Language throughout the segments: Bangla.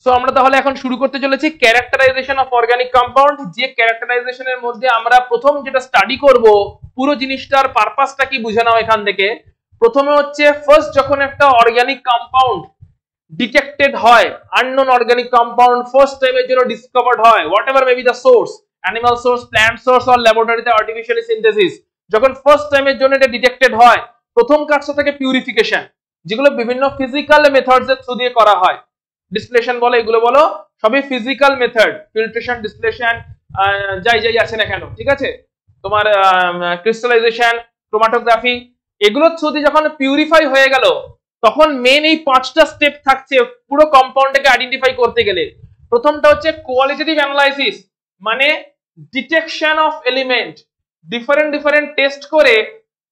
সো আমরা তাহলে এখন শুরু করতে চলেছি ক্যারেক্টারাইজেশন অফ অর্গানিক কম্পাউন্ড, যে ক্যারেক্টারাইজেশনের মধ্যে আমরা প্রথম যেটা স্টাডি করব পুরো জিনিসটার পারপাসটা কি বুঝে নাও এখান থেকে। প্রথমে হচ্ছে ফার্স্ট যখন একটা অর্গানিক কম্পাউন্ড ডিটেক্টেড হয়, আননোন অর্গানিক কম্পাউন্ড ফার্স্ট টাইমের জন্য ডিসকভার্ড হয়, what ever may be the source, animal source, plant source or ল্যাবরেটরিতে আর্টিফিশিয়ালি সিনথেসিস, যখন ফার্স্ট টাইমের জন্য এটা ডিটেক্টেড হয় প্রথম কাজটা থাকে পিউরিফিকেশন, যেগুলো বিভিন্ন ফিজিক্যাল মেথডস এর থ্রু দিয়ে করা হয়। ডিসটিলেশন বলো, এগুলো বলো, সবই ফিজিক্যাল মেথড, ফিল্ট্রেশন, ডিসটিলেশন, যাই যাই আছে না কেন, ঠিক আছে, তোমার ক্রিস্টালাইজেশন, ক্রোমাটোগ্রাফি, এগুলোর থ্রু দিয়ে যখন পিউরিফাই হয়ে গেল তখন মেন এই 5টা স্টেপ থাকছে পুরো কম্পাউন্ডটাকে আইডেন্টিফাই করতে গেলে। প্রথমটা হচ্ছে কোয়ালিটেটিভ অ্যানালাইসিস, মানে detection of element, different different taste করে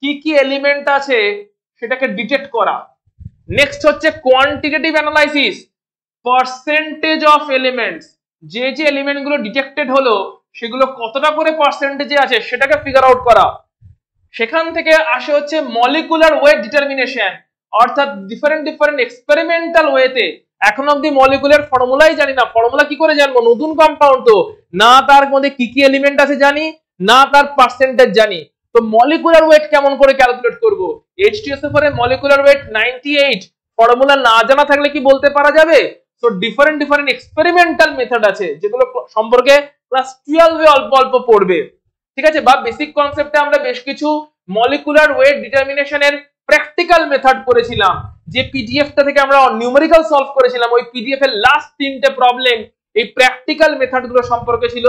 কি কি এলিমেন্ট আছে সেটাকে ডিটেক্ট করা। নেক্সট হচ্ছে quantitative analysis, percentage of elements, যে যে এলিমেন্ট গুলো ডিটেক্টেড হলো সেগুলো কতটা করে পার্সেন্টেজে আছে সেটাকে ফিগার আউট করা। সেখান থেকে আসে হচ্ছে মলিকুলার ওয়েট ডিটারমিনেশন, অর্থাৎ ডিফারেন্ট ডিফারেন্ট এক্সপেরিমেন্টাল ওয়েতে, এখন অব্দি মলিকুলার ফর্মুলাই জানি না, ফর্মুলা কি করে জানবো, নতুন কম্পাউন্ড তো না, তার মধ্যে কি কি এলিমেন্ট আছে জানি না, তার পার্সেন্টেজ জানি, তো মলিকুলার ওয়েট কেমন করে ক্যালকুলেট করব। H2SO4 এর মলিকুলার ওয়েট 98, ফর্মুলা না জানা থাকলে কি বলতে পারা যাবে? So different different experimental method আছে যেগুলো সম্পর্কে ক্লাস 12 এ অল্প অল্প পড়বে, ঠিক আছে, বা বেসিক কনসেপ্টে আমরা বেশ কিছু মলিকুলার ওয়েট ডিটারমিনেশনের প্র্যাকটিক্যাল মেথড করেছিলাম, যে পিডিএফটা থেকে আমরা নিউমেরিক্যাল সলভ করেছিলাম, ওই পিডিএফ এর লাস্ট 3টে প্রবলেম এই প্র্যাকটিক্যাল মেথডগুলো সম্পর্কে ছিল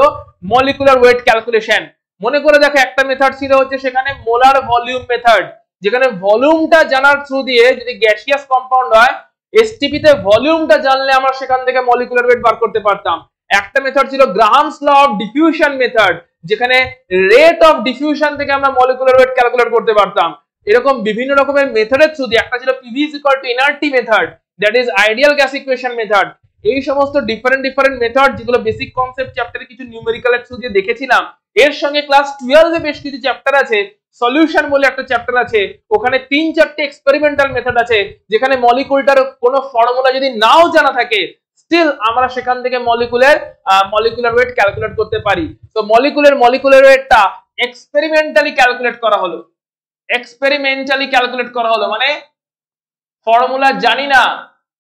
মলিকুলার ওয়েট ক্যালকুলেশন। মনে করে দেখো, একটা মেথড ছিল হচ্ছে সেখানে মোলার ভলিউম মেথড, যেখানে ভলিউমটা জানার থ্রু দিয়ে যদি গ্যাসিয়াস কম্পাউন্ড হয় এসটিপি তে ভলিউমটা জানলে আমরা সেখান থেকে মলিকুলার ওয়েট বার করতে পারতাম। একটা মেথড ছিল Graham's law of diffusion method, যেখানে রেট অফ ডিফিউশন থেকে আমরা মলিকুলার ওয়েট ক্যালকুলেট করতে পারতাম। এরকম বিভিন্ন রকমের মেথডের থ্রু দিয়ে, একটা ছিল PV = NRT method, that is ideal gas equation method. এই সমস্ত ডিফারেন্ট ডিফারেন্ট মেথড যেগুলো বেসিক কনসেপ্ট চ্যাপ্টারে কিছু নিউমেরিক্যালের থ্রু দিয়ে দেখেছিলাম, এর সঙ্গে ক্লাস 12 এ বেশ কিছু চ্যাপ্টার আছে, সলিউশন বলে একটা চ্যাপ্টার আছে, ওখানে 3-4টে এক্সপেরিমেন্টাল মেথড আছে, যেখানে মলিকুলটার কোনো ফর্মুলা যদি নাও জানা থাকে স্টিল আমরা সেখান থেকে মলিকুলার ওয়েট ক্যালকুলেট করতে পারি। তো মলিকুলার ওয়েটটা এক্সপেরিমেন্টালি ক্যালকুলেট করা হলো, মানে ফর্মুলা জানি না,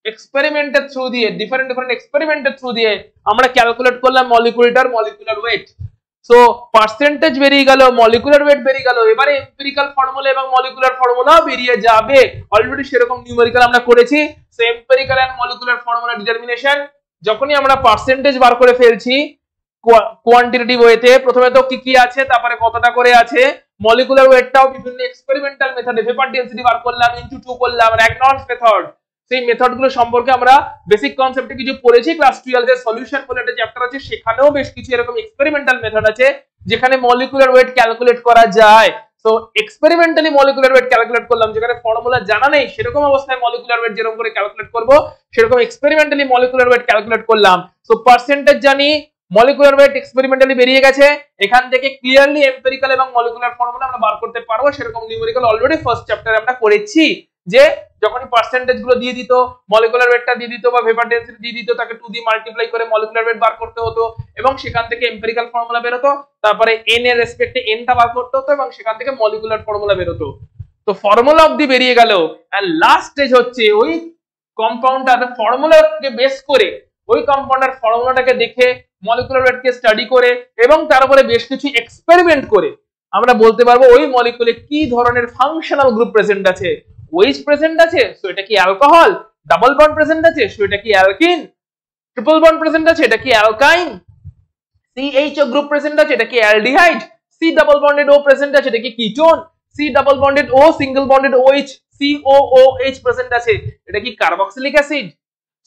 এক্সপেরিমেন্টের থ্রু দিয়ে, ডিফারেন্ট ডিফারেন্ট এক্সপেরিমেন্টের থ্রু দিয়ে আমরা ক্যালকুলেট করলাম মলিকুলার ওয়েট। সো পার্সেন্টেজ বেরিয়ে গেল, মলিকুলার ওয়েট বেরিয়ে গেল, এবারে এম্পিরিক্যাল ফর্মুলা এবং মলিকুলার ফর্মুলা বেরিয়ে যাবে, অলরেডি সেরকম নিউমেরিক্যাল আমরা করেছি। So empirical and molecular formula determination, যখনই আমরা পার্সেন্টেজ বার করে ফেলছি কোয়ান্টিটেটিভ ওয়েতে, প্রথমে তো কি কি আছে, তারপরে কতটা করে আছে, মলিকুলার ওয়েটটাও বিভিন্ন এক্সপেরিমেন্টাল মেথডে ভেপার ডেনসিটি বার করলাম, ইনটু 2 করলাম, র্যাগনল্ডস মেথড, সেই মেথডগুলো সম্পর্কে আমরা বেসিক কনসেপ্টে কিছু পড়েছি। ক্লাস 12 এর সলিউশন বলে একটা চ্যাপ্টার আছে, সেখানেও বেশ কিছু এরকম এক্সপেরিমেন্টাল মেথড আছে যেখানে মলিকুলার ওয়েট ক্যালকুলেট করা যায়। তো এক্সপেরিমেন্টালি মলিকুলার ওয়েট ক্যালকুলেট করলাম, যেখানে ফর্মুলা জানা নেই সেরকম অবস্থায় মলিকুলার ওয়েট যেরকম করে ক্যালকুলেট করব সেরকম এক্সপেরিমেন্টালি মলিকুলার ওয়েট ক্যালকুলেট করলাম। সো পার্সেন্টেজ জানি, মলিকুলার ওয়েট এক্সপেরিমেন্টালি বেরিয়ে গেছে, এখান থেকে ক্লিয়ারলি এম্পিরিক্যাল এবং মলিকুলার ফর্মুলা আমরা বার করতে পারবো, সেরকম নিউমেরিক্যাল অলরেডি ফার্স্ট চ্যাপ্টারে আমরা করেছি, যে যখনই পার্সেন্টেজ গুলো দিয়ে দিত, মলিকুলার ওয়েটটা দিয়ে দিত বা ভেপার ডেনসিটি দিয়ে দিত, তাকে 2 দিয়ে মাল্টিপ্লাই করে মলিকুলার ওয়েট বার করতে হতো এবং সেখান থেকে এম্পিরিক্যাল ফর্মুলা বের হতো, তারপরে n এর রেসপেক্টে n টা বার করতে হতো এবং সেখান থেকে মলিকুলার ফর্মুলা বের হতো। তো ফর্মুলা অবধি বেরিয়ে গেল, এন্ড লাস্ট স্টেজ হচ্ছে ওই কম্পাউন্ডার ফর্মুলাকে বেস করে, ওই কম্পাউন্ডার ফর্মুলাটাকে দেখে মলিকুলার ওয়েটকে স্টাডি করে এবং তারপরে বেশ কিছু এক্সপেরিমেন্ট করে আমরা বলতে পারবো ওই মলিকুলে কি ধরনের ফাংশনাল গ্রুপ প্রেজেন্ট আছে। OH প্রেজেন্ট আছে, সো এটা কি অ্যালকোহল, ডাবল বন্ড প্রেজেন্ট আছে, সো এটা কি অ্যালকিন, ট্রিপল বন্ড প্রেজেন্ট আছে, এটা কি অ্যালকাইন, CHO গ্রুপ প্রেজেন্ট আছে, এটা কি aldehyde, C double bonded O present আছে, এটা কি ketone, C double bonded O single bonded OH COOH present আছে, এটা কি কার্বক্সিলিক অ্যাসিড।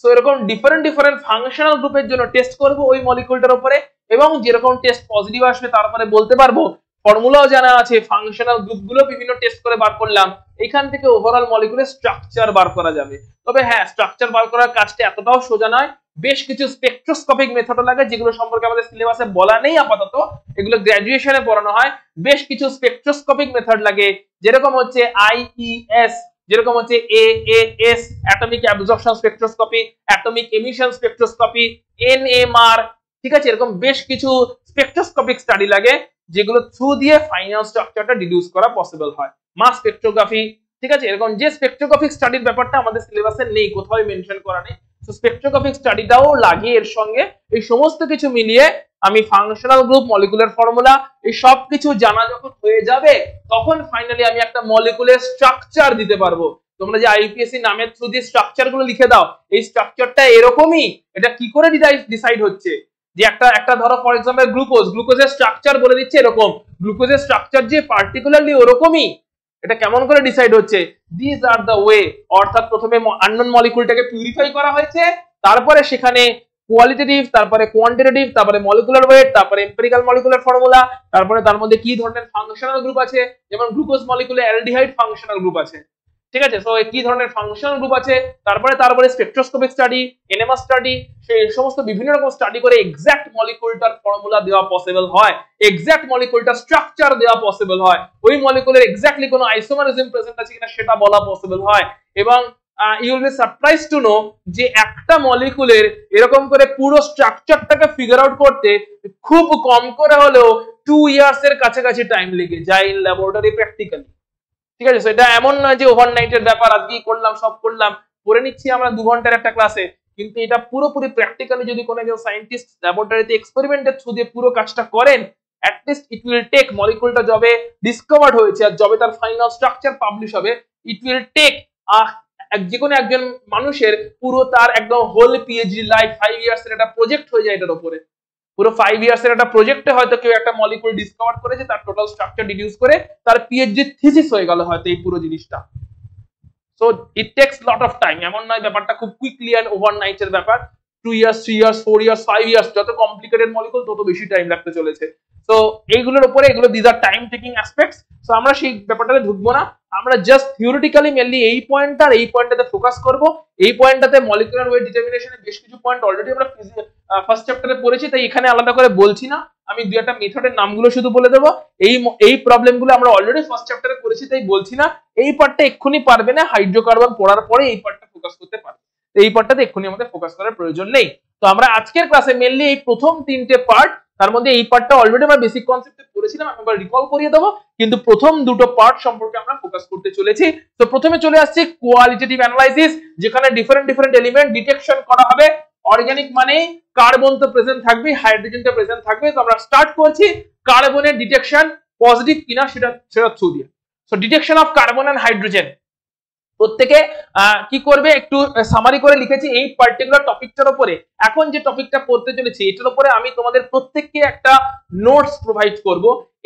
সো এরকম ডিফারেন্ট ডিফারেন্ট ফাংশনাল গ্রুপের জন্য টেস্ট করব ওই মলিকুলটার উপরে, এবং যেরকম টেস্ট পজিটিভ আসবে তারপরে বলতে পারবো ফর্মুলাও জানা আছে, ফাংশনাল গ্রুপগুলো বিভিন্ন টেস্ট করে বার করলাম, এখান থেকে ওভারঅল মলিকুলের স্ট্রাকচার বার করা যাবে। তবে হ্যাঁ, স্ট্রাকচার বার করার কাজটা এতটাও সোজা নয়, বেশ কিছু স্পেকট্রোস্কোপিক মেথডও লাগে, যেগুলো সম্পর্কে আমাদের সিলেবাসে বলা নেই আপাতত, এগুলো গ্র্যাজুয়েশনে পড়ানো হয়। বেশ কিছু স্পেকট্রোস্কোপিক মেথড লাগে, যেরকম হচ্ছে IES যেরকম হচ্ছে AAS atomic absorption spectroscopy, atomic emission spectroscopy, NMR, ঠিক আছে। এরকম বেশ কিছু স্পেকট্রোস্কোপিক স্টাডি লাগে যেগুলো থ্রু দিয়ে ফাইনাল স্ট্রাকচারটা ডিডিউস করা পসিবল হয়। মাস স্পেকট্রোগ্রাফি, ঠিক আছে। এরকম যে স্পেকট্রোগ্রাফিক স্টাডির ব্যাপারটা আমাদের সিলেবাসে নেই, কোথাও মেনশন করা নেই, তো স্পেকট্রোগ্রাফিক স্টাডিটাও লাগে এর সঙ্গে। এই সমস্ত কিছু মিলিয়ে আমি ফাংশনাল গ্রুপ, মলিকুলার ফর্মুলা, এই সব কিছু জানা যখন হয়ে যাবে তখন ফাইনালি আমি একটা মলিকুলার স্ট্রাকচার দিতে পারবো। তোমরা যে আইপিএসসি নামের থ্রু দিয়ে স্ট্রাকচার গুলো লিখে দাও, এই স্ট্রাকচারটা এরকমই, এটা কি করে ডিসাইড হচ্ছে যে একটা ধরো ফর এক্সাম্পল গ্লুকোজের স্ট্রাকচার বলে দিচ্ছে এরকম, গ্লুকোজের স্ট্রাকচার যে পার্টিকুলারলি ওরকমই, এটা কেমন করে ডিসাইড হচ্ছে? This are the way. অর্থাৎ প্রথমে আননোন মলিকুলটাকে পিউরিফাই করা হয়েছে, তারপরে সেখানে কোয়ালিটেটিভ, তারপরে কোয়ান্টিটেটিভ, তারপরে মলিকুলার ওয়েট, তারপরে এম্পিরিক্যাল মলিকুলার ফর্মুলা, তারপরে তার মধ্যে কি ধরনের ফাংশনাল গ্রুপ আছে, যেমন গ্লুকোজ মলিকুলে অ্যালডিহাইড ফাংশনাল গ্রুপ আছে, ঠিক আছে। সো কি ধরনের ফাংশনাল গ্রুপ আছে, তারপরে স্পেকট্রোস্কোপিক স্টাডি, এনএমআর স্টাডি, সেই সমস্ত বিভিন্ন রকম স্টাডি করে এক্সাক্ট মলিকুলটার ফর্মুলা দেওয়া পসিবল হয়, এক্সাক্ট মলিকুলটার স্ট্রাকচার দেওয়া পসিবল হয়, ওই মলিকুলের এক্স্যাক্টলি কোনো আইসোমারিজম প্রেজেন্ট আছে কিনা সেটা বলা পসিবল হয়। এবং you will be surprised to know যে একটা মলিকুলের এরকম করে পুরো স্ট্রাকচারটাকে ফিগার আউট করতে খুব কম করে হলেও 2 ইয়ার্স এর কাছাকাছি টাইম লেগে যায় ইন ল্যাবরেটরি প্র্যাকটিক্যালি, ঠিক আছে। সেটা এমন নয় যে ওভারনাইটের ব্যাপার, আজকেই করলাম সব করলাম, করে নিচ্ছি আমরা 2 ঘন্টার একটা ক্লাসে, কিন্তু এটা পুরোপুরি প্র্যাকটিক্যালি যদি কোনো একজন সায়েন্টিস্ট ল্যাবরেটরিতে এক্সপেরিমেন্টের থ্রু দিয়ে পুরো কাজটা করেন, at least it will take, মলিকুলটা যবে ডিসকভার্ড হয়েছে আর যবে তার ফাইনাল স্ট্রাকচার পাবলিশ হবে, it will take যে কোনো একজন মানুষের পুরো তার একদম হোল পিএইচডি লাইফ 5 ইয়ার্স এর একটা প্রজেক্ট হয়ে যায় এটার উপরে। পুরো 5 ইয়ার্স এর একটা প্রজেক্টে হয়তো কেউ একটা মলিকুল ডিসকভার করেছে, তার টোটাল স্ট্রাকচার ডিডিউস করে তার পিএইচডি থিসিস হয়ে গেল হয়তো এই পুরো জিনিসটা। So it tax lot of time, এমন নয় ব্যাপারটা খুব কুইকলি এন্ড ওভারনাইট এর ব্যাপার। 2 ইয়ার্স, 3 ইয়ার্স, 4 ইয়ার্স, 5 ইয়ার্স, যত কমপ্লিকেটেড মলিকুল তত বেশি টাইম লাগতে চলেছে। সো এইগুলোর উপরে, এগুলো this are time taking aspects. So আমরা সেই ব্যাপারটাতে ঢুকবো না, আমরা জাস্ট থিওরিটিক্যালি মেনলি এই পয়েন্টটা আর এই পয়েন্টটাতে ফোকাস করব। এই পয়েন্টটাতে মলিকুলার ওয়েট ডিটারমিনেশনে বেশ কিছু পয়েন্ট অলরেডি আমরা ফার্স্ট চ্যাপ্টারে পড়েছি, তাই এখানে আলাদা করে বলছি না। আমি দুই একটা মেথডের নামগুলো শুধু বলে দেবো। এই প্রবলেমগুলো আমরা অলরেডি ফার্স্ট চ্যাপ্টারে করেছি, তাই বলছি না। এই পার্টটা এক্ষুনি পারবে না, হাইড্রোকার্বন পড়ার পরে এই পার্টটা ফোকাস করতে পারবে, এই পার্টটাতে এক্ষুনি আমাদের ফোকাস করার প্রয়োজন নেই। তো আমরা আজকের ক্লাসে মেনলি এই প্রথম 3টে পার্ট, তার মধ্যে এই পার্টটা অলরেডি আমরা বেসিক কনসেপ্টে পড়েছিলাম, আমি একবার রিকল করিয়ে দেবো, কিন্তু প্রথম দুটো পার্ট সম্পর্কে আমরা ফোকাস করতে চলেছি। তো প্রথমে চলে আসছে কোয়ালিটেটিভ অ্যানালাইসিস, যেখানে ডিফারেন্ট এলিমেন্ট ডিটেকশন করা হবে। অর্গানিক মানে কার্বন তো প্রেজেন্ট থাকবে, হাইড্রোজেনটা প্রেজেন্ট থাকবে। তো আমরা স্টার্ট করছি কার্বনের ডিটেকশন পজিটিভ কিনা সেটা থ্রু দিয়ে। So detection of carbon and hydrogen প্রত্যেকে কি করবে একটু সামারি করে লিখেছি এই পার্টিকুলার টপিকটার উপরে। এখন যে টপিকটা পড়তে চলেছি এটার উপরে আমি তোমাদের প্রত্যেককে একটা নোটস প্রোভাইড করব।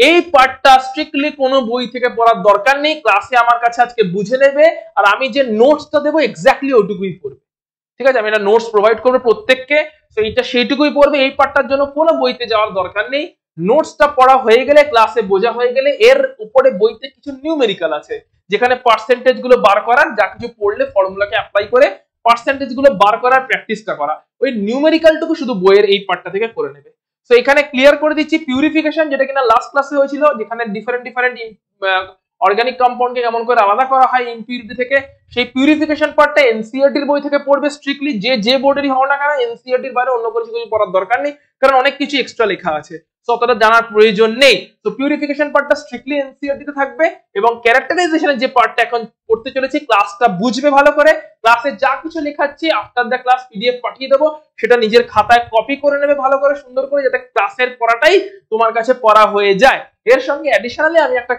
এই পার্টটা স্ট্রিক্টলি কোনো বই থেকে পড়ার দরকার নেই, ক্লাসে আমার কাছে আজকে বুঝে নেবে, আর আমি যে নোটসটা দেবো এক্স্যাক্টলি ওইটুকুই পড়বে, ঠিক আছে। আমি একটা নোটস প্রোভাইড করবো প্রত্যেককে, তো এইটা সেইটুকুই পড়বে। এই পার্টটার জন্য কোনো বইতে যাওয়ার দরকার নেই। নোটসটা পড়া হয়ে গেলে, ক্লাসে বোঝা হয়ে গেলে, এর উপরে বইতে কিছু নিউমেরিক্যাল আছে যেখানে পার্সেন্টেজ গুলো বার করার, যা কিছু পড়লে ফর্মুলাকে অ্যাপ্লাই করে পার্সেন্টেজ গুলো বার করার প্র্যাকটিসটা করা, ওই নিউমেরিক্যালটুকু শুধু বইয়ের এই পার্টটা থেকে করে নেবে। তো এখানে ক্লিয়ার করে দিচ্ছি পিউরিফিকেশন, যেটা কিনা লাস্ট ক্লাসে হয়েছিল, যেখানে ডিফারেন্ট অর্গানিক কম্পাউন্ডকে কেমন করে আলাদা করা হয় ইমপিউরিটি থেকে, সেই পিউরিফিকেশন পার্টটা এনসিইআরটির বই থেকে পড়বে স্ট্রিক্টলি, যে বোর্ডেরই হও না কেন, এনসিইআরটির বাইরে অন্য কিছু পড়ার দরকার নেই, কারণ অনেক কিছু এক্সট্রা লেখা আছে, সো অতটা জানার প্রয়োজন নেই। তো পিউরিফিকেশন পার্টটা স্ট্রিক্টলি এনসিইআরটি তে থাকবে, এবং ক্যারেক্টারাইজেশনের যে পার্টটা এখন পড়তে চলেছি, ক্লাসটা বুঝবে ভালো করে, ক্লাসে যা কিছু লেখাচ্ছি আফটার দ্য ক্লাস পিডিএফ পাঠিয়ে দেবো, সেটা নিজের খাতায় কপি করে নেবে ভালো করে, সুন্দর করে, যাতে ক্লাসের পড়াটাই তোমার কাছে পড়া হয়ে যায়। এর সঙ্গে অ্যাডিশনালি আমি একটা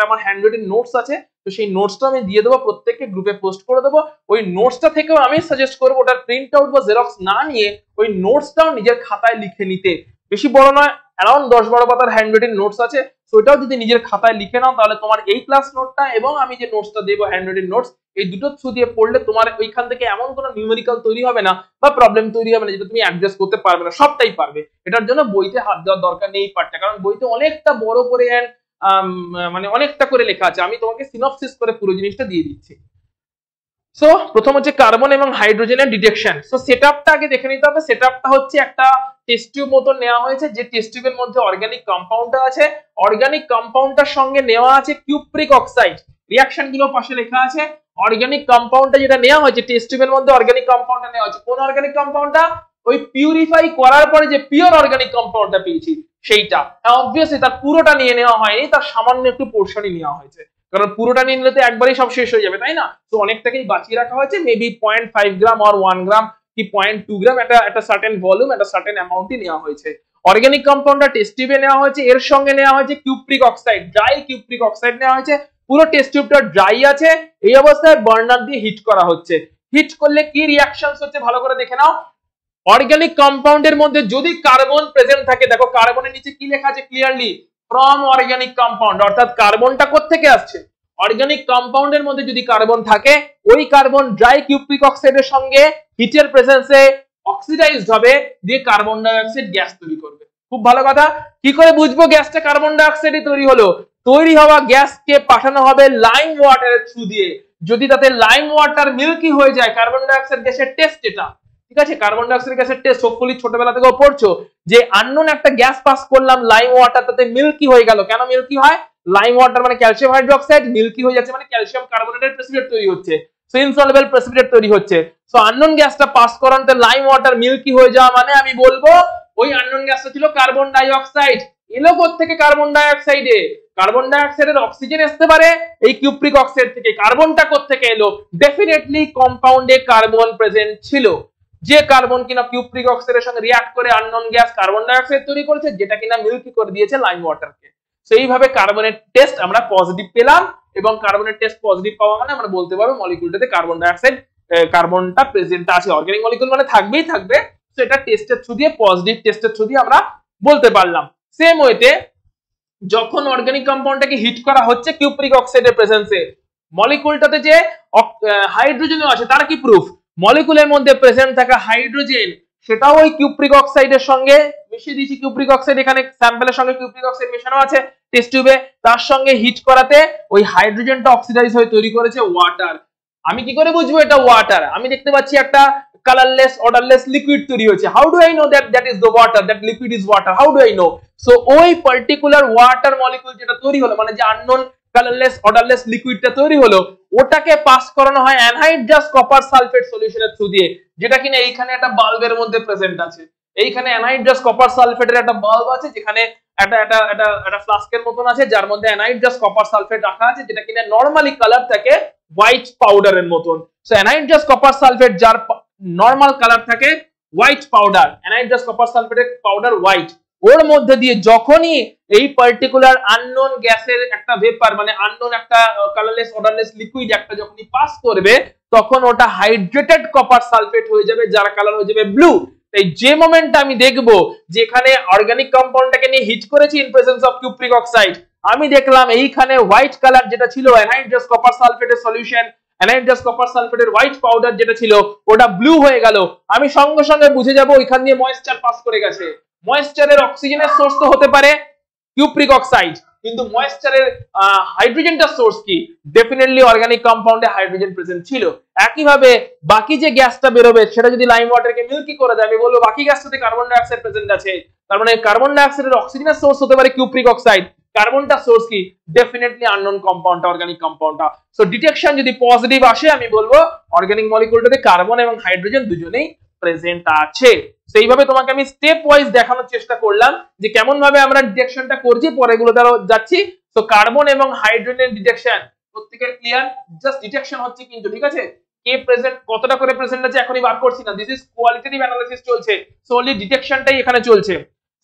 আমার হ্যান্ড রিটেন নোটস আছে, তো সেই নোটসটা আমি দিয়ে দেবো, প্রত্যেককে গ্রুপে পোস্ট করে দেবো। ওই নোটসটা থেকেও আমি সাজেস্ট করবো ওটার প্রিন্ট আউট বা জেরক্স না নিয়ে ওই নোটসটাও নিজের খাতায় লিখে নিতে। বেশি বড় নয়, অ্যারাউন্ড 10-12 পাতার হ্যান্ড রিটেন নোটস আছে, তো ওটাও যদি নিজের খাতায় লিখে নাও, তাহলে তোমার এই ক্লাস নোটটা এবং আমি যে নোটসটা দেবো হ্যান্ড রিটেন নোটস, এই দুটো থ্রু দিয়ে পড়লে তোমার ওইখান থেকে এমন কোনো নিউমেরিক্যাল তৈরি হবে না বা প্রবলেম তৈরি হবে না যেটা তুমি অ্যাডজাস্ট করতে পারবে না, সবটাই পারবে। এটার জন্য বইতে হাত দেওয়ার দরকার নেই এই পার্টটা, কারণ বইতে অনেকটা বড় করে মানে অনেকটা করে লেখা আছে, আমি তোমাকে সিনপসিস করে পুরো জিনিসটা দিয়ে দিচ্ছি। সো প্রথম হচ্ছে কার্বন এবং হাইড্রোজেনের ডিটেকশন। সো সেটআপটা আগে দেখে নিতে হবে। সেটআপটা হচ্ছে একটা টেস্ট টিউব মতো নেওয়া হয়েছে, যে টেস্ট টিউবের মধ্যে অর্গানিক কম্পাউন্ডটা আছে, অর্গানিক কম্পাউন্ডটার সঙ্গে নেওয়া আছে কিউপ্রিক অক্সাইড, রিঅ্যাকশন গুলো পাশে লেখা আছে। অর্গানিক কম্পাউন্ডটা যেটা নেওয়া হয়েছে টেস্ট টিউবের মধ্যে অর্গানিক কম্পাউন্ডটা নেওয়া হয়েছে, কোন অর্গানিক কম্পাউন্ডটা? ওই পিউরিফাই করার পরে যে পিওর অর্গানিক কম্পাউন্ডটা পেয়েছি সেইটা। হ্যাঁ অবভিয়াসলি তার পুরোটা নিয়ে নেওয়া হয়নি, তার সামান্য একটু পোর্শনই নেওয়া হয়েছে, কারণ পুরোটা নিয়ে নিলে তো একবারেই সব শেষ হয়ে যাবে তাই না? তো অনেকটাকেই বাঁচিয়ে রাখা হয়েছে, মেবি 0.5 গ্রাম আর 1 গ্রাম কি 0.2 গ্রাম, একটা সার্টেন ভলিউম, একটা সার্টেন অ্যামাউন্টই নেওয়া হয়েছে। অর্গানিক কম্পাউন্ডটা টেস্ট টিউবে নেওয়া হয়েছে, এর সঙ্গে নেওয়া হয়েছে cupric oxide, dry cupric oxide নেওয়া হয়েছে। পুরো টেস্ট টিউবটা ড্রাই আছে, এই অবস্থায় বার্নার দিয়ে হিট করা হচ্ছে। হিট করলে কি রিঅ্যাকশনস হচ্ছে ভালো করে দেখে নাও। অর্গানিক কম্পাউন্ডের মধ্যে যদি কার্বন প্রেজেন্ট থাকে, দেখো কার্বনের নিচে কি লেখা আছে ক্লিয়ারলি, ফ্রম অর্গানিক কম্পাউন্ড, অর্থাৎ কার্বনটা কোত্থেকে আসছে? অর্গানিক কম্পাউন্ডের মধ্যে যদি কার্বন থাকে, ওই কার্বন ড্রাই কিউপ্রিক অক্সাইডের সঙ্গে হিটের প্রেজেন্সে অক্সিডাইজড হবে, দিয়ে কার্বন ডাই অক্সাইড গ্যাস তৈরি করবে। খুব ভালো কথা। কি করে বুঝবো গ্যাসটা কার্বন ডাই অক্সাইডে তৈরি হলো? তৈরি হওয়া গ্যাসকে পাঠানো হবে লাইম ওয়াটারের থ্রু দিয়ে। যদি তাতে লাইম ওয়াটার মিল্কি হয়ে যায়, কার্বন ডাই অক্সাইড গ্যাসের টেস্ট এটা, ঠিক আছে? কার্বন ডাই অক্সাইড গ্যাসের টেস্ট হোপফুলি ছোটবেলা থেকেও পড়ছো যে আননোন একটা গ্যাস পাস করলাম লাইম ওয়াটার, তাতে মিল্কি হয়ে গেল। কেন মিল্কি হয়? লাইম ওয়াটার মানে ক্যালসিয়াম হাইড্রোক্সাইড, মিল্কি হয়ে যাচ্ছে মানে ক্যালসিয়াম কার্বনেটেড প্রেসিপিটেট তৈরি হচ্ছে, সো ইনসলুবল প্রেসিপিটেট তৈরি হচ্ছে। সো আননোন গ্যাসটা পাস করানোতে লাইম ওয়াটার মিল্কি হয়ে যাওয়া মানে আমি বলবো ওই আননোন গ্যাসটা ছিল কার্বন ডাই অক্সাইড। এলো থেকে কার্বন ডাই অক্সাইডে? কার্বন ডাই অক্সাইডের অক্সিজেন আসতে পারে এই কিউপ্রিক অক্সাইড থেকে। কার্বনটা থেকে এলো? ডেফিনেটলি কম্পাউন্ডে কার্বন প্রেজেন্ট ছিল, যে কার্বন কিনা কিউপ্রিক অক্সাইডের সঙ্গে রিঅ্যাক্ট করে unknown gas carbon die oxide তৈরি করেছে, যেটা কিনা মিল্কি করে দিয়েছে লাইম ওয়াটারকে। সেইভাবে কার্বনের টেস্ট আমরা পজিটিভ পেলাম, এবং কার্বনের টেস্ট পজিটিভ পাওয়া মানে আমরা বলতে পারবো মলিকিউলটাতে কার্বন ডাই অক্সাইড কার্বনটা প্রেজেন্ট আছে। অর্গানিক মলিকিউল মানে থাকবেই থাকবে, তো এটা টেস্টের থ্রু দিয়ে, পজিটিভ টেস্টের থ্রু দিয়ে আমরা বলতে পারলাম। সেম ওয়েতে যখন অর্গানিক কম্পাউন্ডটাকে হিট করা হচ্ছে কিউপ্রিক অক্সাইডের প্রেজেন্সে, মলিকিউলটাতে যে হাইড্রোজেনও আছে, তার কি প্রুফ? মলিকিউলের মধ্যে প্রেজেন্ট থাকা হাইড্রোজেন সেটাও ওই কিউপ্রিক অক্সাইডের সঙ্গে মিশিয়ে দিয়েছি। কিউপ্রিক অক্সাইড এখানে স্যাম্পলের সঙ্গে কিউপ্রিক অক্সাইড মেশানো আছে টেস্ট টিউবে, তার সঙ্গে হিট করাতে ওই হাইড্রোজেনটা অক্সিডাইজ হয়ে তৈরি করেছে ওয়াটার। আমি কি করে বুঝবো এটা ওয়াটার? আমি দেখতে পাচ্ছি একটা colorless odorless liquid তৈরি হয়েছে। how do I know that is the water, that liquid is water? how do I know? so ওই পার্টিকুলার ওয়াটার মলিকিউল যেটা তৈরি হলো, মানে যে আননোন colorless odorless লিকুইডটা তৈরি হলো, ওটাকে পাস করানো হয় অ্যানহাইড্রাস কপার সালফেট সলিউশনের থ্রু দিয়ে, যেটা কিনা এইখানে একটা বাল্বের মধ্যে প্রেজেন্ট আছে। এইখানে অ্যানহাইড্রাস কপার সালফেটের একটা বাল্ব আছে, যেখানে একটা ফ্লাস্কের মতন আছে, যার মধ্যে অ্যানহাইড্রাস কপার সালফেট রাখা আছে, যেটা কিনা নরমালি কালার থাকে হোয়াইট পাউডারের মতন। সো অ্যানহাইড্রাস কপার সালফেট যার নরমাল কালার থাকে হোয়াইট পাউডার, অ্যানহাইড্রাস কপার সালফেটের পাউডার হোয়াইট, ওর মধ্যে দিয়ে যখনই এই পার্টিকুলার আননোন গ্যাসের একটা ভেপার, মানে আননোন একটা কালারলেস অর্ডারলেস লিকুইড একটা যখনই পাস করবে, তখন ওটা হাইড্রেটেড কপার সালফেট হয়ে যাবে, যার কালার হয়ে যাবে ব্লু। তাই যে মোমেন্ট আমি দেখবো যেখানে অর্গানিক কম্পাউন্ডটাকে নিয়ে হিট করেছি in presence of cupric oxide, আমি দেখলাম এইখানে হোয়াইট কালার যেটা ছিল অ্যানহাইড্রাস কপার সালফেটের সলিউশন, অ্যানহাইড্রাস কপার সালফেটের হোয়াইট পাউডার যেটা ছিল ওটা ব্লু হয়ে গেল, আমি সঙ্গে সঙ্গে বুঝে যাব ওইখান দিয়ে ময়েশ্চার পাস করে গেছে। ময়েশ্চারের অক্সিজেনের সোর্স তো হতে পারে কিউপ্রিক অক্সাইড, কিন্তু ময়েশ্চারের হাইড্রোজেনটার সোর্স কি? ডেফিনেটলি অর্গানিক কম্পাউন্ডে হাইড্রোজেন প্রেজেন্ট ছিল। একইভাবে বাকি যে গ্যাসটা বেরোবে সেটা যদি লাইম ওয়াটারকে মিল্কি করে দেয়, আমি বলবো বাকি গ্যাসটাতে কার্বন ডাই অক্সাইড প্রেজেন্ট আছে, তার মানে কার্বন ডাই অক্সাইডের অক্সিজেনের সোর্স হতে পারে কিউপ্রিক অক্সাইড। কার্বনটা সোর্স কি? ডেফিনেটলি আননোন কম্পাউন্ডটা, অর্গানিক কম্পাউন্ডটা। সো ডিটেকশন যদি পজিটিভ আসে, আমি বলবো অর্গানিক মলিকিউলটাতে কার্বন এবং হাইড্রোজেন দুজনেই প্রেজেন্ট আছে। সেইভাবে তোমাকে আমি স্টেপ ওয়াইজ দেখানোর চেষ্টা করলাম যে কেমন ভাবে আমরা ডিটেকশনটা করছি, পরে এগুলো দ্বারা যাচ্ছি। তো কার্বন এবং হাইড্রোজেন ডিটেকশন প্রত্যেকের ক্লিয়ার, জাস্ট ডিটেকশন হচ্ছে কিন্তু, ঠিক আছে? কে প্রেজেন্ট, কতটা করে প্রেজেন্ট আছে এখনই বার করছি না, দিস ইজ কোয়ালিটেটিভ অ্যানালিসিস চলছে, সো অনলি ডিটেকশনটাই এখানে চলছে।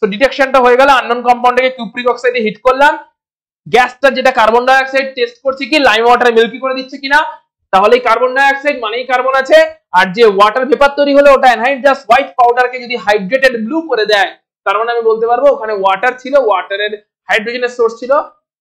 তো ডিটেকশনটা হয়ে গেল, আননোন কম্পাউন্ডটাকে কিউপ্রিক অক্সাইডে হিট করলাম, গ্যাসটা যেটা কার্বন ডাই অক্সাইড টেস্ট করছি কি লাইম ওয়াটারে মিল্কি করে দিচ্ছে কিনা, তাহলে কার্বন ডাই অক্সাইড মানেই কার্বন আছে, আর যে ওয়াটার ভেপার তৈরি হলো ওটা অ্যানহাইড্রাস হোয়াইট পাউডারকে যদি হাইড্রেটেড ব্লু করে দেয়, তার মানে আমি বলতে পারবো ওখানে ওয়াটার ছিল, ওয়াটারের হাইড্রোজেনের সোর্স ছিল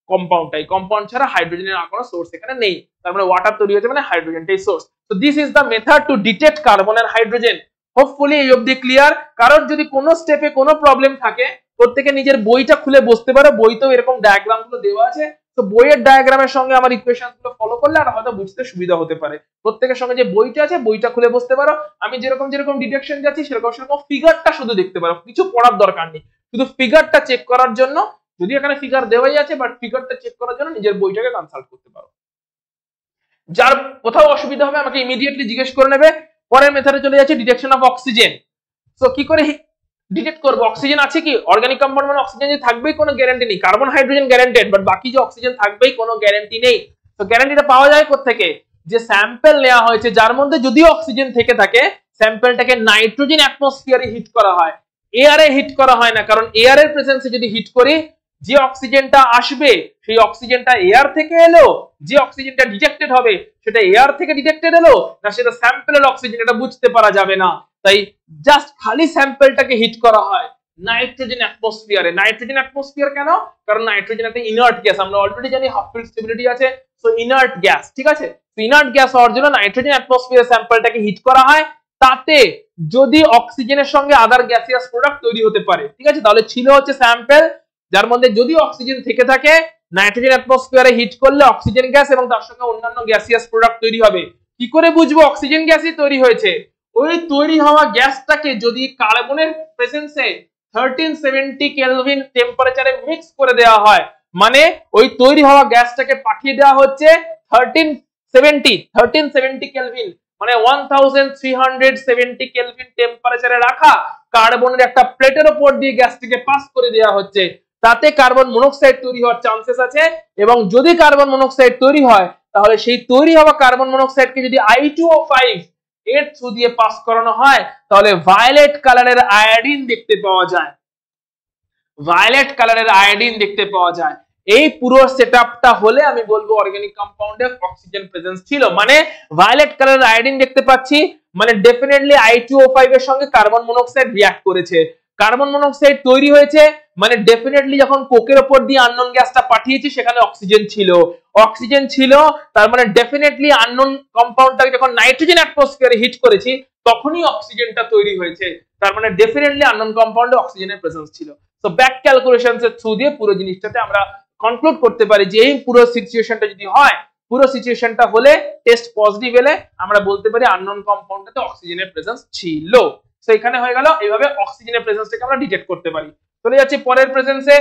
কম্পাউন্ডটাই, কম্পাউন্ড ছাড়া হাইড্রোজেনের আর কোনো সোর্স এখানে নেই, তার মানে ওয়াটার তৈরি হয়েছে মানে হাইড্রোজেনটাই source. So this is the method to detect carbon and hydrogen. Hopefully এই অবধি ক্লিয়ার। কারণ যদি কোনো স্টেপে কোনো প্রবলেম থাকে, প্রত্যেকে নিজের বইটা খুলে বসতে পারো, বইতেও এরকম ডায়াগ্রাম গুলো দেওয়া আছে, তো বইয়ের ডায়াগ্রামের সঙ্গে আমার ইকুয়েশন গুলো ফলো করলে আর হয়তো বুঝতে সুবিধা হতে পারে। প্রত্যেকের সঙ্গে যে বইটা আছে বইটা খুলে বসতে পারো, আমি যেরকম ডিটেকশন যাচ্ছি সেরকম ফিগারটা শুধু দেখতে পারো, কিছু পড়ার দরকার নেই, শুধু ফিগারটা চেক করার জন্য, যদি এখানে ফিগার দেওয়াই আছে বাট ফিগারটা চেক করার জন্য নিজের বইটাকে কনসাল্ট করতে পারো। যার কোথাও অসুবিধা হবে আমাকে ইমিডিয়েটলি জিজ্ঞেস করে নেবে। পরের মেথডে চলে যাচ্ছে ডিটেকশন অফ অক্সিজেন। সো কি করে ডিটেক্ট করবো অক্সিজেন আছে কি? অর্গানিক কম্পাউন্ড মানে অক্সিজেন যে থাকবেই কোনো গ্যারান্টি নেই, কার্বন হাইড্রোজেন গ্যারান্টেড, বাট বাকি যে অক্সিজেন থাকবেই কোনো গ্যারান্টি নেই। তো গ্যারান্টিটা পাওয়া যায় কোত্থেকে? যে স্যাম্পল নেওয়া হয়েছে যার মধ্যে যদিও অক্সিজেন থেকে থাকে, স্যাম্পলটাকে নাইট্রোজেন অ্যাটমসফিয়ারে হিট করা হয়, এয়ারে হিট করা হয় না। কারণ এয়ারের প্রেজেন্সে যদি হিট করি, যে অক্সিজেনটা আসবে সেই অক্সিজেনটা এয়ার থেকে এলো, যে অক্সিজেনটা ডিটেক্টেড হবে সেটা এয়ার থেকে ডিটেক্টেড এলো না সেটা স্যাম্পলের অক্সিজেন, এটা বুঝতে পারা যাবে না। তাই জাস্ট খালি স্যাম্পলটাকে হিট করা হয় নাইট্রোজেন অ্যাটমসফিয়ারে। নাইট্রোজেন অ্যাটমসফিয়ার কেন? কারণ নাইট্রোজেন একটা ইনার্ট গ্যাস, আমরা অলরেডি জানি হাফ ফিল্ড স্টেবিলিটি আছে, সো ইনার্ট গ্যাস, ঠিক আছে। তো ইনার্ট গ্যাস হওয়ার জন্য নাইট্রোজেন অ্যাটমসফিয়ার স্যাম্পলটাকে হিট করা হয়, তাতে যদি অক্সিজেনের সঙ্গে আদার গ্যাসিয়াস প্রোডাক্ট তৈরি হতে পারে, ঠিক আছে। তাহলে ছিল হচ্ছে স্যাম্পল যার মধ্যে যদি অক্সিজেন থেকে থাকে, নাইট্রোজেন অ্যাটমসফিয়ারে হিট করলে অক্সিজেন গ্যাস এবং তার সঙ্গে অন্যান্য গ্যাসিয়াস প্রোডাক্ট তৈরি হবে। কি করে বুঝবো অক্সিজেন গ্যাসই তৈরি হয়েছে? ওই তৈরি হওয়া গ্যাসটাকে যদি কার্বনের প্রেজেন্সে 1370 কেলভিন টেম্পারেচারে মিক্স করে দেওয়া হয়, মানে ওই তৈরি হওয়া গ্যাসটাকে পাঠিয়ে দেওয়া হচ্ছে 1370 কেলভিন, মানে 1370 কেলভিন টেম্পারেচারে রাখা কার্বনের একটা প্লেটের উপর দিয়ে গ্যাসটিকে পাস করে দেওয়া হচ্ছে, তাতে কার্বন মনোক্সাইড তৈরি হওয়ার চান্সেস আছে। এবং যদি কার্বন মনোক্সাইড তৈরি হয়, তাহলে সেই তৈরি হওয়া কার্বন মনোক্সাইডকে যদি I2O5 এর থ্রু দিয়ে পাস করানো হয়, তাহলে ভায়োলেট কালারের আয়োডিন দেখতে পাওয়া যায়, ভায়োলেট কালারের আয়োডিন দেখতে পাওয়া যায়। এই পুরো সেটআপটা হলে আমি বলবো অর্গানিক কম্পাউন্ডে অক্সিজেন প্রেজেন্স ছিল। মানে ভায়োলেট কালারের আয়োডিন দেখতে পাচ্ছি, মানে ডেফিনেটলি I2O5 এর সঙ্গে কার্বন মনোক্সাইড রিঅ্যাক্ট করেছে, কার্বন মনোক্সাইড তৈরি হয়েছে, মানে ডেফিনেটলি যখন কোকের উপর দিয়ে আননোন গ্যাসটা পাঠিয়েছি সেখানে অক্সিজেন ছিল, অক্সিজেন ছিল, তার মানে ডেফিনেটলি আননোন কম্পাউন্ডটাকে যখন নাইট্রোজেন অ্যাটমসফিয়ারে হিট করেছি তখনই অক্সিজেনটা তৈরি হয়েছে, তার মানে ডেফিনেটলি আননোন কম্পাউন্ডে অক্সিজেনের প্রেজেন্স ছিল। তো ব্যাক ক্যালকুলেশনস এর থ্রু দিয়ে পুরো জিনিসটাতে আমরা কনক্লুড করতে পারি যে এই পুরো সিচুয়েশনটা যদি হয়, পুরো সিচুয়েশনটা হলে টেস্ট পজিটিভ এলে আমরা বলতে পারি আননোন কম্পাউন্ডটাতে অক্সিজেনের প্রেজেন্স ছিল। সো এখানে হয়ে গেল, এইভাবে অক্সিজেনের প্রেজেন্সটাকে আমরা ডিটেক্ট করতে পারি। চলে যাচ্ছি পরের প্রেজেন্সে,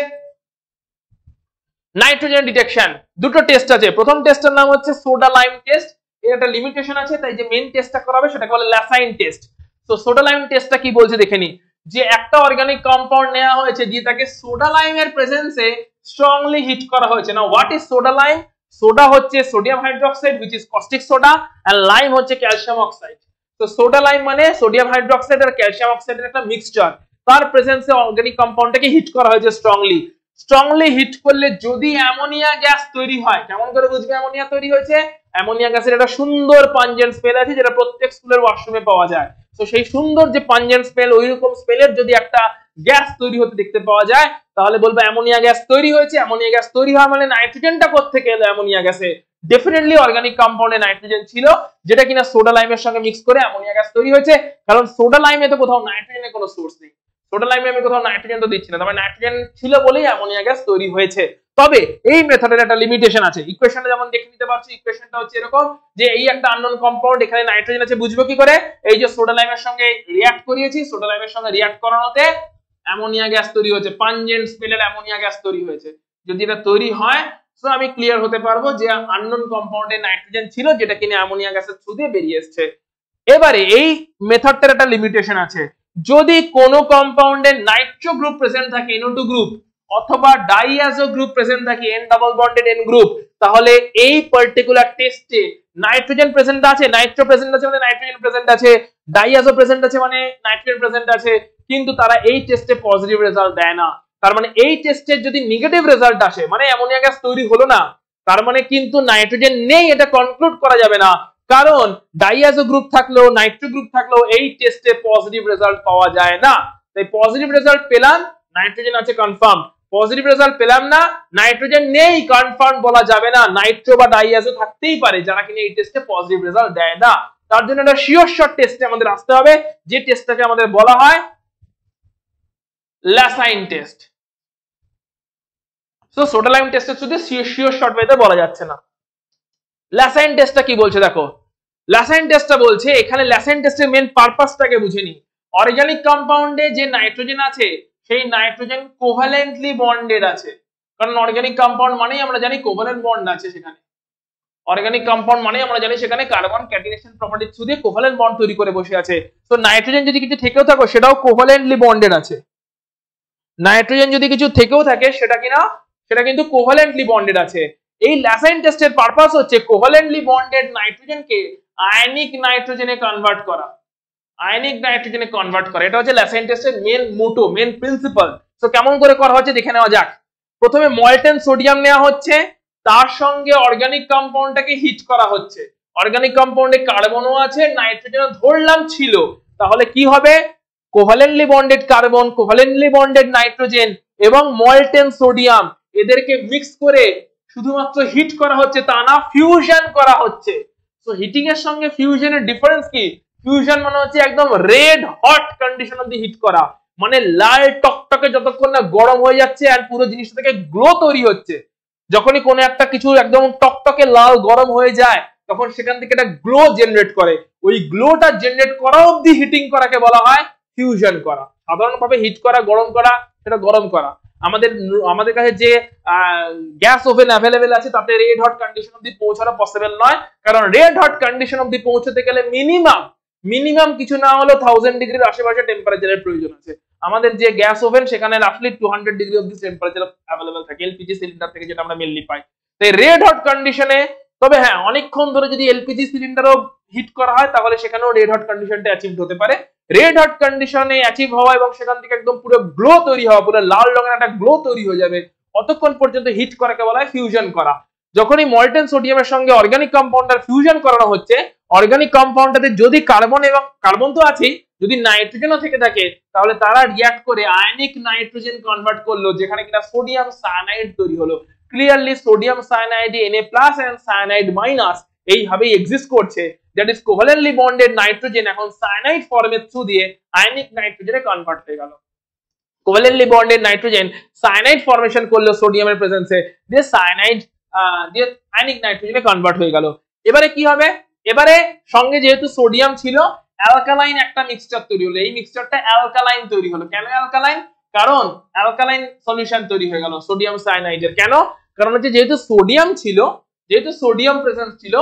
নাইট্রোজেন ডিটেকশন। দুটো টেস্ট আছে, প্রথম টেস্টের নাম হচ্ছে সোডা লাইম টেস্ট, এর একটা লিমিটেশন আছে, তাই যে মেইন টেস্টটা করা হবে সেটাকে বলে ল্যাসাইন টেস্ট। তো সোডা লাইম টেস্টটা কি বলছে দেখে নি, যে একটা অর্গানিক কম্পাউন্ড নেওয়া হয়েছে দিয়ে তাকে সোডা লাইমের প্রেজেন্সে স্ট্রংলি হিট করা হয়েছে। না what is soda lime? Soda হচ্ছে sodium hydroxide which is caustic soda, and lime হচ্ছে ক্যালসিয়াম অক্সাইড। তো সোডা লাইম মানে সোডিয়াম হাইড্রোক্সাইড আর ক্যালসিয়াম অক্সাইডের একটা মিক্সচার, তার প্রেজেন্সে অর্গানিক কম্পাউন্ডটাকে হিট করা হয়েছে স্ট্রংলি। স্ট্রংলি হিট করলে যদি অ্যামোনিয়া গ্যাস তৈরি হয়, কেমন করে বুঝবে অ্যামোনিয়া তৈরি হয়েছে? অ্যামোনিয়া গ্যাসের একটা সুন্দর পাঞ্জেন্ট স্মেল আছে যেটা প্রত্যেক স্কুলের ওয়াশরুমে পাওয়া যায়। তো সেই সুন্দর যে পাঞ্জেন্ট স্মেল, ওই রকম স্মেলের যদি একটা গ্যাস তৈরি হতে দেখতে পাওয়া যায়, তাহলে বলবো অ্যামোনিয়া গ্যাস তৈরি হয়েছে। অ্যামোনিয়া গ্যাস তৈরি হয় মানে নাইট্রোজেনটা কোত্থেকে এলো অ্যামোনিয়া গ্যাসে? ডেফিনেটলি অর্গানিক কম্পাউন্ডে নাইট্রোজেন ছিল, যেটা কিনা সোডা লাইমের সঙ্গে মিক্স করে অ্যামোনিয়া গ্যাস তৈরি হয়েছে। কারণ সোডা লাইমে তো কোথাও নাইট্রোজেনের কোনো সোর্স নেই, সোডা লাইমে আমি কোথাও নাইট্রোজেন তো দিচ্ছি না, তবে নাইট্রোজেন ছিল বলেই অ্যামোনিয়া গ্যাস তৈরি হয়েছে। তবে এই মেথডের একটা লিমিটেশন আছে, ইকুয়েশনটা যেমন দেখে নিতে পারছি, ইকুয়েশনটা হচ্ছে এরকম যে এই একটা আননোন কম্পাউন্ড, এখানে নাইট্রোজেন আছে, বুঝবো কি করে? এই যে সোডা লাইমের সঙ্গে রিঅ্যাক্ট করিয়েছি, সোডা লাইমের সঙ্গে রিঅ্যাক্ট করানোতে অ্যামোনিয়া গ্যাস তৈরি হয়েছে, পাঞ্জেন্ট স্মেলের অ্যামোনিয়া গ্যাস তৈরি হয়েছে। যদি এটা তৈরি হয় তো আমি ক্লিয়ার হতে পারবো যে আননোন কম্পাউন্ডে নাইট্রোজেন ছিল, যেটা কিনা অ্যামোনিয়া গ্যাসের থ্রু দিয়ে বেরিয়ে এসেছে। এবারে এই মেথডটার একটা লিমিটেশন আছে, যদি কোনো কম্পাউন্ডে নাইট্রো গ্রুপ প্রেজেন্ট থাকে NO2 গ্রুপ, অথবা ডাইয়াজো গ্রুপ প্রেজেন্ট থাকে N double bonded N group, তাহলে এই পার্টিকুলার টেস্টে নাইট্রোজেন প্রেজেন্ট আছে, নাইট্রো প্রেজেন্ট আছে মানে নাইট্রোজেন প্রেজেন্ট আছে, ডাইয়াজো প্রেজেন্ট আছে মানে নাইট্রোজেন প্রেজেন্ট আছে, কিন্তু তারা এই টেস্টে পজিটিভ রেজাল্ট দেয় না। তার মানে এই টেস্টের যদি নেগেটিভ রেজাল্ট আসে, মানে অ্যামোনিয়া গ্যাস তৈরি হলো না, তার মানে কিন্তু নাইট্রোজেন নেই, এটা কনক্লুড করা যাবে না। কারণ ডাইয়াজো গ্রুপ থাকলেও নাইট্রো গ্রুপ থাকলেও এই টেস্টে পজিটিভ রেজাল্ট পাওয়া যায় না। তাই পজিটিভ রেজাল্ট পেলাম, নাইট্রোজেন আছে কনফার্ম, পজিটিভ রেজাল্ট পেলাম না, নাইট্রোজেন নেই কনফার্ম বলা যাবে না, নাইট্রো বা ডাইয়াজো থাকতেই পারে যারা কিনা এই টেস্টে পজিটিভ রেজাল্ট দেয় না। তার জন্য একটা শিওর শট টেস্টে আমাদের আসতে হবে, যে টেস্টটাকে আমাদের বলা হয় ল্যাসাইন টেস্ট। সো সোডা লাইম টেস্টের শুধু শিওর শট ওয়েতে বলা যাচ্ছে না। ল্যাসাইন টেস্টটা কি বলছে দেখো, ল্যাসাইন টেস্টটা বলছে, এখানে ল্যাসাইন টেস্টের মেন পারপাসটাকে বুঝে নি। অর্গানিক কম্পাউন্ডে যে নাইট্রোজেন আছে সেই নাইট্রোজেন কোভ্যালেন্টলি বন্ডেড আছে, কারণ অর্গানিক কম্পাউন্ড মানেই আমরা জানি কোভ্যালেন্ট বন্ড আছে সেখানে। অর্গানিক কম্পাউন্ড মানে আমরা জানি সেখানে কার্বন ক্যাটিনেশন প্রপার্টি থ্রু দিয়ে কোভালেন্ট বন্ড তৈরি করে বসে আছে। তো নাইট্রোজেন যদি কিছু থেকেও থাকে সেটাও কোভালেন্টলি বন্ডেড আছে। নাইট্রোজেন যদি কিছু থেকেও থাকে সেটা কিনা, সেটা কিন্তু কোভালেন্টলি বন্ডেড আছে। এই ল্যাসাইন টেস্টের পারপাস হচ্ছে কোভালেন্টলি বন্ডেড নাইট্রোজেনকে আয়নিক নাইট্রোজেনে কনভার্ট করা। আয়নিক নাইট্রোজেনে কনভার্ট করা, এটা হচ্ছে ল্যাসাইন টেস্টের মেন মোটো, মেন প্রিন্সিপাল। তো কেমন করে করা হচ্ছে দেখে নেওয়া যাক। প্রথমে মল্টেন সোডিয়াম নেওয়া হচ্ছে, তার সঙ্গে অর্গানিক কম্পাউন্ডটাকে হিট করা হচ্ছে। অর্গানিক কম্পাউন্ডে কার্বনও আছে, নাইট্রোজেনও ধরলাম ছিল, তাহলে কি হবে, কোভালেন্টলি বন্ডেড কার্বন, কোভালেন্টলি বন্ডেড নাইট্রোজেন এবং মল্টেন সোডিয়াম এদেরকে মিক্স করে শুধুমাত্র হিট করা হচ্ছে তা না, ফিউশন করা হচ্ছে। তো হিটিং এর সঙ্গে ফিউশনের ডিফারেন্স কি? ফিউশন মানে হচ্ছে একদম রেড হট কন্ডিশন অবধি হিট করা, মানে লাল টকটকে যতক্ষণ না গরম হয়ে যাচ্ছে আর পুরো জিনিসটা থেকে গ্লো তৈরি হচ্ছে। যখনই কোনো একটা কিছু একদম টকটকে লাল গরম হয়ে যায় তখন সেখান থেকে একটা গ্লো জেনারেট করে, ওই গ্লোটা জেনারেট করা অবধি হিটিং করাকে বলা হয় ফিউশন করা। সাধারণভাবে হিট করা, গরম করা, সেটা গরম করা। আমাদের কাছে যে গ্যাস ওভেন অ্যাভেলেবেল আছে তাতে রেড হট কন্ডিশন অবধি পৌঁছানো পসিবল নয়, কারণ রেড হট কন্ডিশন অবধি পৌঁছতে গেলে মিনিমাম কিছু না হলেও 1000 ডিগ্রির আশেপাশে টেম্পারেচারের প্রয়োজন আছে। আমাদের যে গ্যাস ওভেন সেখানে রাফলি 200 ডিগ্রি অবধি টেম্পারেচার অ্যাভেলেবেল থাকে এলপিজি সিলিন্ডার থেকে, যেটা আমরা মেনলি পাই। তাই রেড হট কন্ডিশনে, তবে হ্যাঁ অনেকক্ষণ ধরে যদি এলপিজি সিলিন্ডারও হিট করা হয় তাহলে সেখানেও রেড হট কন্ডিশনটা অ্যাচিভ হতে পারে। রেড হট কন্ডিশনে অ্যাচিভ হওয়া এবং সেখান থেকে একদম পুরো গ্লো তৈরি হওয়া, পুরো লাল রঙের একটা গ্লো তৈরি হয়ে যাবে, অতক্ষণ পর্যন্ত হিট করাকে বলা হয় ফিউশন করা। যখনই মল্টেন সোডিয়ামের সঙ্গে অর্গানিক কম্পাউন্ডার ফিউশন করানো হচ্ছে, অর্গানিক কম্পাউন্ডটাতে যদি কার্বন এবং কার্বন তো আছেই, যদি নাইট্রোজেনও থেকে থাকে তাহলে তারা রিঅ্যাক্ট করে আয়নিক নাইট্রোজেন কনভার্ট করলো, যেখানে কিনা সোডিয়াম সায়ানাইড তৈরি হলো। Clearly sodium cyanide Na+ and cyanide minus এইভাবেই এক্সিস্ট করছে, that is covalently bonded nitrogen এখন সায়ানাইড ফর্মের থ্রু দিয়ে আয়নিক নাইট্রোজেনে কনভার্ট হয়ে গেল। Covalently bonded nitrogen cyanide formation করলো সোডিয়ামের প্রেজেন্সে, দিয়ে সায়ানাইড দিয়ে আয়নিক নাইট্রোজেনে কনভার্ট হয়ে গেল। এবারে কি হবে, এবারে সঙ্গে যেহেতু সোডিয়াম ছিল অ্যালকালাইন একটা মিক্সচার তৈরি হলো। এই মিক্সচারটা অ্যালকালাইন তৈরি হলো। কেন অ্যালকালাইন? কারণ অ্যালকালাইন সলিউশন তৈরি হয়ে গেল সোডিয়াম সায়ানাইডের। কেন? কারণ হচ্ছে যেহেতু সোডিয়াম ছিল, যেহেতু সোডিয়াম প্রেজেন্স ছিল,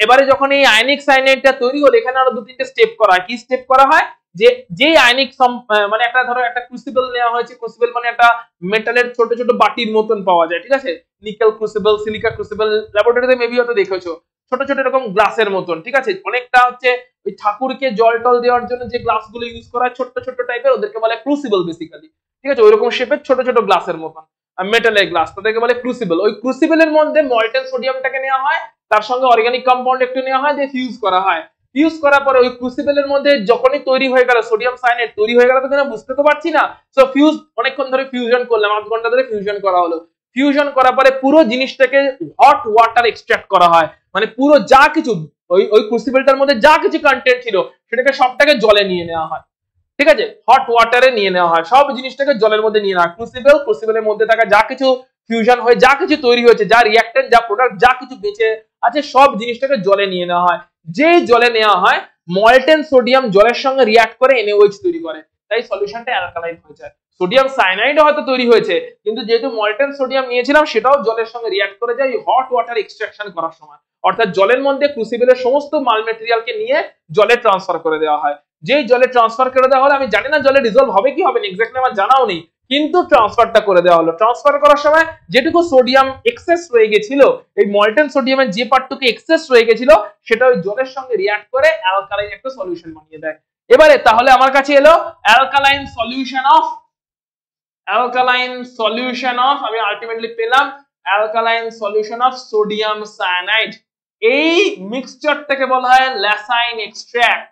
এবারে যখন এই আয়নিক সায়ানাইডটা তৈরি হলো এখানে আরো 2-3টে স্টেপ করা হয়। কি স্টেপ করা হয়? যে আয়নিক মানে একটা ধরো একটা ক্রুসিবল নেওয়া হয়েছে, ক্রুসিবল মানে একটা মেটালের ছোট ছোট বাটির মতন পাওয়া যায়, ঠিক আছে, নিকেল ক্রুসিবল, সিলিকা ক্রুসিবল, ল্যাবরেটরিতে মেবি হয়তো দেখেছো, ছোট ছোট এরকম গ্লাসের মতন, ঠিক আছে। অনেকটা হচ্ছে ওই ঠাকুরকে জল টল দেওয়ার জন্য যে গ্লাসগুলো ইউজ করা হয় ছোট ছোট টাইপের, ওদেরকে বলে ক্রুসিবল বেসিক্যালি, ঠিক আছে, ওইরকম শেপের ছোট ছোট গ্লাসের মতন মেটালের গ্লাস, তাদেরকে বলে ক্রুসিবল। ওই ক্রুসিবলের মধ্যে মল্টেন সোডিয়ামটাকে নেওয়া হয়, তার সঙ্গে অর্গানিক কম্পাউন্ড একটু নেওয়া হয়, দিয়ে ফিউজ করা হয়। ফিউজ করার পরে ওই ক্রুসিবলের মধ্যে যখনই তৈরি হয়ে গেল সোডিয়াম সায়ানাইড তৈরি হয়ে গেল, তখন বুঝতে তো পারছি না, সো ফিউজ অনেকক্ষণ ধরে ফিউশন করলাম, 8 ঘন্টা ধরে ফিউশন করা হলো। ফিউশন করার পরে পুরো জিনিসটাকে হট ওয়াটার এক্সট্রাক্ট করা হয়, মানে পুরো যা কিছু ওই ক্রুসিবলটার মধ্যে যা কিছু কন্টেন্ট ছিল সেটাকে সবটাকে জলে নিয়ে নেওয়া হয়, ঠিক আছে, হট ওয়াটারে নিয়ে নেওয়া হয়, সব জিনিসটাকে জলের মধ্যে নিয়ে নেওয়া হয়। ক্রুসিবলের মধ্যে থাকা যা কিছু ফিউশন হয়ে যা কিছু তৈরি হয়েছে, যা রিঅ্যাক্টেন্ট, যা প্রোডাক্ট, যা কিছু বেঁচে আছে সব জিনিসটাকে জলে নিয়ে নেওয়া হয়। যেই জলে নেওয়া হয় মল্টেন সোডিয়াম জলের সঙ্গে রিঅ্যাক্ট করে NaOH তৈরি করে, তাই সলিউশনটা অ্যালকালাইন হয়ে যায়। সোডিয়াম সায়ানাইডও হয়তো তৈরি হয়েছে, কিন্তু যেহেতু মল্টেন সোডিয়াম নিয়েছিলাম সেটাও জলের সঙ্গে রিঅ্যাক্ট করে যায় হট ওয়াটার এক্সট্রাকশন করার সময়, অর্থাৎ জলের মধ্যে ক্রুসিবলের সমস্ত মাল মেটেরিয়ালকে নিয়ে জলে ট্রান্সফার করে দেওয়া হয়। যেই জলে ট্রান্সফার করে দেওয়া হলে, আমি জানি না জলে ডিজলভ হবে কি হবে না, এক্স্যাক্টলি আমার জানাও নেই, কিন্তু ট্রান্সফারটা করে দেওয়া হলো। ট্রান্সফার করার সময় যেটুকু সোডিয়াম এক্সেস রয়ে গেছিল, এই মল্টেন সোডিয়ামের যে পার্টটুকু এক্সেস রয়ে গেছিল সেটা ওই জলের সঙ্গে রিঅ্যাক্ট করে অ্যালকালাইন একটা সলিউশন বানিয়ে দেয়। এবারে তাহলে আমার কাছে এলো অ্যালকালাইন সলিউশন অফ আমি আলটিমেটলি পেলাম alkaline solution of sodium cyanide. এই মিক্সচারটাকে বলা হয় ল্যাসাইন এক্সট্রাক্ট।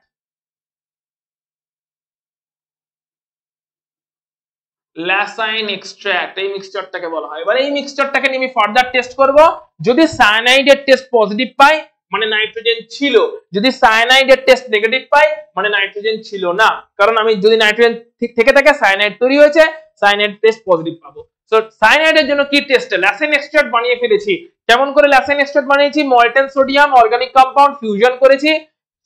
ল্যাসাইন এক্সট্রাক্ট এই মিক্সচারটাকে বলা হয়। এবার এই মিক্সচারটাকে নিয়ে আমি ফার্দার টেস্ট করব। যদি সায়ানাইডের টেস্ট পজিটিভ পাই মানে নাইট্রোজেন ছিল, যদি সায়ানাইডের টেস্ট নেগেটিভ পাই মানে নাইট্রোজেন ছিল না, কারণ আমি যদি নাইট্রোজেন ঠিক থেকে থাকে সায়ানাইড তৈরি হয়েছে, সায়ানাইড টেস্ট পজিটিভ পাবো। সো সায়ানাইডের জন্য কি টেস্ট? ল্যাসাইন এক্সট্রাক্ট বানিয়ে ফেলেছি। কেমন করে ল্যাসাইন এক্সট্রাক্ট বানিয়েছি? Molten sodium organic compound fusion করেছি,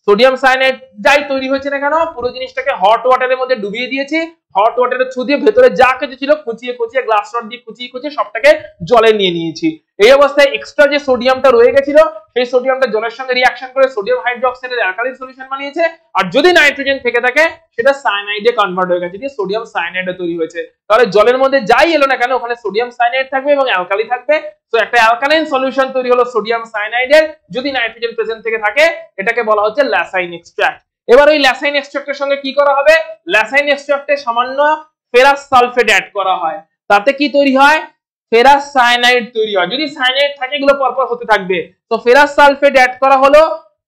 সোডিয়াম সায়ানাইড যাই তৈরি হয়েছে না কেন পুরো জিনিসটাকে হট ওয়াটারের মধ্যে ডুবিয়ে দিয়েছি, হট ওয়াটারের থ্রু দিয়ে ভেতরে যা কিছু ছিল খুঁচিয়ে গ্লাস রড দিয়ে খুঁচিয়ে সবটাকে জলে নিয়ে নিয়েছি। এই অবস্থায় এক্সট্রা যে সোডিয়ামটা রয়ে গেছিল সেই সোডিয়ামটা জলের সঙ্গে রিঅ্যাকশন করে সোডিয়াম হাইড্রোক্সাইডের অ্যালকালাইন সলিউশন বানিয়েছে, আর যদি নাইট্রোজেন থেকে থাকে সেটা সায়ানাইডে কনভার্ট হয়ে গেছে, দিয়ে সোডিয়াম সায়ানাইডে তৈরি হয়েছে। তাহলে জলের মধ্যে যাই এলো না কেন ওখানে সোডিয়াম সায়ানাইড থাকবে এবং অ্যালকালি থাকবে। তো একটা অ্যালকালাইন সলিউশন তৈরি হলো সোডিয়াম সায়ানাইডের, যদি নাইট্রোজেন প্রেজেন্ট থেকে থাকে এটাকে বলা হচ্ছে ল্যাসাইন এক্সট্রাক্ট। এবার ওই ল্যাসাইন এক্সট্রাক্টের সঙ্গে কি করা হবে, ল্যাসাইন এক্সট্রাক্টে সামান্য ফেরাস সালফেট অ্যাড করা হয়, তাতে কি তৈরি হয়, ফেরাস সায়ানাইড তৈরি হয়। যদি সায়ানাইড থাকে এগুলো পরপর হতে থাকবে, তো ফেরাস সালফেট অ্যাড করা হলো,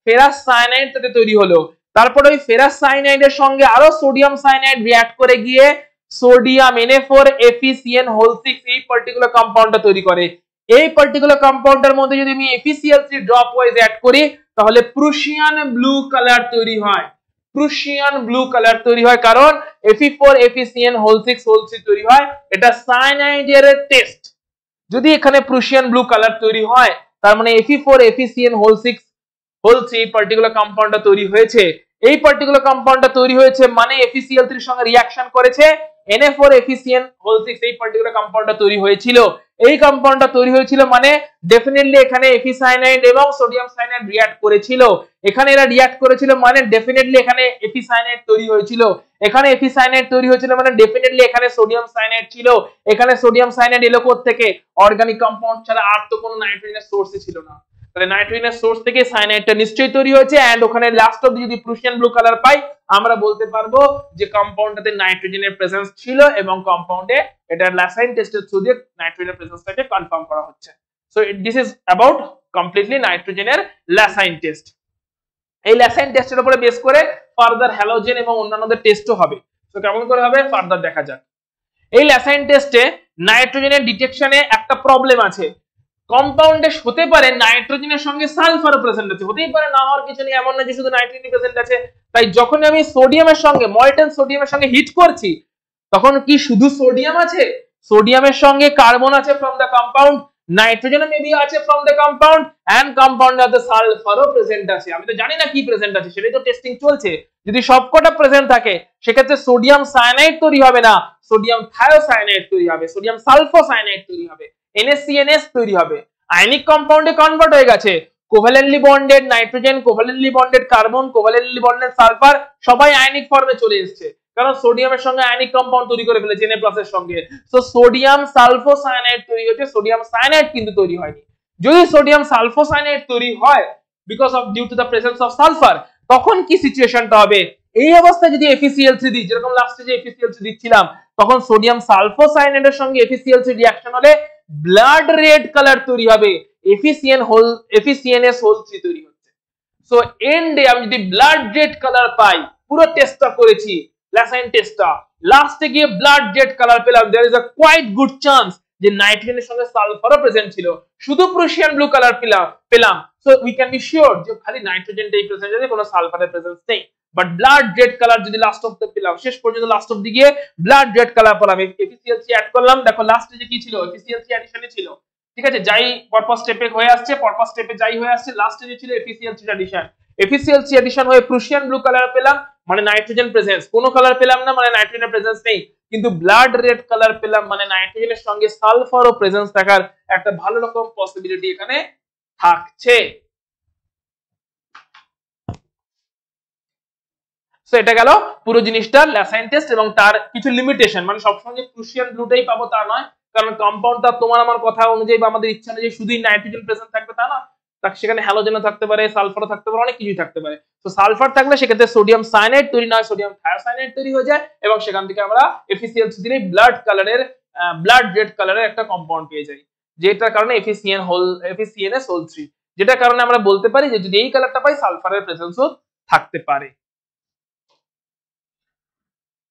ফেরাস সায়ানাইড তাতে তৈরি হলো। তারপর ওই ফেরাস সায়ানাইডের সঙ্গে আরো সোডিয়াম সায়ানাইড রিঅ্যাক্ট করে গিয়ে সোডিয়াম Na4FeCN6 এই পার্টিকুলার কম্পাউন্ডটা তৈরি করে। এই পার্টিকুলার কম্পাউন্ডের মধ্যে যদি আমি FeCl3 ড্রপ ওয়াইজ অ্যাড করি তাহলে প্রুশিয়ান ব্লু কালার তৈরি হয়। প্রুশিয়ান ব্লু কালার তৈরি হয় কারণ Fe4FeCN6 তৈরি হয়, এটা সায়ানাইডের টেস্ট। যদি এখানে প্রুশিয়ান ব্লু কালার তৈরি হয় তার মানে Fe4FeCN6 পার্টিকুলার কম্পাউন্ডটা তৈরি হয়েছে। এই পার্টিকুলার কম্পাউন্ডটা তৈরি হয়েছে মানে FeCl3 এর সঙ্গে রিঅ্যাকশন করেছে Na4FeCN6 এই পার্টিকুলার কম্পাউন্ডটা তৈরি হয়েছিল। এই কম্পাউন্ডটা তৈরি হয়েছিল মানে ডেফিনেটলি এখানে এফিসায়ানাইড এবং সোডিয়াম সায়ানাইড রিঅ্যাক্ট করেছিল। এখানে এরা রিঅ্যাক্ট করেছিল মানে ডেফিনেটলি এখানে এফিসায়ানাইড তৈরি হয়েছিল। এখানে এফিসায়ানাইড তৈরি হয়েছিল মানে ডেফিনেটলি এখানে সোডিয়াম সায়ানাইড ছিল। এখানে সোডিয়াম সায়ানাইড এলো কোথা থেকে, অর্গানিক কম্পাউন্ড ছাড়া আর তো কোনো নাইট্রোজেনের সোর্সই ছিল না। তাহলে নাইট্রোজেনের সোর্স থেকে সায়ানাইডটা নিশ্চয়ই তৈরি হয়েছে, এন্ড ওখানে লাস্ট অবধি যদি প্রুশিয়ান ব্লু কালার পাই আমরা বলতে পারবো যে কম্পাউন্ডটাতে নাইট্রোজেনের প্রেজেন্স ছিল এবং কম্পাউন্ডে এটা ল্যাসাইন টেস্টের থ্রু দিয়ে নাইট্রোজেনের প্রেজেন্সটাকে কনফার্ম করা হচ্ছে। So this is about completely নাইট্রোজেনের ল্যাসাইন টেস্ট। এই ল্যাসাইন টেস্টের উপরে বেস করে ফার্দার হ্যালোজেন এবং অন্যান্যদের টেস্টও হবে। তো কেমন করে হবে ফার্দার দেখা যাক। এই ল্যাসাইন টেস্টে নাইট্রোজেনের ডিটেকশনে একটা প্রবলেম আছে। কম্পাউন্ডে হতে পারে নাইট্রোজেনের সঙ্গে সালফারও প্রেজেন্ট আছে, হতেই পারে না হওয়ার কিছু নেই, এমন না যে শুধু নাইট্রোজেন প্রেজেন্ট আছে। তাই যখন আমি সোডিয়ামের সঙ্গে মলটেন সোডিয়ামের সঙ্গে হিট করছি তখন কি শুধু সোডিয়াম আছে, সোডিয়ামের সঙ্গে কার্বন আছে from the compound, nitrogen maybe আছে ফ্রম দ্য কম্পাউন্ড এন্ড কম্পাউন্ডে দ্য সালফারও প্রেজেন্ট আছে। আমি তো জানি না কি প্রেজেন্ট আছে, সেটাই তো টেস্টিং চলছে। যদি সবকটা প্রেজেন্ট থাকে সেক্ষেত্রে সোডিয়াম সায়ানাইড তৈরি হবে না, সোডিয়াম থায়োসায়ানাইড তৈরি হবে, সোডিয়াম সালফোসায়ানাইড তৈরি হবে, NaCNS তৈরি হবে। আয়নিক কম্পাউন্ডে কনভার্ট হয়ে গেছে, covalently bonded nitrogen, covalently bonded carbon, covalently bonded sulphur সবাই আয়নিক ফর্মে চলে এসেছে, কারণ সোডিয়ামের সঙ্গে আয়নিক কম্পাউন্ড তৈরি করে ফেলেছে Na+ এর সঙ্গে। সো সোডিয়াম সালফোসায়ানাইড তৈরি হয়েছে, সোডিয়াম সায়ানাইড কিন্তু তৈরি হয়নি। যদি সোডিয়াম সালফোসায়ানাইড তৈরি হয় because of due to the presence of sulphur, তখন কি সিচুয়েশনটা হবে, এই অবস্থায় যদি FeCl3 দিই, যেরকম লাস্টে যে FeCl3 দিচ্ছিলাম, তখন সোডিয়াম সালফোসায়ানাইডের সঙ্গে FeCl3 রিঅ্যাকশন হলে ব্লাড রেড কালার তৈরি হবে, FeCNS3 তৈরি হচ্ছে। সো এন্ডে আমি যদি ব্লাড রেড কালার পাই, পুরো টেস্টটা করেছি ল্যাসাইন টেস্টটা, লাস্টে গিয়ে ব্লাড রেড কালার পেলাম, there is a quite good chance যে নাইট্রোজেনের সঙ্গে সালফারও প্রেজেন্ট ছিল, শুধু প্রুশিয়ান ব্লু কালার পেলাম। So we can be sure যে খালি নাইট্রোজেনটাই প্রেজেন্ট আছে, কোনো সালফারের প্রেজেন্স নেই। বাট ব্লাড রেড কালার যদি লাস্ট অফ পেলাম, শেষ পর্যন্ত লাস্ট অফ দিয়ে ব্লাড রেড কালার পেলাম, FeCl3 অ্যাড করলাম, দেখো লাস্টে যে কি ছিল FeCl3 অ্যাডিশনে ছিল, ঠিক আছে, যাই পরপর স্টেপে হয়ে আসছে, পরপর স্টেপে যাই হয়ে আসছে, লাস্টে যে ছিল FeCl3 অ্যাডিশন, FeCl3 অ্যাডিশন হয়ে প্রুশিয়ান ব্লু কালার পেলাম মানে নাইট্রোজেন প্রেজেন্স, কোনো কালার পেলাম না মানে নাইট্রোজেনের প্রেজেন্স নেই, কিন্তু ব্লাড রেড কালার পেলাম মানে নাইট্রোজেনের সঙ্গে সালফারও প্রেজেন্স থাকার একটা ভালো রকম পসিবিলিটি এখানে থাকছে। সো এটা গেল পুরো জিনিসটার ল্যাসাইন টেস্ট এবং তার কিছু লিমিটেশন, মানে সবসময় প্রুশিয়ান ব্লুটাই পাবো তা নয়, কারণ কম্পাউন্ডটা তোমার আমার কথা অনুযায়ী বা আমাদের ইচ্ছা অনুযায়ী শুধুই নাইট্রোজেন প্রেজেন্ট থাকবে তা না, সেখানে হ্যালোজেনও থাকতে পারে, সালফারও থাকতে পারে, অনেক কিছুই থাকতে পারে। তো সালফার থাকলে সেক্ষেত্রে সোডিয়াম সায়ানাইড তৈরি নয়, সোডিয়াম থায়োসায়ানাইড তৈরি হয়ে যায় এবং সেখান থেকে আমরা FeCl3 দিলে ব্লাড রেড কালারের একটা কম্পাউন্ড পেয়ে যাই, যেটার কারণে FeCNS3, যেটার কারণে আমরা বলতে পারি যে যদি এই কালারটা পাই সালফারের প্রেজেন্সও থাকতে পারে।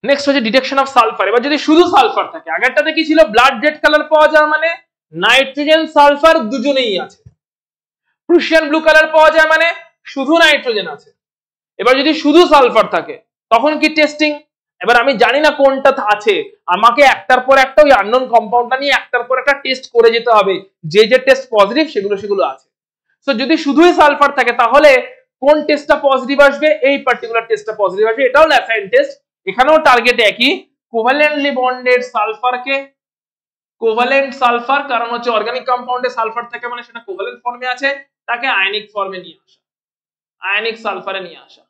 নেক্সট হচ্ছে ডিটেকশন অফ সালফার। এবার যদি শুধু সালফার থাকে, আগেরটাতে কি ছিল ব্লাড রেড কালার পাওয়া যায় মানে নাইট্রোজেন সালফার দুজনেই আছে, প্রুশিয়ান ব্লু কালার পাওয়া যায় মানে শুধু নাইট্রোজেন আছে। এবার যদি শুধু সালফার থাকে তখন কি টেস্টিং, এবার আমি জানি না কোনটা আছে, আমাকে একটার পর একটা ওই আননোন কম্পাউন্ডটা নিয়ে একটার পর একটা টেস্ট করে যেতে হবে, যে যে টেস্ট পজিটিভ সেগুলো আছে। সো যদি শুধুই সালফার থাকে তাহলে কোন টেস্টটা পজিটিভ আসবে, এই পার্টিকুলার টেস্টটা পজিটিভ আসবে, এটাও ল্যাসাইন টেস্ট। এখানেও টার্গেট একই, কোভ্যালেন্টলি বন্ডেড সালফারকে কোভালেন্ট সালফার, কারণ হচ্ছে অর্গানিক কম্পাউন্ডে সালফার থাকে মানে সেটা কোভালেন্ট ফর্মে আছে, তাকে আয়নিক ফর্মে নিয়ে আসা, আয়নিক সালফারে নিয়ে আসা।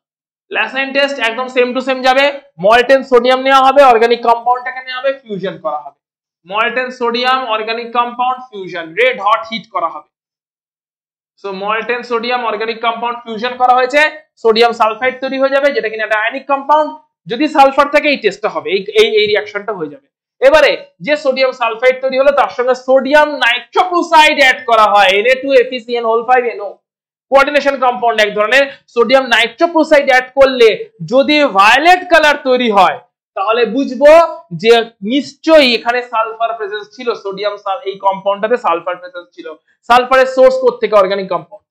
ল্যাসাইন টেস্ট একদম সেম টু সেম যাবে, মল্টেন সোডিয়াম নেওয়া হবে, অর্গানিক কম্পাউন্ডটাকে নেওয়া হবে, ফিউশন করা হবে। Molten sodium organic compound fusion, red hot heat করা হবে। So molten sodium organic compound fusion করা হয়েছে, সোডিয়াম সালফাইড তৈরি হয়ে যাবে, যেটা কিনা একটা আয়নিক কম্পাউন্ড। যদি সালফার থাকে এই টেস্টটা হবে, এই রিঅ্যাকশনটা হয়ে যাবে। এবারে যে সোডিয়াম সালফাইড তৈরি হলো তার সঙ্গে সোডিয়াম নাইট্রোক্লোরাইড অ্যাড করা হয়, Na2FeCN5NO, কোঅর্ডিনেশন কম্পাউন্ড এক ধরনের। সোডিয়াম নাইট্রোক্লোরাইড অ্যাড করলে যদি ভায়োলেট কালার তৈরি হয় তাহলে বুঝবো যে নিশ্চয়ই এখানে সালফার প্রেজেন্স ছিল, সোডিয়াম এই কম্পাউন্ডটাতে সালফার প্রেজেন্স ছিল। সালফারের সোর্স কোথা থেকে? Organic compound.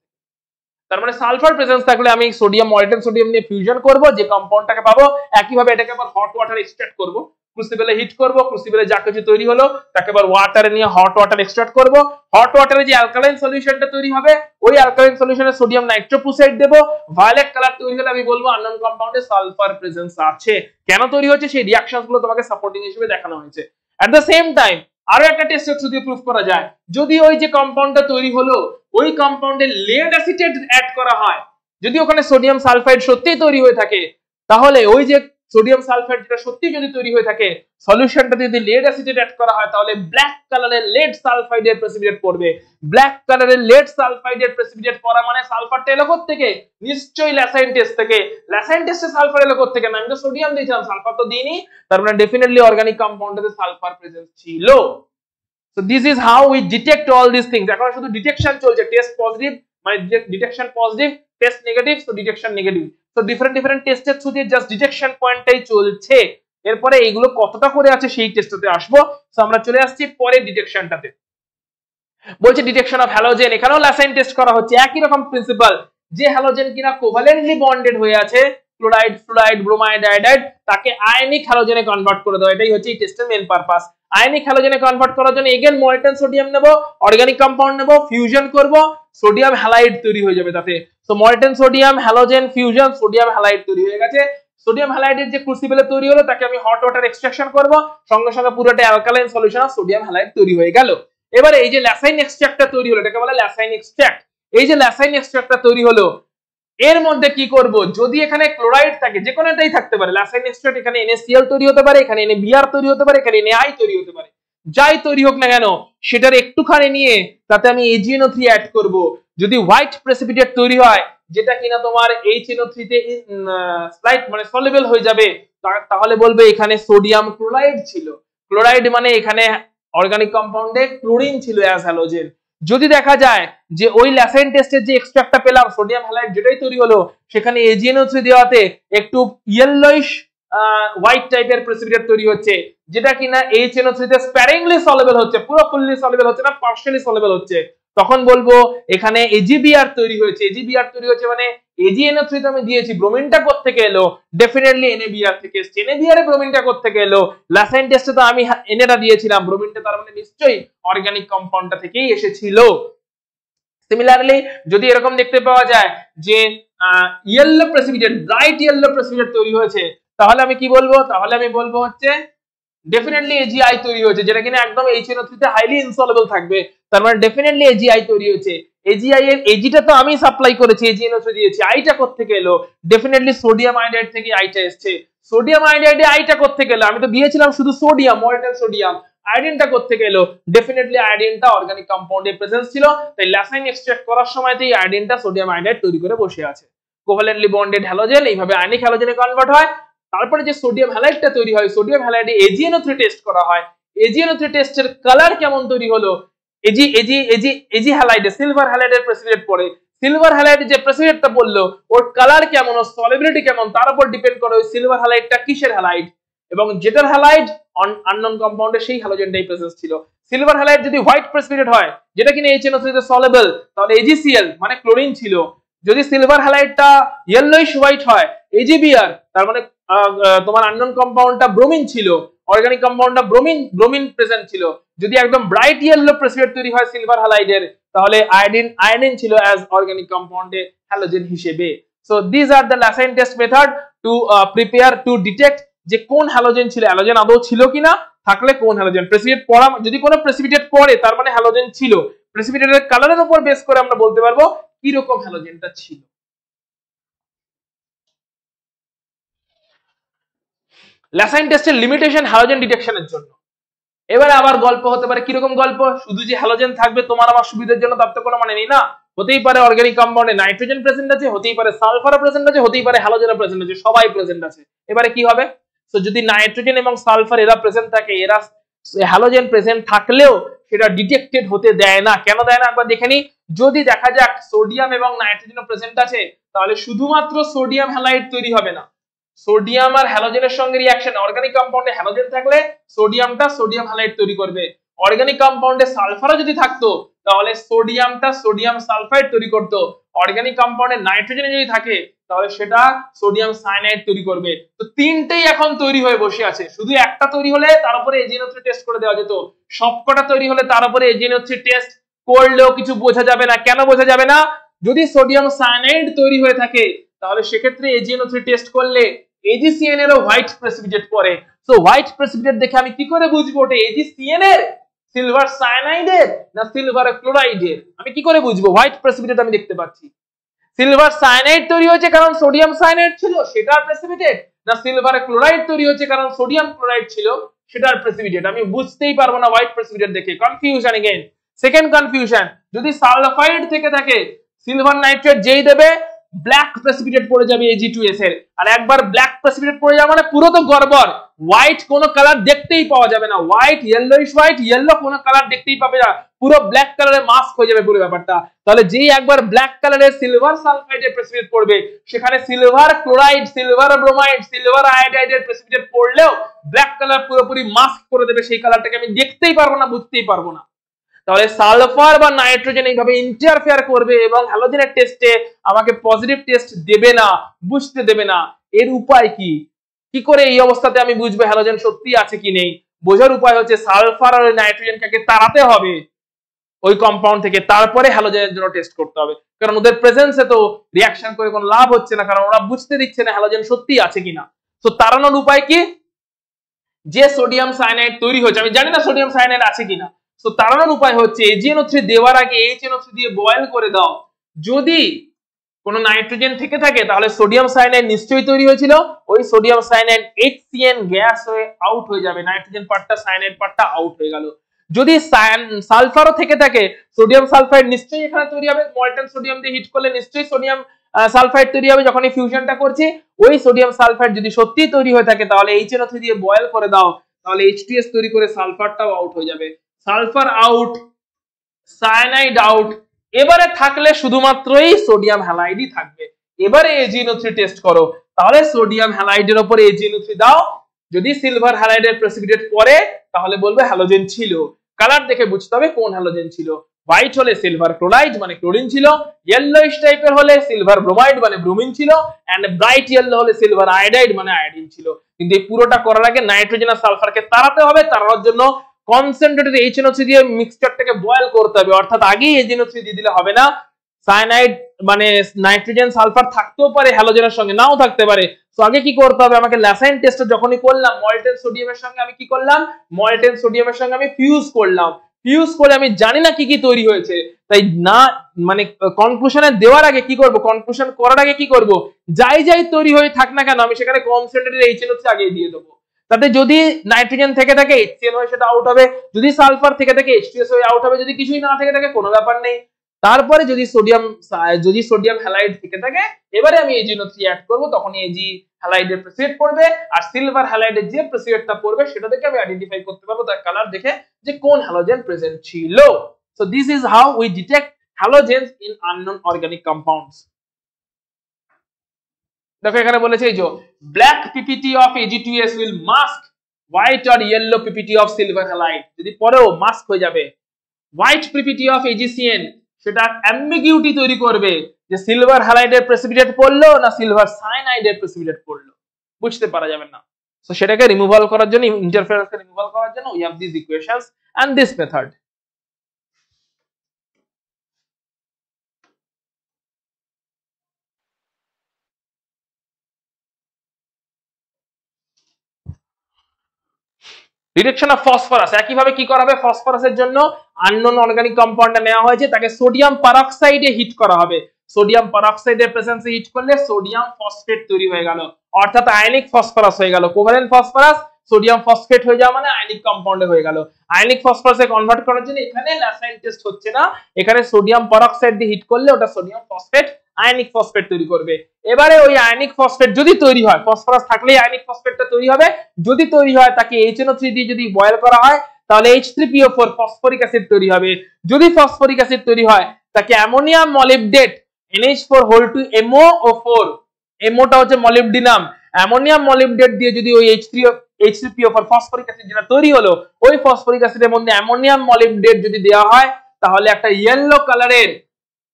তার মানে সালফার প্রেজেন্স থাকলে আমি সোডিয়াম মল্টেন সোডিয়াম নিয়ে ফিউশন করব, যে কম্পাউন্ডটাকে পাবো। একইভাবে এটাকে আবার হট ওয়াটার এক্সট্রাক্ট করব, ক্রুসিবলে হিট করব, ক্রুসিবলে যা কিছু তৈরি হলো তাকে আবার ওয়াটারে নিয়ে হট ওয়াটার এক্সট্রাক্ট করব। হট ওয়াটারে যে অ্যালকালাইন সলিউশনটা তৈরি হবে ওই অ্যালকালাইন সলিউশনে সোডিয়াম নাইট্রোক্লোরাইড দেব, ভায়োলেট কালার তৈরি হলে আমি বলবো আননোন কম্পাউন্ডে সালফার প্রেজেন্স আছে। কেন তৈরি হচ্ছে সেই রিঅ্যাকশনস গুলো তোমাকে সাপোর্টিং হিসেবে দেখানো হয়েছে। এট দ্য সেম টাইম আরো একটা টেস্টের থ্রু দিয়ে প্রুফ করা যায়, যদি ওই যে কম্পাউন্ডটা তৈরি হলো ওই কম্পাউন্ডে লেড অ্যাসিটেট অ্যাড করা হয়, যদি ওখানে সোডিয়াম সালফাইড সত্যিই তৈরি হয়ে থাকে, তাহলে ওই যে সোডিয়াম সালফাইড যেটা সত্যি যদি তৈরি হয়ে থাকে সলিউশনটাতে যদি লেড অ্যাসিটেট অ্যাড করা হয় তাহলে ব্ল্যাক কালারের লেড সালফাইডের প্রেসিপিটেট পড়বে। ব্ল্যাক কালারের লেড সালফাইডের প্রেসিপিটেট পড়া মানে সালফারটা এলো কোথা থেকে? নিশ্চয়ই ল্যাসাইন টেস্ট থেকে। ল্যাসাইন টেস্টে সালফার এলো কোথা থেকে? আমি তো সোডিয়াম দিয়েছিলাম, সালফার তো দিইনি, তার মানে ডেফিনেটলি অর্গানিক কম্পাউন্ডে সালফার প্রেজেন্স ছিল। So this is how we detect all these things. এখন শুধু ডিটেকশন চলছে, টেস্ট পজিটিভ মানে detection positive, test negative so detection negative. So different টেস্টের থ্রু দিয়ে জাস্ট ডিটেকশন পয়েন্টটাই চলছে। এরপরে এইগুলো কতটা করে আছে সেই টেস্টটাতে আসবো। সো আমরা চলে আসছি পরের ডিটেকশনটাতে। বলছে ডিটেকশন অফ হ্যালোজেন, এখানেও ল্যাসাইন টেস্ট করা হচ্ছে, একই রকম প্রিন্সিপাল। যে হ্যালোজেন কিনা কোভালেন্টলি বন্ডেড হয়ে আছে, ক্লোরাইড, ফ্লুরাইড, ব্রোমাইড, আয়োডাইড, তাকে আয়নিক হ্যালোজেনে কনভার্ট করে দেওয়া, এটাই হচ্ছে এই টেস্টের মেইন পারপাস। আয়নিক হ্যালোজেনে কনভার্ট করার জন্য এগেন মল্টেন সোডিয়াম নেব, অর্গানিক কম্পাউন্ড নেব, ফিউশন করব, সোডিয়াম হ্যালাইড তৈরি হয়ে যাবে তাতে। So molten sodium halogen fusion, sodium halide তৈরি হয়ে গেছে। সোডিয়াম হ্যালাইডের যে ক্রুসিবলে তৈরি হলো তাকে আমি হট ওয়াটার এক্সট্রাকশন করব, সঙ্গে সঙ্গে পুরোটা alkaline solution of sodium halide তৈরি হয়ে গেল। এবারে এই যে ল্যাসাইন এক্সট্রাক্টটা তৈরি হলো এটাকে বলে ল্যাসাইন এক্সট্রাক্ট। এই যে ল্যাসাইন এক্সট্রাক্টটা তৈরি হলো এর মধ্যে কি করব? যদি এখানে ক্লোরাইড থাকে, যে কোনো একটাই থাকতে পারে, ল্যাসাইন এক্সট্রাক্ট এখানে NaCl তৈরি হতে পারে, এখানে NaBr তৈরি হতে পারে, এখানে Na তৈরি হতে পারে, যাই তৈরি হোক না কেন সেটার একটুখানি নিয়ে তাতে আমি AgNO3 অ্যাড করব। যদি হোয়াইট প্রেসিপিটেট তৈরি হয় যেটা কিনা তোমার HNO3 তে স্লাইট মানে সলিউবল হয়ে যাবে, তাহলে বলবে এখানে সোডিয়াম ক্লোরাইড ছিল। ক্লোরাইড মানে এখানে অর্গানিক কম্পাউন্ডে ক্লোরিন ছিল অ্যাজ হ্যালোজেন। যদি দেখা যায় যে ওই ল্যাসাইন টেস্টের যে এক্সট্রাক্টটা পেলাম সোডিয়াম হ্যালাইড যেটাই তৈরি হলো সেখানে AgNO3 দেওয়াতে একটু ইয়েলোইশ হোয়াইট টাইপের প্রেসিপিটেট তৈরি হচ্ছে, যেটা কিনা HNO3 তে স্প্যারিংলি সলিউবল হচ্ছে, পুরো ফুললি সলিউবল হচ্ছে না, পার্শিয়ালি সলিউবল হচ্ছে, তখন বলবো এখানে AgBr তৈরি হয়েছে। AgBr তৈরি হয়েছে মানে AgNO3 তো আমি দিয়েছি, ব্রোমিনটা কোথা থেকে এলো? ডেফিনেটলি NaBr থেকে এসেছে। NaBr এর ব্রোমিনটা কোথা থেকে এলো? ল্যাসাইন টেস্টে তো আমি Na দিয়েছিলাম, ব্রোমিনটা তার মানে নিশ্চয়ই অর্গানিক কম্পাউন্ডটা থেকেই এসেছিল। সিমিলারলি যদি এরকম দেখতে পাওয়া যায় যে yellow precipitate, bright yellow precipitate তৈরি হয়েছে, তাহলে আমি কি বলবো? তাহলে আমি বলবো হচ্ছে ডেফিনেটলি AgI তৈরি হয়েছে, যেটা কিনা একদম HNO3 তে হাইলি ইনসলুবল থাকবে, তার মানে ডেফিনেটলি AgI তৈরি হয়েছে। AgI এর Agটা তো আমি সাপ্লাই করেছি, AgNO3 দিয়েছি, আইটা কোথা থেকে এলো? ডেফিনেটলি সোডিয়াম আয়োডাইড থেকে আইটা এসেছে। সোডিয়াম আয়োডাইডে আইটা কোথা থেকে এলো? আমি তো দিয়েছিলাম শুধু সোডিয়াম, মল্টেন সোডিয়াম। আয়োডিনটা কোথা থেকে এলো? ডেফিনেটলি আয়োডিনটা অর্গানিক কম্পাউন্ডে প্রেজেন্স ছিল, তাই ল্যাসাইন এক্সট্রাক্ট করার সময়তেই আয়োডিনটা সোডিয়াম আয়োডাইড তৈরি করে বসে আছে। কোভালেন্টলি বন্ডেড হ্যালোজেন এইভাবে আয়নিক হ্যালোজেনে কনভার্ট হয়। তারপরে যে সোডিয়াম হ্যালাইডটা তৈরি হয়, সোডিয়াম হ্যালাইডে AgNO3 টেস্ট করা হয়। AgNO3 টেস্টের কালার কেমন তৈরি হলো? Ag হ্যালাইডে সিলভার হ্যালাইডের প্রেসিপিটেট পড়ে, সিলভার হ্যালাইডে যে প্রেসিপিটেটটা বললো ওর কালার কেমন, ওর সলিবিলিটি কেমন, তার উপর ডিপেন্ড করে ওই সিলভার হ্যালাইডটা কিসের হ্যালাইড, এবং যেটার হ্যালাইড আননোন কম্পাউন্ডে সেই হ্যালোজেনটাই প্রেজেন্স ছিল। সিলভার হ্যালাইড যদি হোয়াইট প্রেসিপিটেট হয় যেটা কিনা HNO3 তে সলিউবল, তাহলে AgCl মানে ক্লোরিন ছিল। যদি সিলভার হ্যালাইডটা ইয়েলোইশ হোয়াইট হয় AgBr, তার মানে তোমার আননোন কম্পাউন্ডটা ব্রোমিন ছিল, অর্গানিক কম্পাউন্ডটা ব্রোমিন প্রেজেন্ট ছিল। যদি একদম ব্রাইট ইয়েলো প্রেসিপিটেট তৈরি হয় সিলভার হ্যালাইডের, তাহলে আয়োডিন ছিল অ্যাজ অর্গানিক কম্পাউন্ডে হ্যালোজেন হিসেবে। So this are the Lassaigne test method to prepare to detect যে কোন হ্যালোজেন ছিল, হ্যালোজেন আদৌ ছিল কিনা, থাকলে কোন হ্যালোজেন। প্রেসিপিটেট পড়া, যদি কোনো প্রেসিপিটেট পড়ে তার মানে হ্যালোজেন ছিল। প্রেসিপিটেটের কালারের উপর বেস করে আমরা বলতে পারবো কি রকম হ্যালোজেনটা ছিল। ল্যাসাইন টেস্টের লিমিটেশন হ্যালোজেন ডিটেকশনের জন্য। এবারে আবার গল্প হতে পারে, কিরকম গল্প? শুধু যে হ্যালোজেন থাকবে তোমার আমার সুবিধার জন্য তার তো কোনো মানে নেই না। হতেই পারে অর্গানিক কম্পাউন্ডে নাইট্রোজেন প্রেজেন্ট আছে, হতেই পারে সালফার প্রেজেন্ট আছে, হতেই পারে হ্যালোজেন প্রেজেন্ট আছে, সবাই প্রেজেন্ট আছে। এবারে কি হবে? তো যদি নাইট্রোজেন এবং সালফার এরা প্রেজেন্ট থাকে, এরা হ্যালোজেন প্রেজেন্ট থাকলেও সেটা ডিটেক্টেড হতে দেয় না। কেন দেয় না একবার দেখে নি। যদি দেখা যাক সোডিয়াম এবং নাইট্রোজেন প্রেজেন্ট আছে, তাহলে শুধুমাত্র সোডিয়াম হ্যালাইড তৈরি হবে না। সোডিয়াম আর হ্যালোজেনের সঙ্গে রিঅ্যাকশন, অর্গানিক কম্পাউন্ডে হ্যালোজেন থাকলে সোডিয়ামটা সোডিয়াম হ্যালাইড তৈরি করবে। অর্গানিক কম্পাউন্ডে সালফারও যদি থাকতো তাহলে সোডিয়ামটা সোডিয়াম সালফাইড তৈরি করতো। অর্গানিক কম্পাউন্ডে নাইট্রোজেন যদি থাকে তাহলে সেটা সোডিয়াম সায়ানাইড তৈরি করবে। তো তিনটেই এখন তৈরি হয়ে বসে আছে। শুধু একটা তৈরি হলে তার উপরে এজিএনও3 টেস্ট করে দেওয়া যেত, সবকটা তৈরি হলে তার উপরে এজিএনও3 টেস্ট করলেও কিছু বোঝা যাবে না। কেন বোঝা যাবে না? যদি সোডিয়াম সায়ানাইড তৈরি হয়ে থাকে তাহলে সেক্ষেত্রে এজিএনও3 টেস্ট করলে AgCN এরও হোয়াইট প্রেসিপিটেট পড়ে। সো হোয়াইট প্রেসিপিটেট দেখে আমি কি করে বুঝবো ওটা AgCN এর, সিলভার সায়ানাইডের, না সিলভার ক্লোরাইডের? আমি কি করে বুঝবো? হোয়াইট প্রেসিপিটেট আমি দেখতে পাচ্ছি। সিলভার সায়ানাইড তৈরি হয়েছে কারণ সোডিয়াম সায়ানাইড ছিল, সেটার প্রেসিপিটেট, না সিলভার ক্লোরাইড তৈরি হয়েছে কারণ সোডিয়াম ক্লোরাইড ছিল, সেটার প্রেসিপিটেট? আমি বুঝতেই পারবো না হোয়াইট প্রেসিপিটেট দেখে। Confusion again. সেকেন্ড কনফিউশন, যদি সালফাইড থেকে থাকে সিলভার নাইট্রেট যেই দেবে ব্ল্যাক প্রেসিপিটেট পড়ে যাবে Ag2S এর। আর একবার ব্ল্যাক প্রেসিপিটেট পড়ে যাবে মানে পুরো তো গড়বড়, হোয়াইট কোনো কালার দেখতেই পাওয়া যাবে না। হোয়াইট, ইয়েলোইশ হোয়াইট, ইয়েলো কোনো কালার দেখতেই পাবে না, পুরো ব্ল্যাক কালারে মাস্ক হয়ে যাবে পুরো ব্যাপারটা। তাহলে যেই একবার ব্ল্যাক কালারের সিলভার সালফাইডের প্রেসিপিটেট পড়বে, সেখানে silver chloride, silver bromide, silver আয়োডাইডের প্রেসিপিটেট পড়লেও ব্ল্যাক কালার পুরোপুরি মাস্ক করে দেবে, সেই কালারটাকে আমি দেখতেই পারবো না, বুঝতেই পারবো না। তাহলে সালফার বা নাইট্রোজেন এইভাবে ইন্টারফেয়ার করবে এবং হ্যালোজেনের টেস্টে আমাকে পজিটিভ টেস্ট দেবে না, বুঝতে দেবে না। এর উপায় কি? কি করে এই অবস্থাতে আমি বুঝবো হ্যালোজেন সত্যি আছে কি নেই? বোঝার উপায় হচ্ছে সালফার আর নাইট্রোজেনকে তাড়াতে হবে ওই কম্পাউন্ড থেকে, তারপরে হ্যালোজেনের জন্য টেস্ট করতে হবে। কারণ ওদের প্রেজেন্সে তো রিঅ্যাকশন করে কোনো লাভ হচ্ছে না, কারণ ওরা বুঝতে দিচ্ছে না হ্যালোজেন সত্যি আছে কিনা। তো তাড়ানোর উপায় কি? যে সোডিয়াম সায়ানাইড তৈরি হয়েছে, আমি জানি না সোডিয়াম সায়ানাইড আছে কিনা, তো তাড়ানোর উপায় হচ্ছে AgNO3 দেওয়ার আগে HNO3 দিয়ে বয়েল করে দাও। যদি কোনো নাইট্রোজেন থেকে থাকে তাহলে সোডিয়াম সায়ানাইড নিশ্চয়ই তৈরি হয়েছিল, ওই সোডিয়াম সায়ানাইড HCN গ্যাস হয়ে আউট হয়ে যাবে, নাইট্রোজেন পার্টটা সায়ানাইড পার্টটা আউট হয়ে গেল। যদি সালফারও থেকে থাকে সোডিয়াম সালফাইড নিশ্চয়ই এখানে তৈরি হবে, মল্টেন সোডিয়াম দিয়ে হিট করলে নিশ্চয়ই সোডিয়াম সালফাইড তৈরি হবে। যখন এই ফিউশনটা করছি ওই সোডিয়াম সালফাইড যদি সত্যি তৈরি হয়ে থাকে তাহলে HNO3 দিয়ে বয়েল করে দাও, তাহলে H2S তৈরি করে সালফারটাও আউট হয়ে যাবে। সালফার আউট, সায়ানাইড আউট, এবারে থাকলে শুধুমাত্রই সোডিয়াম হ্যালাইডই থাকবে। এবারে AgNO3 টেস্ট করো, তাহলে সোডিয়াম হ্যালাইডের উপরে AgNO3 দাও, যদি সিলভার হ্যালাইডের প্রেসিপিটেট পড়ে তাহলে বলবে হ্যালোজেন ছিল। কালার দেখে বুঝতে হবে কোন হ্যালোজেন ছিল। হোয়াইট হলে সিলভার ক্লোরাইড মানে ক্লোরিন ছিল, ইয়েলোইশ টাইপের হলে সিলভার ব্রোমাইড মানে ব্রোমিন ছিল, এন্ড ব্রাইট ইয়েলো হলে সিলভার আয়োডাইড মানে আয়োডিন ছিল। কিন্তু এই পুরোটা করার আগে নাইট্রোজেন আর সালফারকে তাড়াতে হবে, তাড়ানোর জন্য কনসেন্ট্রেটেড HNO3 দিয়ে মিক্সচারটাকে বয়েল করতে হবে। অর্থাৎ আগেই HNO3 দিয়ে দিলে হবে না, সায়ানাইড মানে নাইট্রোজেন সালফার থাকতেও পারে হ্যালোজেনের সঙ্গে, নাও থাকতে পারে। তো আগে কি করতে হবে? আমাকে ল্যাসাইন টেস্ট যখনই করলাম মল্টেন সোডিয়ামের সঙ্গে আমি কি করলাম? মল্টেন সোডিয়ামের সঙ্গে আমি ফিউজ করলাম। ফিউজ করে আমি জানি না কি কি তৈরি হয়েছে, তাই না মানে কনক্লুশনে দেওয়ার আগে কি করব, কনক্লুশন করার আগে কি করব, যাই যাই তৈরি হয়ে থাক না কেন আমি সেখানে কনসেন্ট্রেটেড HNO3 আগে দিয়ে দেবো। তাতে যদি নাইট্রোজেন থেকে থাকে HCN হয়ে সেটা আউট হবে, যদি সালফার থেকে থাকে H2S হয়ে আউট হবে, যদি কিছুই না থেকে থাকে কোনো ব্যাপার নেই। তারপরে যদি সোডিয়াম হ্যালাইড থেকে থাকে এবারে আমি AgNO3 অ্যাড করব, তখন Ag হ্যালাইডের প্রেসিপিটেট পড়বে আর সিলভার হ্যালাইডের যে প্রেসিপিটেটটা পড়বে সেটা দেখে আমি আইডেন্টিফাই করতে পারবো তার কালার দেখে যে কোন হ্যালোজেন প্রেজেন্ট ছিল। So this is how we detect halogens in unknown organic compounds. দেখো এখানে বলেছে এই যে black PPT of Ag2S will mask white or yellow PPT of silver halide, যদি পরেও মাস্ক হয়ে যাবে। হোয়াইট PPT অফ AgCN সেটা অ্যাম্বিগিউটি তৈরি করবে যে সিলভার হ্যালাইডের প্রেসিপিটেট পড়লো না সিলভার সায়ানাইডের প্রেসিপিটেট পড়লো, বুঝতে পারা যাবে না। সো সেটাকে রিমুভাল করার জন্য, ইন্টারফেরেন্সকে রিমুভাল করার জন্য we have this equations and this method. Detection of phosphorus একইভাবে কি করা হবে, ফসফরাসের জন্য আননোন অর্গানিক কম্পাউন্ডটা নেওয়া হয়েছে, তাকে সোডিয়াম পারঅক্সাইডে হিট করা হবে। সোডিয়াম পারঅক্সাইডের প্রেজেন্সে হিট করলে সোডিয়াম ফসফেট তৈরি হয়ে গেল, অর্থাৎ আয়নিক ফসফরাস হয়ে গেল। কোভালেন্ট ফসফরাস সোডিয়াম ফসফেট হয়ে যাওয়া মানে আয়নিক কম্পাউন্ডে হয়ে গেল। আয়নিক ফসফরাসে কনভার্ট করার জন্য এখানে ল্যাসাইন টেস্ট হচ্ছে না, এখানে সোডিয়াম পারঅক্সাইড দিয়ে হিট করলে ওটা সোডিয়াম ফসফেট আয়নিক ফসফেট তৈরি করবে। এবারে ওই আয়নিক ফসফেট যদি তৈরি হয়, ফসফরাস থাকলেই আয়নিক ফসফেটটা তৈরি হবে, যদি তৈরি হয় তাকে HNO3 দিয়ে যদি বয়েল করা হয় তাহলে H3PO4 ফসফরিক অ্যাসিড তৈরি হবে। যদি ফসফরিক অ্যাসিড তৈরি হয় তাকে অ্যামোনিয়াম মলিবডেট NH4 MO টা হচ্ছে মলিবডিনাম, অ্যামোনিয়াম মলিবডেট দিয়ে যদি ওই H3PO4 ফসফরিক অ্যাসিড যেটা তৈরি হলো, ওই ফসফরিক অ্যাসিডের মধ্যে অ্যামোনিয়াম মলিবডেট যদি দেওয়া হয় তাহলে একটা ইয়েলো কালারের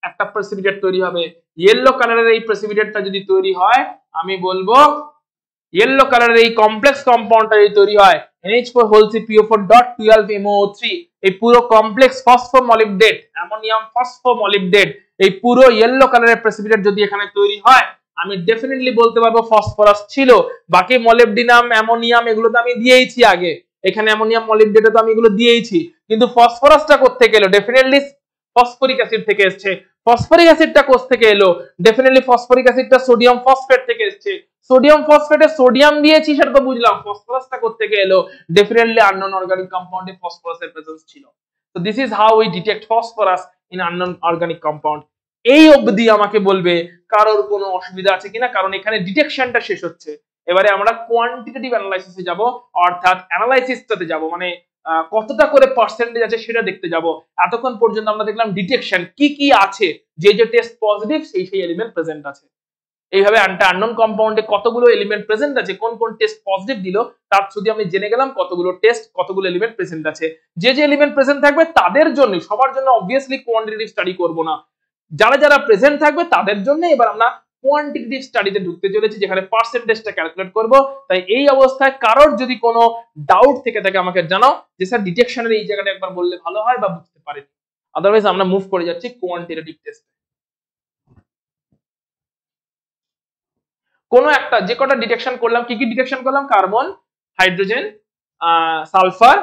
একটা প্রেসিপিটেট তৈরি হবে। ইয়েলো কালারের এই প্রেসিপিটেটটা যদি তৈরি হয়, আমি বলবো ইয়েলো কালারের এই কমপ্লেক্স কম্পাউন্ডটা যদি তৈরি হয় NH4CPO4.12MOO3, এই পুরো কমপ্লেক্স ফসফোমলিবডেট, অ্যামোনিয়াম ফসফোমলিবডেট, এই পুরো ইয়েলো কালারের প্রেসিপিটেট যদি এখানে তৈরি হয়, আমি ডেফিনেটলি বলতে পারবো ফসফরাস ছিল। বাকি মলিবডিনাম, অ্যামোনিয়াম এগুলো তো আমি দিয়েইছি আগে, এখানে অ্যামোনিয়াম মলিবডেটে তো আমি এগুলো দিয়েইছি, কিন্তু ফসফরাসটা কোথা থেকে এলো? ডেফিনেটলি ফসফরিক অ্যাসিড থেকে এসেছে। ফসফরিক অ্যাসিডটা কোথা থেকে এলো? ডেফিনেটলি ফসফরিক অ্যাসিডটা সোডিয়াম ফসফেট থেকে এসেছে। সোডিয়াম ফসফেটে সোডিয়াম দিয়েছি সেটা তো বুঝলাম, ফসফরাসটা কোথা থেকে এলো? ডেফিনেটলি আননোন অর্গানিক কম্পাউন্ডে ফসফরাসের প্রেজেন্স ছিল। So this is how we detect phosphorus in unknown organic compound. এই অবধি আমাকে বলবে কারোর কোনো অসুবিধা আছে কিনা, কারণ এখানে ডিটেকশনটা শেষ হচ্ছে। এবারে আমরা কোয়ান্টিটেটিভ অ্যানালাইসিসে যাব, অর্থাৎ অ্যানালাইসিসটাতে যাব, মানে কতটা করে পার্সেন্টেজ আছে সেটা দেখতে যাব। এতক্ষণ পর্যন্ত আমরা দেখলাম ডিটেকশন, কি কি আছে, যে যে টেস্ট পজিটিভ সেই সেই এলিমেন্ট প্রেজেন্ট আছে। এইভাবে আননোন কম্পাউন্ডে কতগুলো এলিমেন্ট প্রেজেন্ট আছে, কোন কোন টেস্ট পজিটিভ দিল তার যদি আমি জেনে গেলাম কতগুলো টেস্ট, কতগুলো এলিমেন্ট প্রেজেন্ট আছে। যে যে এলিমেন্ট প্রেজেন্ট থাকবে তাদের জন্য, সবার জন্য অবভিয়াসলি কোয়ান্টিটেটিভ স্টাডি করব না, যারা যারা প্রেজেন্ট থাকবে তাদের জন্য এবার আমরা কোয়ান্টিটেটিভ স্টাডিতে ঢুকতে চলেছি, যেখানে পার্সেন্টেজটা ক্যালকুলেট করব। তাই এই অবস্থায় কারোর যদি কোনো ডাউট থেকে থাকে আমাকে জানাও, যে স্যার ডিটেকশনের এই জায়গাটা একবার বললে ভালো হয় বা বুঝতে পারি, আদারওয়াইজ আমরা মুভ করে যাচ্ছি কোয়ান্টিটেটিভ টেস্ট। কোনো একটা যে কটা ডিটেকশন করলাম, কি কি ডিটেকশন করলাম? Carbon, hydrogen, sulphur,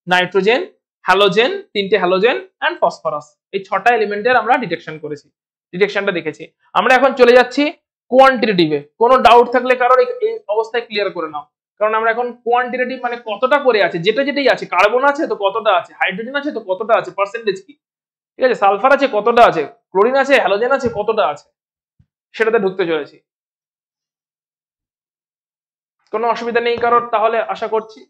nitrogen, halogen, তিনটে হ্যালোজেন এন্ড ফসফরাস, এই 6টা এলিমেন্টের আমরা ডিটেকশন করেছি, ডিটেকশনটা দেখেছি। আমরা এখন চলে যাচ্ছি কোয়ান্টিটেটিভে। কোনো ডাউট থাকলে কারোর এই অবস্থায় ক্লিয়ার করে নাও, কারণ আমরা এখন কোয়ান্টিটেটিভ মানে কতটা করে আছে, যেটা যেটাই আছে, কার্বন আছে তো কতটা আছে, হাইড্রোজেন আছে তো কতটা আছে, পার্সেন্টেজ কি, ঠিক আছে, সালফার আছে কতটা আছে, ক্লোরিন আছে, হ্যালোজেন আছে কতটা আছে, সেটাতে ঢুকতে চলেছি। কোনো অসুবিধা নেই কারোর? তাহলে আশা করছি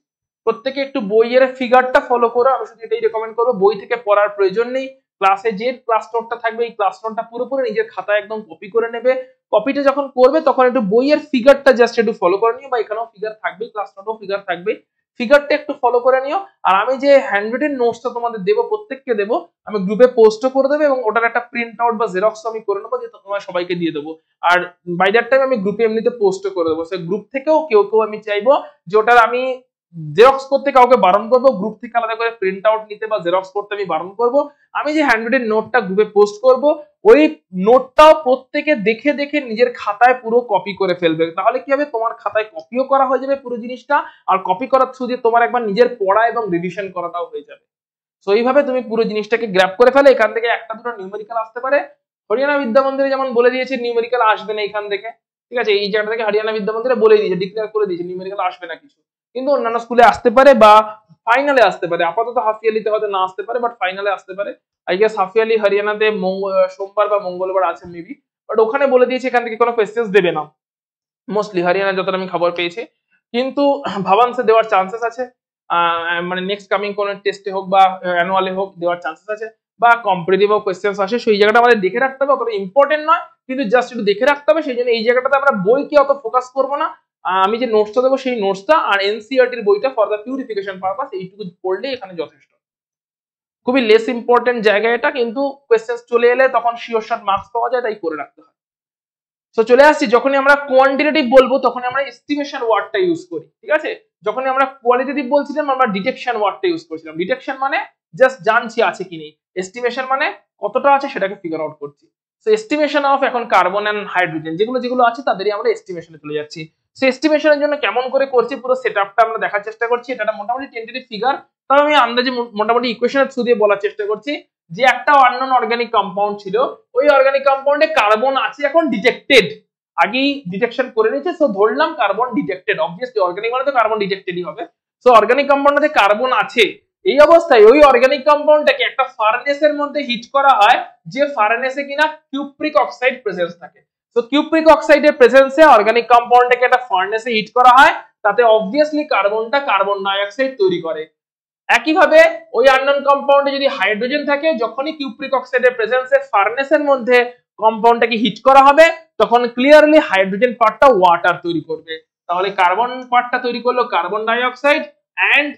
প্রত্যেকে একটু বইয়ের ফিগারটা ফলো করো, আমি শুধু এটাই রেকমেন্ড করবো, বই থেকে পড়ার প্রয়োজন নেই। ক্লাসে যে ক্লাস নোটটা থাকবে এই ক্লাস নোটটা পুরোপুরি নিজের খাতায় একদম কপি করে নেবে। কপিটা যখন করবে তখন একটু বইয়ের ফিগারটা জাস্ট একটু ফলো করে নিও, বা এখানেও ফিগার থাকবে, ক্লাস নোটেও ফিগার থাকবে, ফিগারটা একটু ফলো করে নিও। আর আমি যে হ্যান্ডরিটেন নোটসটা তোমাদের দেবো, প্রত্যেককে দেবো, আমি গ্রুপে পোস্টও করে দেবো, এবং ওটার একটা প্রিন্ট আউট বা জেরক্স আমি করে নেবো, যে তোমার সবাইকে দিয়ে দেবো। আর বাই দ্যাট টাইম আমি গ্রুপে এমনিতে পোস্টও করে দেবো। সে গ্রুপ থেকেও কেউ কেউ আমি চাইবো যে ওটার আমি জেরক্স করতে কাউকে বারণ করবো, গ্রুপ থেকে আলাদা করে প্রিন্ট আউট নিতে বা জেরক্স করতে আমি বারণ করবো। আমি যে হ্যান্ডরিটেন নোটটা গ্রুপে পোস্ট করব, ওই নোটটাও প্রত্যেকে দেখে দেখে নিজের খাতায় পুরো কপি করে ফেলবে। তাহলে কি হবে, তোমার খাতায় কপিও করা হয়ে যাবে পুরো জিনিসটা, আর কপি করার থ্রু দিয়ে তোমার একবার নিজের পড়া এবং রিভিশন করাটাও হয়ে যাবে। সো এইভাবে তুমি পুরো জিনিসটাকে গ্র্যাব করে ফেলে। এখান থেকে একটা দুটো নিউমেরিক্যাল আসতে পারে, হরিয়ানা বিদ্যা মন্দিরে যেমন বলে দিয়েছে নিউমেরিক্যাল আসবে না এখান থেকে, ঠিক আছে, এই জায়গা থেকে হরিয়ানা বিদ্যা মন্দিরে বলে দিয়েছে, ডিক্লেয়ার করে দিয়েছে নিউমেরিক্যাল আসবে না কিছু, কিন্তু অন্যান্য স্কুলে আসতে পারে বা ফাইনালে আসতে পারে। আপাতত হাফ ইয়ারলিতে হয়তো না আসতে পারে, বাট ফাইনালে আসতে পারে। আই গেস হাফ ইয়ারলি হরিয়ানাতে সোমবার বা মঙ্গলবার আছে মেবি, বাট ওখানে বলে দিয়েছে এখান থেকে কোনো কোয়েশ্চেন্স দেবে না মোস্টলি, হরিয়ানা যতটা আমি খবর পেয়েছি। কিন্তু ভাবাংশে দেওয়ার চান্সেস আছে, মানে নেক্সট কামিং কোন টেস্টে হোক বা অ্যানুয়ালে হোক দেওয়ার চান্সেস আছে, বা কম্পিটিটিভ কোয়েশ্চেন্স আসে, সেই জায়গাটা আমাদের দেখে রাখতে হবে। অতটা ইম্পর্টেন্ট নয়, কিন্তু জাস্ট একটু দেখে রাখতে হবে। সেই জন্য এই জায়গাটাতে আমরা বইকে অত ফোকাস করবো না, আমি যে নোটসটা দেবো সেই নোটসটা আর এনসিইআরটির বইটা ফর দ্য পিউরিফিকেশন পারপাস, এইটুকু পড়লে এখানে যথেষ্ট। খুবই লেস ইম্পর্টেন্ট জায়গা এটা, কিন্তু কোয়েশ্চেন্স চলে এলে তখন শিওর শট মার্কস পাওয়া যায়, তাই করে রাখতে হয়। সো চলে আসছি, যখনই আমরা কোয়ান্টিটেটিভ বলবো তখনই আমরা এস্টিমেশন ওয়ার্ডটা ইউজ করি, ঠিক আছে। যখনই আমরা কোয়ালিটেটিভ বলছিলাম আমরা ডিটেকশন ওয়ার্ডটা ইউজ করেছিলাম। ডিটেকশন মানে জাস্ট জানছি আছে কি নেই, এস্টিমেশন মানে কতটা আছে সেটাকে ফিগার আউট করছি। সো এস্টিমেশন অফ এখন কার্বন এন্ড হাইড্রোজেন যেগুলো যেগুলো আছে তাদেরই আমরা এস্টিমেশনে চলে যাচ্ছি। সো এস্টিমেশনের জন্য কেমন করে করছি পুরো সেটআপটা আমরা দেখার চেষ্টা করছি। এটা একটা মোটামুটি টেন্টেটিভ ফিগার, তবে আমি আন্দাজে মোটামুটি ইকুয়েশনের থ্রু দিয়ে বলার চেষ্টা করছি যে একটা আননোন অর্গানিক কম্পাউন্ড ছিল, ওই অর্গানিক কম্পাউন্ডে কার্বন আছে এখন ডিটেক্টেড, আগেই ডিটেকশন করে নিয়েছে, সো ধরলাম কার্বন ডিটেক্টেড, অবভিয়াসলি অর্গানিক মানে তো কার্বন ডিটেক্টেডই হবে। সো অর্গানিক কম্পাউন্ডে কার্বন আছে, এই অবস্থায় ওই অর্গানিক কম্পাউন্ডটাকে একটা ফার্নেসের মধ্যে হিট করা হয়, যে ফার্নেসে কিনা কিউপ্রিক অক্সাইড প্রেজেন্স থাকে। তো কিউপ্রিক অক্সাইডের প্রেজেন্সে অর্গানিক কম্পাউন্ডটাকে একটা ফার্নেসে হিট করা হয়, তাতে অবভিয়াসলি কার্বনটা কার্বন ডাই অক্সাইড তৈরি করে। একইভাবে ওই আননোন কম্পাউন্ডে যদি হাইড্রোজেন থাকে, যখনই কিউপ্রিক অক্সাইডের প্রেজেন্সে ফার্নেসের মধ্যে কম্পাউন্ডটাকে হিট করা হবে, তখন ক্লিয়ারলি হাইড্রোজেন পার্টটা ওয়াটার তৈরি করবে। তাহলে কার্বন পার্টটা তৈরি করলো carbon dioxide and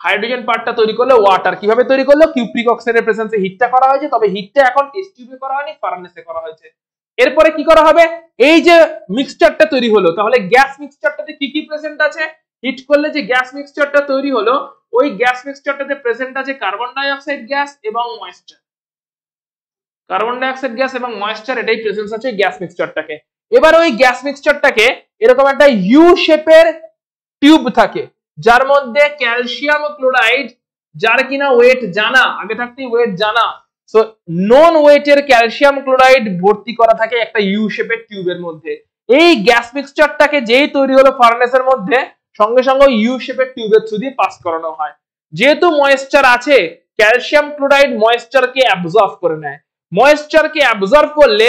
hydrogen পার্টটা তৈরি করলো ওয়াটার। কিভাবে তৈরি করলো? কিউপ্রিক অক্সাইডের প্রেজেন্সে হিটটা করা হয়েছে, তবে হিটটা এখন টেস্ট টিউবে করা হয়নি, ফার্নেসে করা হয়েছে। এরপরে কি করা হবে? এই যে মিক্সচারটা তৈরি হলো, তাহলে গ্যাস মিক্সচারটাতে কি কি প্রেজেন্ট আছে? হিট করলে যে গ্যাস মিক্সচারটা তৈরি হলো, ওই গ্যাস মিক্সচারটাতে প্রেজেন্ট আছে কার্বন ডাই অক্সাইড গ্যাস এবং moisture. Carbon die oxide gas এবং ময়েশ্চার, এটাই প্রেজেন্স আছে গ্যাস মিক্সচারটাকে। এবার ওই গ্যাস মিক্সচারটাকে এরকম একটা ইউ শেপের টিউব থাকে, যার মধ্যে ক্যালসিয়াম ক্লোরাইড, যার কিনা ওয়েট জানা, আগে থাকতেই ওয়েট জানা, সো নন ওয়েটের ক্যালসিয়াম ক্লোরাইড ভর্তি করা থাকে একটা ইউ শেপের টিউবের মধ্যে। এই গ্যাস মিক্সচারটাকে যেই তৈরি হলো ফার্নেসের মধ্যে, সঙ্গে সঙ্গে ইউ শেপের টিউবের থ্রু দিয়ে পাস করানো হয়। যেহেতু ময়েশ্চার আছে, ক্যালসিয়াম ক্লোরাইড ময়েশ্চারকে অ্যাবজর্ব করে নেয়। ময়েশ্চারকে অ্যাবজর্ব করলে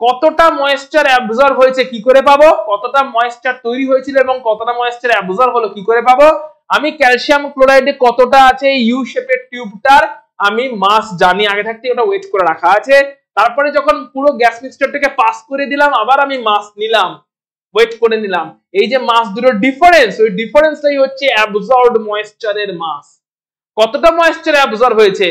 কতটা ময়েশ্চার অ্যাবজর্ব হয়েছে কি করে পাবো? কতটা ময়েশ্চার তৈরি হয়েছিল এবং কতটা ময়েশ্চার অ্যাবজর্ব হলো কি করে পাবো? আমি ক্যালসিয়াম ক্লোরাইডে কতটা আছে ইউ শেপের টিউবটার আমি মাস জানি, আগে থাকতে ওটা ওয়েট করে রাখা আছে। তারপরে যখন পুরো গ্যাস মিক্সচারটাকে পাস করে দিলাম, আবার আমি মাস নিলাম, ওয়েট করে নিলাম। এই যে মাস দুটোর ডিফারেন্স, ওই ডিফারেন্সটাই হচ্ছে অ্যাবজর্বড ময়েশ্চারের মাস। কতটা ময়েশ্চার অ্যাবজর্ব হয়েছে?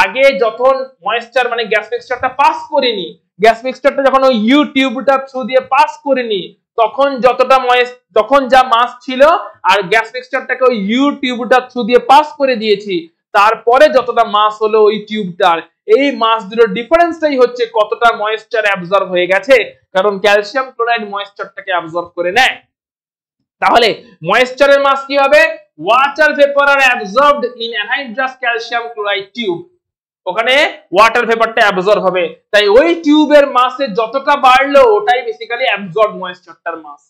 আগে যখন ময়েশ্চার মানে গ্যাস মিক্সচারটা পাস করিনি, গ্যাস মিক্সচারটা যখন ওই ইউ টিউবটার থ্রু দিয়ে পাস করিনি, তখন যতটা তখন যা মাস ছিল, আর গ্যাস মিক্সচারটাকে ওই ইউ টিউবটার থ্রু দিয়ে পাস করে দিয়েছি, তারপরে যতটা মাস হলো ওই টিউবটার, এই মাস দুটোর ডিফারেন্সটাই হচ্ছে কতটা ময়েশ্চার অ্যাবজর্ব হয়ে গেছে, কারণ ক্যালসিয়াম ক্লোরাইড ময়েশ্চারটাকে অ্যাবজর্ব করে নেয়। তাহলে ময়েশ্চারের মাস কি হবে? Water vapour are absorbed in anhydrous calcium chloride tube, ওখানে ওয়াটার ভেপারটা অ্যাবজর্ব হবে, তাই ওই টিউবের মাসে যতটা বাড়লো ওটাই বেসিক্যালি অ্যাবজর্বড ময়েশ্চারটার মাস।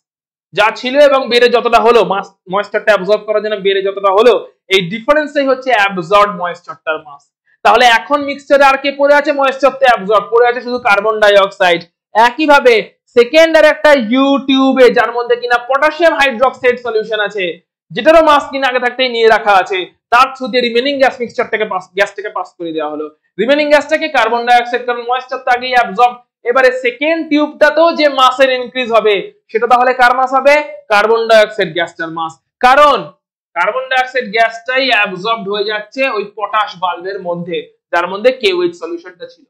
যা ছিল এবং বেড়ে যতটা হলো, মাস ময়েশ্চারটা অ্যাবজর্ব করার জন্য বেড়ে যতটা হলো, এই ডিফারেন্সটাই হচ্ছে অ্যাবজর্বড ময়েশ্চারটার মাস। তাহলে এখন মিক্সচারে আর কে পড়ে আছে? ময়েশ্চারতে অ্যাবজর্ব পড়ে আছে শুধু কার্বন ডাই অক্সাইড। একইভাবে সেকেন্ড আর একটা ইউ টিউবে, যার মধ্যে কিনা পটাশিয়াম হাইড্রোক্সাইড সলিউশন আছে, যেটারও মাস কিনা আগে থাকতেই নিয়ে রাখা আছে, তার থ্রু দিয়ে রিমেনিং গ্যাস মিক্সচারটাকে গ্যাসটাকে পাস করে দেওয়া হলো। রিমেনিং গ্যাসটাকে কার্বন ডাই অক্সাইড, কারণ ময়েশ্চার তো আগেই অ্যাবজর্ব। এবারে সেকেন্ড টিউবটাতেও যে মাসের ইনক্রিজ হবে, সেটা তাহলে কার মাস হবে? কার্বন ডাই অক্সাইড গ্যাসটার মাস, কারণ কার্বন ডাই অক্সাইড গ্যাসটাই অ্যাবজর্বড হয়ে যাচ্ছে ওই পটাশ বাল্বের মধ্যে, যার মধ্যে কেওএইচ সলিউশনটা ছিল।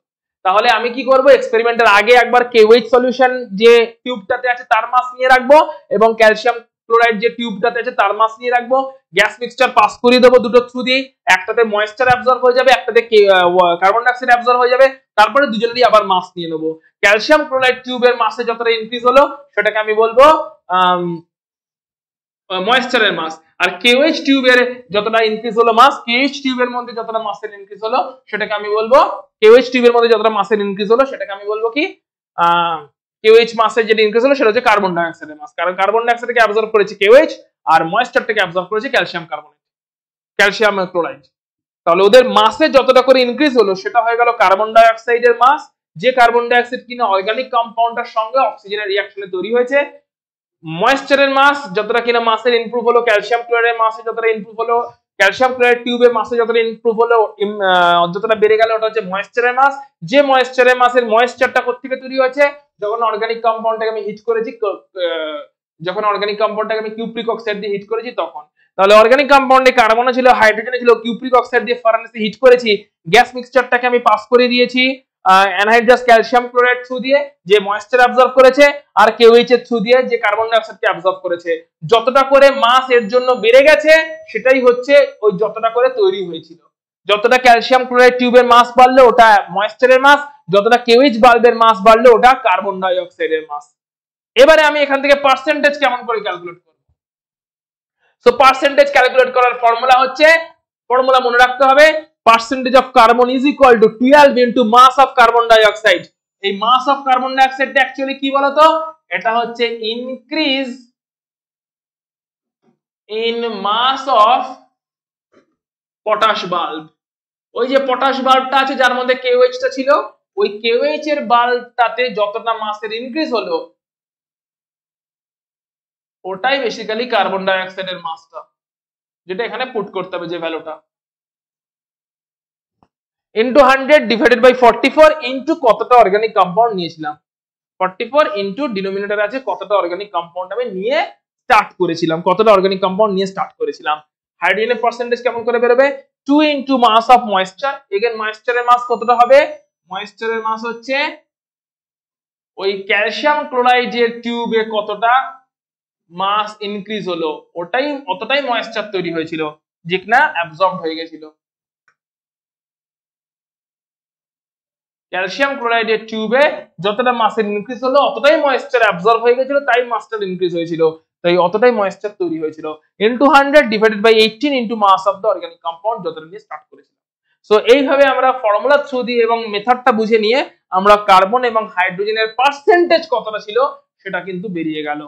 তাহলে আমি কি করব? এক্সপেরিমেন্টের আগে একবার কেওএইচ সলিউশন যে টিউবটাতে আছে তার মাস নিয়ে রাখবো, এবং ক্যালসিয়াম ক্লোরাইড যে টিউবটাতে আছে তার মাস নিয়ে রাখবো। গ্যাস মিক্সচার পাস করিয়ে দেবো দুটো থ্রু দিয়ে, একটাতে ময়েশ্চার অ্যাবজর্ব হয়ে যাবে, একটাতে কার্বন ডাই অক্সাইড অ্যাবজর্ব হয়ে যাবে, তারপরে দুজনেরই আবার মাস নিয়ে নেবো। ক্যালসিয়াম ক্লোরাইড টিউবের মাসে যতটা ইনক্রিজ হলো সেটাকে আমি বলবো ময়েশ্চারের মাস, আর কেওএইচ টিউবের যতটা ইনক্রিজ হলো মাস, কেওএইচ টিউবের মধ্যে যতটা মাসের ইনক্রিজ হলো সেটাকে আমি বলবো, কেওএইচ টিউবের মধ্যে যতটা মাসের ইনক্রিজ হলো সেটাকে আমি বলবো কি, কেওএইচ মাসের যেটা ইনক্রিজ হলো সেটা হচ্ছে কার্বন ডাই অক্সাইডের মাস, কারণ কার্বন ডাই অক্সাইডকে অ্যাবজর্ব করেছে কেওএইচ, আর ময়েশ্চারটাকে অ্যাবজর্ব করেছে ক্যালসিয়াম ক্লোরাইড। তাহলে ওদের মাসে যতটা করে ইনক্রিজ হলো সেটা হয়ে গেল কার্বন ডাই অক্সাইডের মাস, যে কার্বন ডাই অক্সাইড কিনা অর্গানিক কম্পাউন্ডের সঙ্গে অক্সিজেনের রিঅ্যাকশনে তৈরি হয়েছে। ময়েশ্চারের মাস যতটা কিনা মাসের ইমপ্রুভ হলো, ক্যালসিয়াম ক্লোরাইডের মাসে যতটা ইমপ্রুভ হলো, ক্যালসিয়াম ক্লোরাইড টিউবের মাসে যতটা ইমপ্রুভ হলো, যতটা বেড়ে গেল, ওটা হচ্ছে ময়েশ্চারের মাস। যে ময়েশ্চারের মাসের ময়েশ্চারটা কোত্থেকে তৈরি হয়েছে? যখন অর্গানিক কম্পাউন্ডটাকে আমি হিট করেছি, যখন অর্গানিক কম্পাউন্ডটাকে আমি কিউপ্রিক অক্সাইড দিয়ে হিট করেছি তখন। তাহলে অর্গানিক কম্পাউন্ডে কার্বন ছিল, হাইড্রোজেন ছিল, কিউপ্রিক অক্সাইড দিয়ে ফার্নেসে হিট করেছি, গ্যাস মিক্সচারটাকে আমি পাস করে দিয়েছি অ্যানহাইড্রাস ক্যালসিয়াম ক্লোরাইড থ্রু দিয়ে, যে ময়েশ্চার অ্যাবজর্ব করেছে, আর কেওএইচ এর থ্রু দিয়ে যে কার্বন ডাই অক্সাইডকে অ্যাবজর্ব করেছে। যতটা করে মাস এর জন্য বেড়ে গেছে সেটাই হচ্ছে ওই যতটা করে তৈরি হয়েছিল। যতটা ক্যালসিয়াম ক্লোরাইড টিউবের মাস বাড়লো ওটা ময়েশ্চারের মাস, যতটা কেওএইচ বাল্বের মাস বাড়লো ওটা কার্বন ডাই অক্সাইডের মাস। এবারে আমি এখান থেকে পার্সেন্টেজ কেমন করে ক্যালকুলেট করব? সো পার্সেন্টেজ ক্যালকুলেট করার ফর্মুলা হচ্ছে, ফর্মুলা মনে রাখতে হবে, percentage of carbon is equal to 12 into mass of carbon dioxide. এই মাস অফ কার্বন ডাই অক্সাইডটা অ্যাকচুয়ালি কি বলতো? এটা হচ্ছে increase in mass of potash bulb. ওই যে পটাশ বাল্বটা আছে যার মধ্যে KOH টা ছিল, ওই KOH এর বাল্বটাতে যতটা মাসের ইনক্রিজ হলো ওটাই বেসিক্যালি কার্বন ডাই অক্সাইডের মাসটা, যেটা এখানে পুট করতে হবে যে ভ্যালুটা, ইনটু 100 ডিভাইডেড বাই 44 ইনটু কতটা অর্গানিক কম্পাউন্ড নিয়েছিলাম। 44 ইনটু ডিনোমিনেটর আছে কতটা অর্গানিক কম্পাউন্ড আমি নিয়ে স্টার্ট করেছিলাম, কতটা অর্গানিক কম্পাউন্ড নিয়ে স্টার্ট করেছিলাম। হাইড্রোজেনের পার্সেন্টেজ কেমন করে বেরোবে? 2 into mass of moisture. Again ময়েশ্চারের মাস কতটা হবে? ময়েশ্চারের মাস হচ্ছে ওই ক্যালসিয়াম ক্লোরাইডের টিউবে কতটা মাস ইনক্রিজ হলো, ওটাই অতটাই ময়েশ্চার তৈরি হয়েছিল, যেটা অ্যাবজর্ব হয়ে গেছিল। ক্যালসিয়াম ক্লোরাইডের টিউবে যতটা মাসের ইনক্রিজ হলো অতটাই ময়েশ্চার অ্যাবজর্ব হয়ে গেছিল, তাই মাসটার ইনক্রিজ হয়েছিল, তাই অতটাই ময়েশ্চার তৈরি হয়েছিল। Into 100 divided by 18 into mass of the organic compound যতটা নিয়ে স্টার্ট করেছিল। সো এইভাবে আমরা ফর্মুলা থ্রু দিয়ে এবং মেথডটা বুঝে নিয়ে আমরা কার্বন এবং হাইড্রোজেনের পার্সেন্টেজ কতটা ছিল সেটা কিন্তু বেরিয়ে গেল।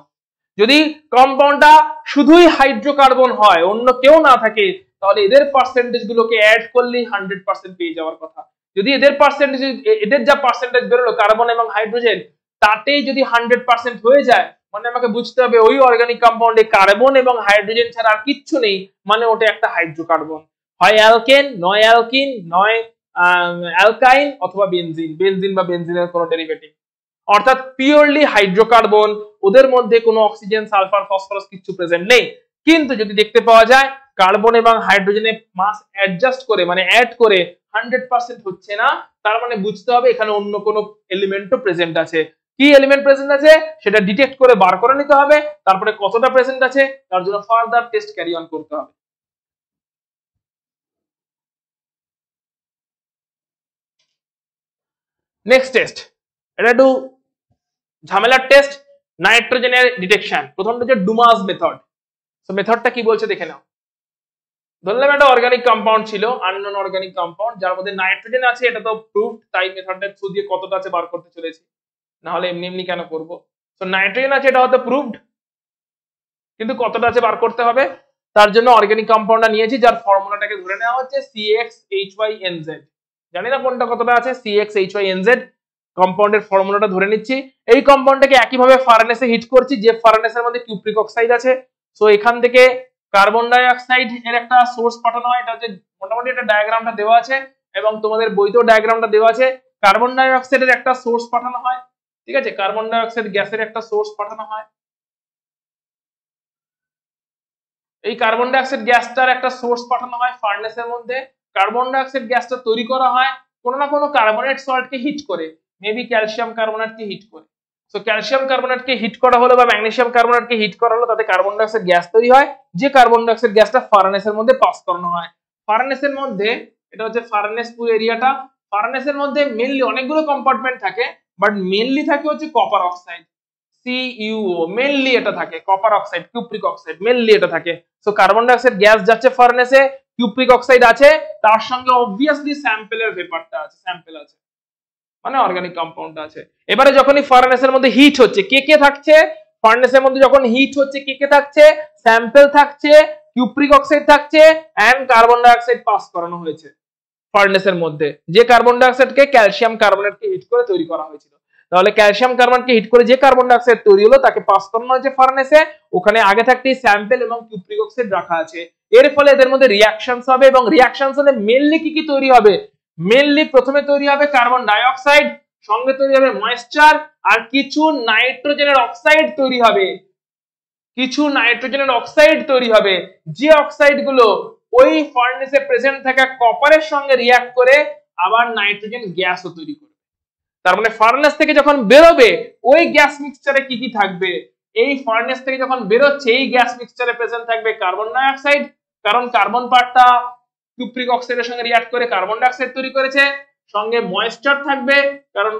যদি কম্পাউন্ডটা শুধুই হাইড্রোকার্বন হয়, অন্য কেউ না থাকে, তাহলে এদের পার্সেন্টেজ গুলোকে অ্যাড করলেই 100% পেয়ে যাওয়ার কথা। যদি এদের পার্সেন্টেজ, এদের যা পার্সেন্টেজ বেরোলো কার্বন এবং হাইড্রোজেন, তাতেই যদি 100% হয়ে যায়, মানে আমাকে বুঝতে হবে ওই অর্গানিক কম্পাউন্ডে কার্বন এবং হাইড্রোজেন ছাড়া আর কিচ্ছু নেই, মানে ওটা একটা হাইড্রোকার্বন, হয় অ্যালকেন, নয় অ্যালকিন, নয় অ্যালকাইন, অথবা বেনজিন, বেনজিন বা বেনজিনের কোনো ডেরিভেটিভ, অর্থাৎ পিওরলি হাইড্রোকার্বন, ওদের মধ্যে কোনো অক্সিজেন, সালফার, ফসফরাস কিছু প্রেজেন্ট নেই। কিন্তু যদি দেখতে পাওয়া যায় কার্বন এবং হাইড্রোজেনের মাস অ্যাডজাস্ট করে, মানে অ্যাড করে 100% হচ্ছে না, তার মানে বুঝতে হবে এখানে অন্য কোনো এলিমেন্টও প্রেজেন্ট আছে। কি এলিমেন্ট প্রেজেন্ট আছে সেটা ডিটেক্ট করে বার করে নিতে হবে, তারপরে কতটা প্রেজেন্ট আছে তার জন্য ফার্দার টেস্ট ক্যারি অন করতে হবে। নেক্সট টেস্ট, এটা একটু ঝামেলার টেস্ট, নাইট্রোজেনের ডিটেকশন। প্রথমটা হচ্ছে ডুমাস মেথড। তো মেথডটা কি বলছে দেখে নাও। ধরলাম একটা অর্গানিক কম্পাউন্ড ছিল, আননোন অর্গানিক কম্পাউন্ড, যার মধ্যে নাইট্রোজেন আছে, এটা তো প্রুফড, তাই মেথডের থ্রু দিয়ে কতটা আছে বার করতে চলেছি, না হলে এমনি এমনি কেন করব। তো নাইট্রোজেন আছে, এটা হয়তো প্রুফড, কিন্তু কতটা আছে বার করতে হবে, তার জন্য অর্গানিক কম্পাউন্ডটা নিয়েছি, যার ফর্মুলাটাকে ধরে নেওয়া হচ্ছে CXHYNZ। জানি না কোনটা কতটা আছে, CXHYNZ কম্পাউন্ডের ফর্মুলাটা ধরে নিচ্ছি। এই কম্পাউন্ডটাকে একইভাবে ফার্নেসে হিট করছি, যে ফার্নেসের মধ্যে কিউপ্রিক অক্সাইড আছে। সো এখান থেকে কার্বন ডাই অক্সাইড এর একটা সোর্স পাঠানো হয়, এটা হচ্ছে মোটামুটি একটা ডায়াগ্রামটা দেওয়া আছে এবং তোমাদের বইতেও ডায়াগ্রামটা দেওয়া আছে। কার্বন ডাই অক্সাইডের একটা সোর্স পাঠানো হয়, ঠিক আছে, কার্বন ডাই অক্সাইড গ্যাসের একটা সোর্স পাঠানো হয়। এই কার্বন ডাই অক্সাইড গ্যাসটার একটা সোর্স পাঠানো হয় ফার্নেসের মধ্যে। কার্বন ডাই অক্সাইড গ্যাসটা তৈরি করা হয় কোনো না কোনো কার্বনেট সল্টকে হিট করে, মেবি ক্যালসিয়াম কার্বনেটকে হিট করে। সো ক্যালসিয়াম কার্বনেটকে হিট করা হলো বা ম্যাগনেসিয়াম কার্বনেটকে হিট করা হলো, তাতে কার্বন ডাই অক্সাইড গ্যাস তৈরি হয়, যে কার্বন ডাই অক্সাইড গ্যাসটা ফার্নেসের মধ্যে পাস করানো হয়। ফার্নেসের মধ্যে, এটা হচ্ছে ফার্নেস পুরো এরিয়াটা, ফার্নেসের মধ্যে মেইনলি অনেকগুলো কম্পার্টমেন্ট থাকে, বাট মেইনলি থাকে হচ্ছে কপার অক্সাইড, CuO, মেইনলি এটা থাকে copper oxide, cupric oxide, mainly এটা থাকে। So carbon die oxide gas যাচ্ছে ফার্নেসে, কিউপ্রিক অক্সাইড আছে, তার সঙ্গে অবভিয়াসলি স্যাম্পেলের ভেপারটা আছে, স্যাম্পেল আছে, মানে অর্গানিক কম্পাউন্ড আছে। এবারে যখনই ফার্নেসের মধ্যে হিট হচ্ছে, কে কে থাকছে ফার্নেসের মধ্যে, যখন হিট হচ্ছে কে কে থাকছে, স্যাম্পেল থাকছে, কিউপ্রিক অক্সাইড থাকছে, and carbon dioxide pass করানো হয়েছে ফার্নেসের মধ্যে, যে কার্বন ডাই অক্সাইডকে ক্যালসিয়াম কার্বনেটকে হিট করে তৈরি করা হয়েছিল। তাহলে ক্যালসিয়াম কার্বনেটকে হিট করে যে কার্বন ডাই অক্সাইড তৈরি হলো তাকে পাস করানো হয়েছে ফার্নেসে, ওখানে আগে থাকতেই স্যাম্পেল এবং কিউপ্রিক অক্সাইড রাখা আছে। এর ফলে এদের মধ্যে রিঅ্যাকশনস হবে, এবং রিঅ্যাকশনস হলে মেইনলি কি কি তৈরি হবে, মেইনলি প্রথমে তৈরি হবে কার্বন ডাই অক্সাইড, সঙ্গে তৈরি হবে ময়েশ্চার, আর কিছু নাইট্রোজেনের অক্সাইড তৈরি হবে, কিছু নাইট্রোজেনের অক্সাইড তৈরি হবে, যে অক্সাইড গুলো ওই ফার্নেসে প্রেজেন্ট থাকা কপারের সঙ্গে রিঅ্যাক্ট করে আবার নাইট্রোজেন গ্যাসও তৈরি করবে। তার মানে ফার্নেস থেকে যখন বেরোবে ওই গ্যাস মিক্সচারে কি কি থাকবে, এই ফার্নেস থেকে যখন বেরোচ্ছে এই গ্যাস মিক্সচারে প্রেজেন্ট থাকবে কার্বন ডাই অক্সাইড, কারণ কার্বন পার্টটা কিউপ্রিক অক্সাইডের সঙ্গে রিঅ্যাক্ট করে কার্বন ডাই অক্সাইড তৈরি করেছে, সঙ্গে ময়েশ্চার থাকবে, কারণ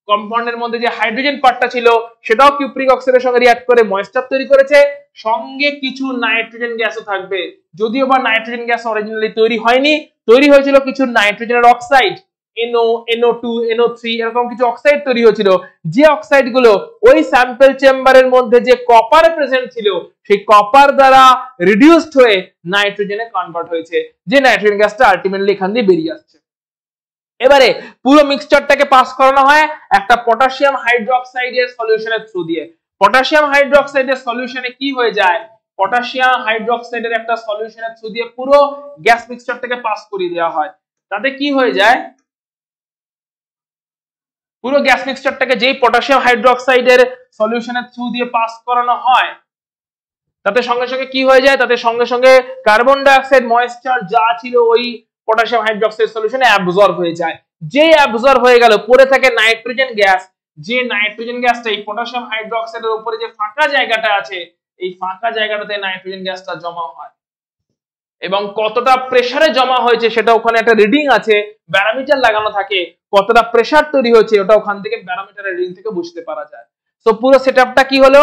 কম্পাউন্ডের মধ্যে যে হাইড্রোজেন পার্টটা ছিল সেটাও কিউপ্রিক অক্সাইডের সঙ্গে রিঅ্যাক্ট করে ময়েশ্চার তৈরি করেছে, সঙ্গে কিছু নাইট্রোজেন গ্যাসও থাকবে। যদিও বা নাইট্রোজেন গ্যাস অরিজিনালি তৈরি হয়নি, তৈরি হয়েছিল কিছু নাইট্রোজেনের অক্সাইড, NO, NO2, NO3 এরকম কিছু অক্সাইড তৈরি হয়েছিল, যে অক্সাইড গুলো ওই স্যাম্পল চেম্বারের মধ্যে যে কপার প্রেজেন্ট ছিল সেই কপার দ্বারা রিডিউসড হয়ে নাইট্রোজেনে কনভার্ট হয়েছে, যে নাইট্রোজেন গ্যাসটা আলটিমেটলি এখান দিয়ে বেরিয়ে আসছে। এবারে পুরো মিক্সচারটাকে পাস করানো হয় একটা পটাশিয়াম হাইড্রোক্সাইডের সলিউশনের থ্রু দিয়ে। পটাশিয়াম হাইড্রোক্সাইডের সলিউশনে কি হয়ে যায়, পটাশিয়াম হাইড্রোক্সাইডের একটা সলিউশনের থ্রু দিয়ে পুরো গ্যাস মিক্সচারটাকে পাস করিয়ে দেওয়া হয়। তাতে কি হয়ে যায়, পুরো গ্যাস মিক্সচারটাকে যেই পটাশিয়াম হাইড্রোক্সাইডের সলিউশনের থ্রু দিয়ে পাস করানো হয় তাতে সঙ্গে সঙ্গে কি হয়ে যায়, তাতে সঙ্গে সঙ্গে কার্বন ডাই অক্সাইড ময়েশ্চার যা ছিল ওই পটাশিয়াম হাইড্রোক্সাইড সলিউশনে অ্যাবজর্ব হয়ে যায়। যেই অ্যাবজর্ব হয়ে গেল পড়ে থাকে নাইট্রোজেন গ্যাস, যে নাইট্রোজেন গ্যাসটা এই পটাশিয়াম হাইড্রোক্সাইডের উপরে যে ফাঁকা জায়গাটা আছে এই ফাঁকা জায়গাটাতে নাইট্রোজেন গ্যাসটা জমা হয়, এবং কতটা প্রেসারে জমা হয়েছে সেটা ওখানে একটা রিডিং আছে, ব্যারোমিটার লাগানো থাকে, কতটা প্রেসার তৈরি হয়েছে ওটা ওখান থেকে ব্যারোমিটারের রিডিং থেকে বুঝতে পারা যায়। তো পুরো সেটআপটা কি হলো,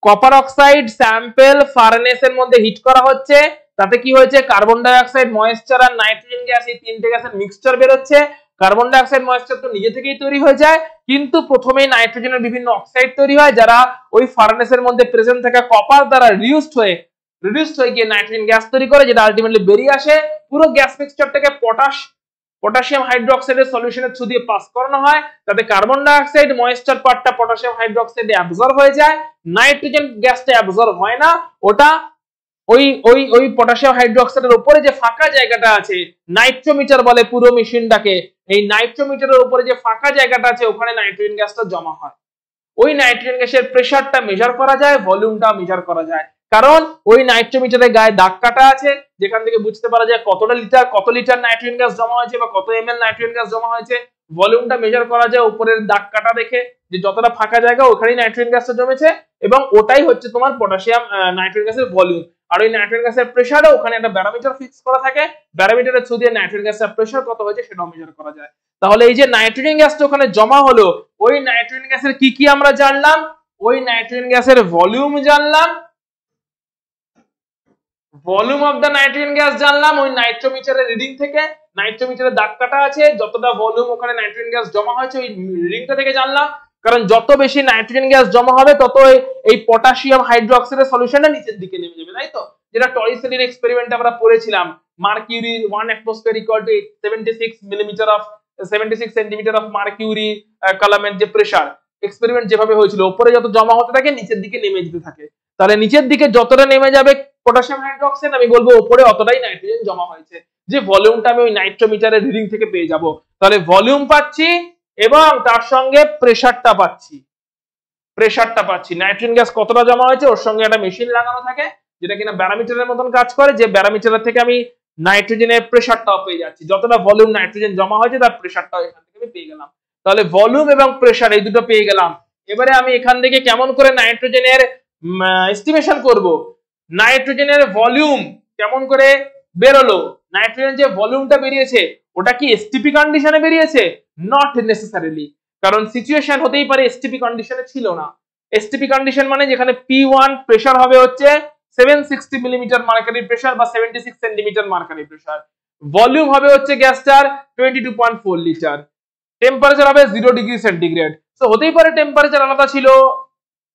কপার অক্সাইড স্যাম্পল ফার্নেসের মধ্যে হিট করা হচ্ছে, তাতে কি হয়েছে কার্বন ডাই অক্সাইড ময়েশ্চার আর নাইট্রোজেন গ্যাস এই তিনটে গ্যাসের মিক্সচার বের হচ্ছে। কার্বন ডাই অক্সাইড ময়েশ্চার তো নিজে থেকেই তৈরি হয়ে যায়, কিন্তু প্রথমেই নাইট্রোজেনের বিভিন্ন অক্সাইড তৈরি হয় যারা ওই ফার্নেসের মধ্যে প্রেজেন্ট থাকা কপার দ্বারা রিডিউসড হয়ে গিয়ে নাইট্রোজেন গ্যাস তৈরি করে, যেটা আলটিমেটলি বেরিয়ে আসে। পুরো গ্যাস মিক্সচারটাকে পটাশিয়াম হাইড্রোক্সাইডের সলিউশনের থ্রু দিয়ে পাস করানো হয়, তাতে কার্বন ডাই অক্সাইড ময়েশ্চার পার্টটা পটাশিয়াম হাইড্রোক্সাইডে অ্যাবজর্ব হয়ে যায়, নাইট্রোজেন গ্যাসটা অ্যাবজর্ব হয় না, ওটা ওই পটাশিয়াম হাইড্রোক্সাইডের উপরে যে ফাঁকা জায়গাটা আছে নাইট্রোমিটার বলে পুরো মেশিনটাকে, এই নাইট্রোমিটারের উপরে যে ফাঁকা জায়গাটা আছে ওখানে নাইট্রোজেন গ্যাসটা জমা হয়। ওই নাইট্রোজেন গ্যাসের প্রেসারটা মেজার করা যায়, ভলিউমটা মেজার করা যায়, কারণ ওই নাইট্রোমিটারের গায়ে দাগ কাটা আছে যেখান থেকে বুঝতে পারা যায় কত লিটার নাইট্রোজেন গ্যাস জমা হয়েছে বা কত ml নাইট্রোজেন গ্যাস জমা হয়েছে। ভলিউমটা মেজার করা যায় উপরের দাগ কাটা দেখে, যে যতটা ফাঁকা জায়গা ওখানেই নাইট্রোজেন গ্যাসটা জমেছে, এবং ওটাই হচ্ছে তোমার পটাশিয়াম নাইট্রোজেন গ্যাসের ভলিউম। আর ওই নাইট্রোজেন গ্যাসের প্রেসারও ওখানে একটা ব্যারোমিটার ফিক্স করা থাকে, ব্যারোমিটারের থ্রু দিয়ে নাইট্রোজেন গ্যাসের প্রেসার কত হয়েছে সেটাও মেজার করা যায়। তাহলে এই যে নাইট্রোজেন গ্যাসটা ওখানে জমা হলো, ওই নাইট্রোজেন গ্যাসের কি আমরা জানলাম, ওই নাইট্রোজেন গ্যাসের ভলিউম জানলাম, volume of the nitrogen gas জানলাম ওই নাইট্রোমিটারের রিডিং থেকে, নাইট্রোমিটারের দাগ কাটা আছে, যতটা ভলিউম ওখানে নাইট্রোজেন গ্যাস জমা হয়েছে ওই রিডিংটা থেকে জানলাম, কারণ যত বেশি নাইট্রোজেন গ্যাস জমা হবে তত এই পটাশিয়াম হাইড্রোক্সাইডের সলিউশনটা নিচের দিকে নেমে যাবে, তাই তো, যেটা টরিসেলির এক্সপেরিমেন্টে আমরা পড়েছিলাম, mercury 1 atmosphere equal to 76 centimetre of mercury কালামের যে প্রেসার, এক্সপেরিমেন্ট যেভাবে হয়েছিল উপরে যত জমা হতে থাকে নিচের দিকে নেমে যেতে থাকে, তাহলে নিচের দিকে যতটা নেমে যাবে পটাশিয়াম হাইড্রোক্সাইড আমি বলবো উপরে অতটাই নাইট্রোজেন জমা হয়েছে, যে ভলিউমটা আমি ওই নাইট্রোমিটারের রিডিং থেকে পেয়ে যাব। তাহলে ভলিউম পাচ্ছি এবং তার সঙ্গে প্রেসারটা পাচ্ছি, নাইট্রোজেন গ্যাস কতটা জমা হয়েছে ওর সঙ্গে একটা মেশিন লাগানো থাকে যেটা কিনা ব্যারোমিটারের মতন কাজ করে, যে ব্যারোমিটার থেকে আমি নাইট্রোজেনের প্রেসারটাও পেয়ে যাচ্ছি, যতটা ভলিউম নাইট্রোজেন জমা হয়েছে তার প্রেসারটাও এখান থেকে আমি পেয়ে গেলাম। তাহলে ভলিউম এবং প্রেসার এই দুটো পেয়ে গেলাম। এবারে আমি এখান থেকে কেমন করে নাইট্রোজেনের এস্টিমেশন করব, নাইট্রোজেনের ভলিউম কেমন করে বেরোলো, নাইট্রোজেন যে ভলিউমটা বেরিয়েছে ওটা কি এসটিপি কন্ডিশনে বেরিয়েছে, নট নেসেসারিলি, কারণ সিচুয়েশন হতেই পারে এসটিপি কন্ডিশনে ছিল না। এসটিপি কন্ডিশন মানে যেখানে P1 প্রেসার হবে হচ্ছে 760 মিলিমিটার মার্কারি প্রেসার বা 76 সেন্টিমিটার মার্কারি প্রেসার, ভলিউম হবে হচ্ছে গ্যাসটার 22.4 লিটার, টেম্পারেচার হবে 0 ডিগ্রি সেন্টিগ্রেড। তো হতেই পারে টেম্পারেচার আলাদা ছিল,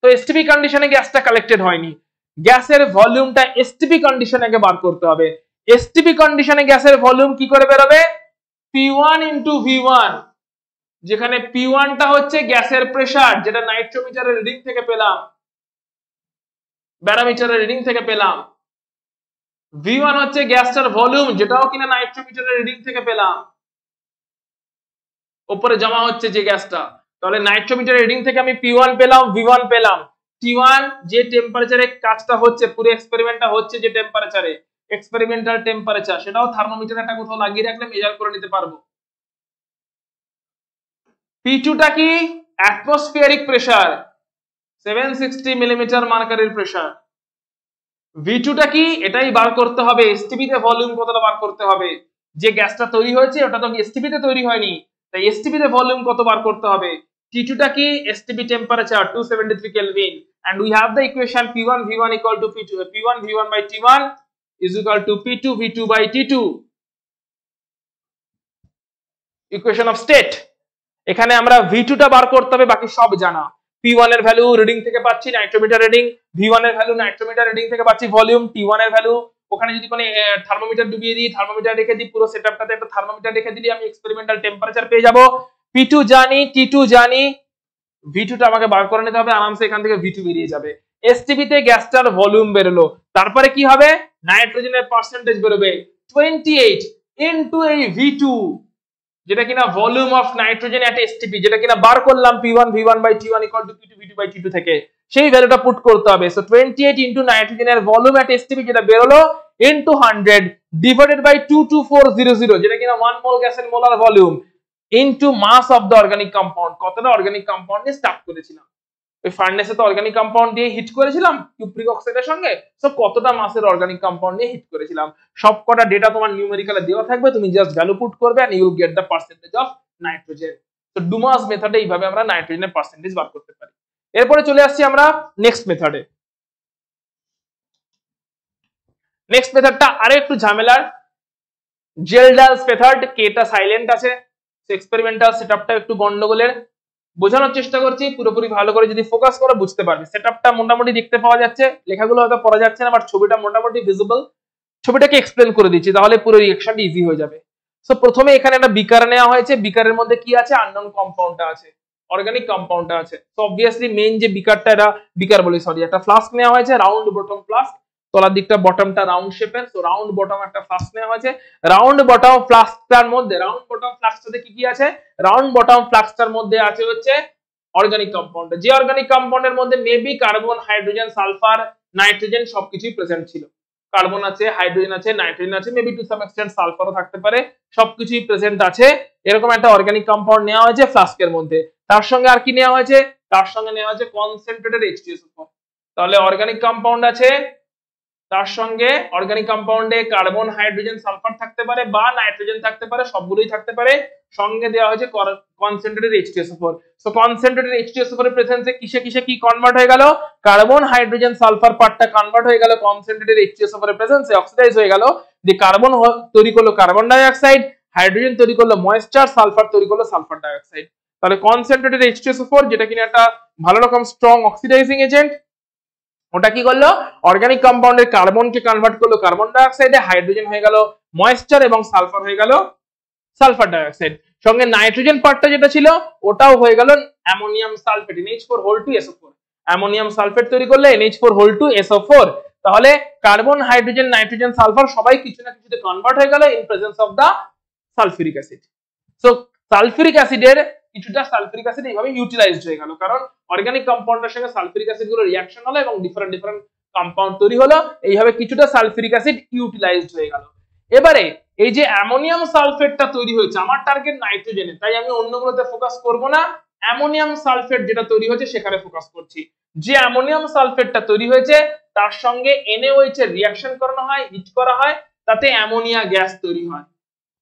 তো এসটিপি কন্ডিশনে গ্যাসটা কালেক্টেড হয়নি, গ্যাসের ভলিউমটা এসটিপি কন্ডিশনে আগে বার করতে হবে। এসটিপি কন্ডিশনে গ্যাসের ভলিউম কি করে বেরোবে, P1 into V1, যেখানে P1 টা হচ্ছে গ্যাসের প্রেসার যেটা নাইট্রোমিটারের রিডিং থেকে পেলাম, ব্যারোমিটারের রিডিং থেকে পেলাম, V1 হচ্ছে গ্যাসটার ভলিউম যেটাও কিনা নাইট্রোমিটারের রিডিং থেকে পেলাম, উপরে জমা হচ্ছে যে গ্যাসটা, তাহলে নাইট্রোমিটারের রিডিং থেকে আমি P1 পেলাম, V1 পেলাম, T1 যে টেম্পারেচারে কাজটা হচ্ছে পুরো এক্সপেরিমেন্টটা হচ্ছে যে টেম্পারেচারে, এক্সপেরিমেন্টাল টেম্পারেচার সেটাও থার্মোমিটার একটা কোথাও লাগিয়ে রাখলে মেজার করে নিতে পারবো। P2 টা কি অ্যাটমসফিয়ারিক প্রেসার 760 মিলিমিটার মার্কারির প্রেসার, V2 টা কি এটাই বার করতে হবে, এসটিপি তে ভলিউম কতটা বার করতে হবে, যে গ্যাসটা তৈরি হয়েছে ওটা তো এসটিপি তে তৈরি হয়নি, তাই এসটিপি তে ভলিউম কত বার করতে হবে, T2 টা কি STP temperature 273 Kelvin, and we have the equation P1 V1 equal to P2, P1 V1 by T1 is equal to P2 V2 by T2, equation of state. এখানে আমরা V2 টা বার করতে হবে, বাকি সব জানা। P1 এর ভ্যালু রিডিং থেকে পাচ্ছি নাইট্রোমিটার রিডিং, V1 এর ভ্যালু নাইট্রোমিটার রিডিং থেকে পাচ্ছি ভলিউম, T1 এর ভ্যালু ওখানে যদি কোনো থার্মোমিটার ডুবিয়ে দিই, থার্মোমিটার রেখে দিই, পুরো সেটআপটাতে একটা থার্মোমিটার রেখে দিলে আমি এক্সপেরিমেন্টাল টেম্পারেচার পেয়ে যাব। P2 জানি, T2 জানি, V2 টা আমাকে বার করে নিতে হবে, আরামসে এখান থেকে V2 বেরিয়ে যাবে। STP তে গ্যাসটার ভলিউম বেরোলো, তারপরে কি হবে, নাইট্রোজেনের পার্সেন্টেজ বেরোবে 28 ইনটু এই V2, যেটা কিনা volume of nitrogen at STP, যেটা কিনা বার করলাম P1 V1 by T1 equal to P2 V2 by T2 থেকে, সেই ভ্যালুটা পুট করতে হবে। সো 28 ইনটু নাইট্রোজেনের ভলিউম এট STP যেটা বেরোলো ইনটু 100 ডিভাইডেড বাই 22400, যেটা কিনা 1 মোল গ্যাসের molar volume, into mass of the organic compound. কতটা অর্গানিক কম্পাউন্ড নিয়ে স্টার্ট করেছিলাম, ওই ফার্নেসে তো অর্গানিক কম্পাউন্ড দিয়ে হিট করেছিলাম কিউপ্রিক অক্সাইডের সঙ্গে, সো কতটা মাসের অর্গানিক কম্পাউন্ড নিয়ে হিট করেছিলাম, সবকটা ডেটা তোমার নিউমেরিক্যালে দেওয়া থাকবে, তুমি জাস্ট ভ্যালু পুট করবে and you will get the percentage of nitrogen. তো ডুমাস মেথডে এইভাবে আমরা নাইট্রোজেনের পার্সেন্টেজ বার করতে পারি। এরপরে চলে আসছি আমরা নেক্সট মেথডে। নেক্সট মেথডটা আরো একটু ঝামেলার, জেলডালস মেথড। কেটা সাইলেন্ট আছে, এক্সপেরিমেন্টাল সেটআপটা একটু গন্ডগোলের, বোঝানোর চেষ্টা করছি, পুরোপুরি ভালো করে যদি ফোকাস করো বুঝতে পারবে। সেটআপটা মোটামুটি দেখতে পাওয়া যাচ্ছে, লেখাগুলো হয়তো পড়া যাচ্ছে না, বাট ছবিটা মোটামুটি ভিজিবল। ছবিটাকে এক্সপ্লেন করে দিচ্ছি, তাহলে পুরো রিঅ্যাকশনটা ইজি হয়ে যাবে। সো প্রথমে এখানে একটা বিকার নেওয়া হয়েছে, বিকারের মধ্যে কি আছে, আননোন কম্পাউন্ডটা আছে, অর্গানিক কম্পাউন্ডটা আছে। সো অবভিয়াসলি মেইন যে বিকারটা, এটা বিকার বলি সরি, একটা ফ্লাস্ক নেওয়া হয়েছে, রাউন্ড বটম ফ্লাস্ক, তলার দিকটা বটমটা রাউন্ড শেপের, সো রাউন্ড বটম একটা ফ্লাস্ক নেওয়া হয়েছে। রাউন্ড বটম ফ্লাস্কটার মধ্যে, রাউন্ড বটম ফ্লাস্কটাতে কি কি আছে, রাউন্ড বটম ফ্লাস্কটার মধ্যে আছে হচ্ছে অর্গানিক কম্পাউন্ড, যে অর্গানিক কম্পাউন্ডের মধ্যে maybe carbon, hydrogen, sulphur, nitrogen সবকিছুই প্রেজেন্ট ছিল। কার্বন আছে, হাইড্রোজেন আছে, নাইট্রোজেন আছে, মেবি টু সাম এক্সটেন্ট সালফারও থাকতে পারে, সবকিছুই প্রেজেন্ট আছে। এরকম একটা অর্গানিক কম্পাউন্ড নেওয়া হয়েছে ফ্লাস্কের মধ্যে। তার সঙ্গে আর কি নেওয়া হয়েছে, তার সঙ্গে নেওয়া হয়েছে কনসেন্ট্রেটেড H2SO4। তাহলে অর্গানিক কম্পাউন্ড আছে, তার সঙ্গে অর্গানিক কম্পাউন্ডে কার্বন, হাইড্রোজেন, সালফার থাকতে পারে বা নাইট্রোজেন থাকতে পারে, সবগুলোই থাকতে পারে। সঙ্গে দেওয়া হয়েছে concentrated H2SO4। So concentrated H2SO4 এর প্রেজেন্সে কিসে কিসে কি কনভার্ট হয়ে গেল, কার্বন, হাইড্রোজেন, সালফার পার্টটা কনভার্ট হয়ে গেল কনসেন্ট্রেটেড H2SO4 এর প্রেজেন্সে, অক্সিডাইজ হয়ে গেল, যে কার্বন তৈরি করলো কার্বন ডাই অক্সাইড, হাইড্রোজেন তৈরি করলো ময়েশ্চার, সালফার তৈরি করলো সালফার ডাই অক্সাইড। তাহলে কনসেন্ট্রেটেড H2SO4 যেটা কিনা একটা ভালো রকম স্ট্রং অক্সিডাইজিং এজেন্ট, ওটা কি করলো, অর্গানিক কম্পাউন্ডের কার্বনকে কনভার্ট করলো কার্বন ডাই অক্সাইডে, হাইড্রোজেন হয়ে গেল ময়েশ্চার এবং সালফার হয়ে গেল সালফার ডাই অক্সাইড। সঙ্গে নাইট্রোজেন পার্টটা যেটা ছিল ওটাও হয়ে গেল ammonium sulphate, NH4 ammonium sulphate তৈরি করলে NH4 তাহলে কার্বন, হাইড্রোজেন, নাইট্রোজেন, সালফার সবাই কিছু না কিছুতে কনভার্ট হয়ে গেল in presence of the sulphuric acid. So sulphuric অ্যাসিডের কিছুটা সালফিউরিক অ্যাসিড এইভাবে ইউটিলাইজড হয়ে গেল, কারণ অর্গানিক কম্পাউন্ডের সঙ্গে সালফিউরিক অ্যাসিড গুলো রিঅ্যাকশন হলো এবং ডিফারেন্ট ডিফারেন্ট কম্পাউন্ড তৈরি হলো, এইভাবে কিছুটা সালফিউরিক অ্যাসিড ইউটিলাইজড হয়ে গেল। এবারে এই যে অ্যামোনিয়াম সালফেটটা তৈরি হয়েছে, আমার টার্গেট নাইট্রোজেনে, তাই আমি অন্যগুলোতে ফোকাস করব না, অ্যামোনিয়াম সালফেট যেটা তৈরি হয়েছে সেখানে ফোকাস করছি। যে অ্যামোনিয়াম সালফেটটা তৈরি হয়েছে তার সঙ্গে NaOH এর রিঅ্যাকশন করানো হয়, হিট করা হয়, তাতে অ্যামোনিয়া গ্যাস তৈরি হয়।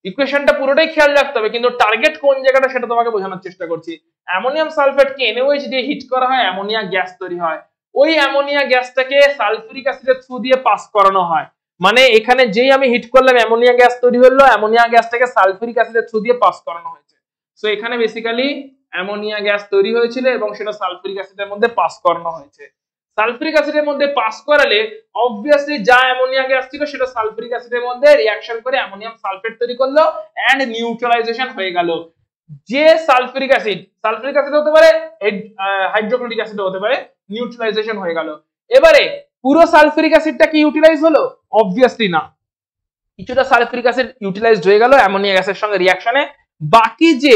ইকুয়েশনটা পুরোটাই খেয়াল রাখতে হবে, কিন্তু টার্গেট কোন জায়গাটা সেটা তোমাকে বোঝানোর চেষ্টা করছি। অ্যামোনিয়াম সালফেটকে NaOH দিয়ে হিট করা হয়, অ্যামোনিয়া গ্যাস তৈরি হয়, ওই অ্যামোনিয়া গ্যাসটাকে সালফিউরিক অ্যাসিডের থ্রু দিয়ে পাস করানো হয়। মানে এখানে যেই আমি হিট করলাম অ্যামোনিয়া গ্যাস তৈরি হলো, অ্যামোনিয়া গ্যাসটাকে সালফিউরিক অ্যাসিডের থ্রু দিয়ে পাস করানো হয়েছে। সো এখানে বেসিক্যালি অ্যামোনিয়া গ্যাস তৈরি হয়েছিল এবং সেটা সালফিউরিক অ্যাসিডের মধ্যে পাস করানো হয়েছে। সালফিউরিক অ্যাসিডের মধ্যে পাস করালে অবভিয়াসলি যা অ্যামোনিয়া গ্যাস ছিল সেটা সালফিউরিক অ্যাসিডের মধ্যে রিঅ্যাকশন করে অ্যামোনিয়াম সালফেট তৈরি করলো এন্ড নিউট্রালাইজেশন হয়ে গেল। যে সালফিউরিক অ্যাসিড হতে পারে, হাইড্রোক্লোরিক অ্যাসিড হতে পারে, নিউট্রালাইজেশন হয়ে গেল। এবারে পুরো সালফিউরিক অ্যাসিডটা কি ইউটিলাইজ হলো? অবভিয়াসলি না, কিছুটা সালফিউরিক অ্যাসিড ইউটিলাইজড হয়ে গেল অ্যামোনিয়া গ্যাসের সঙ্গে রিঅ্যাকশনে, বাকি যে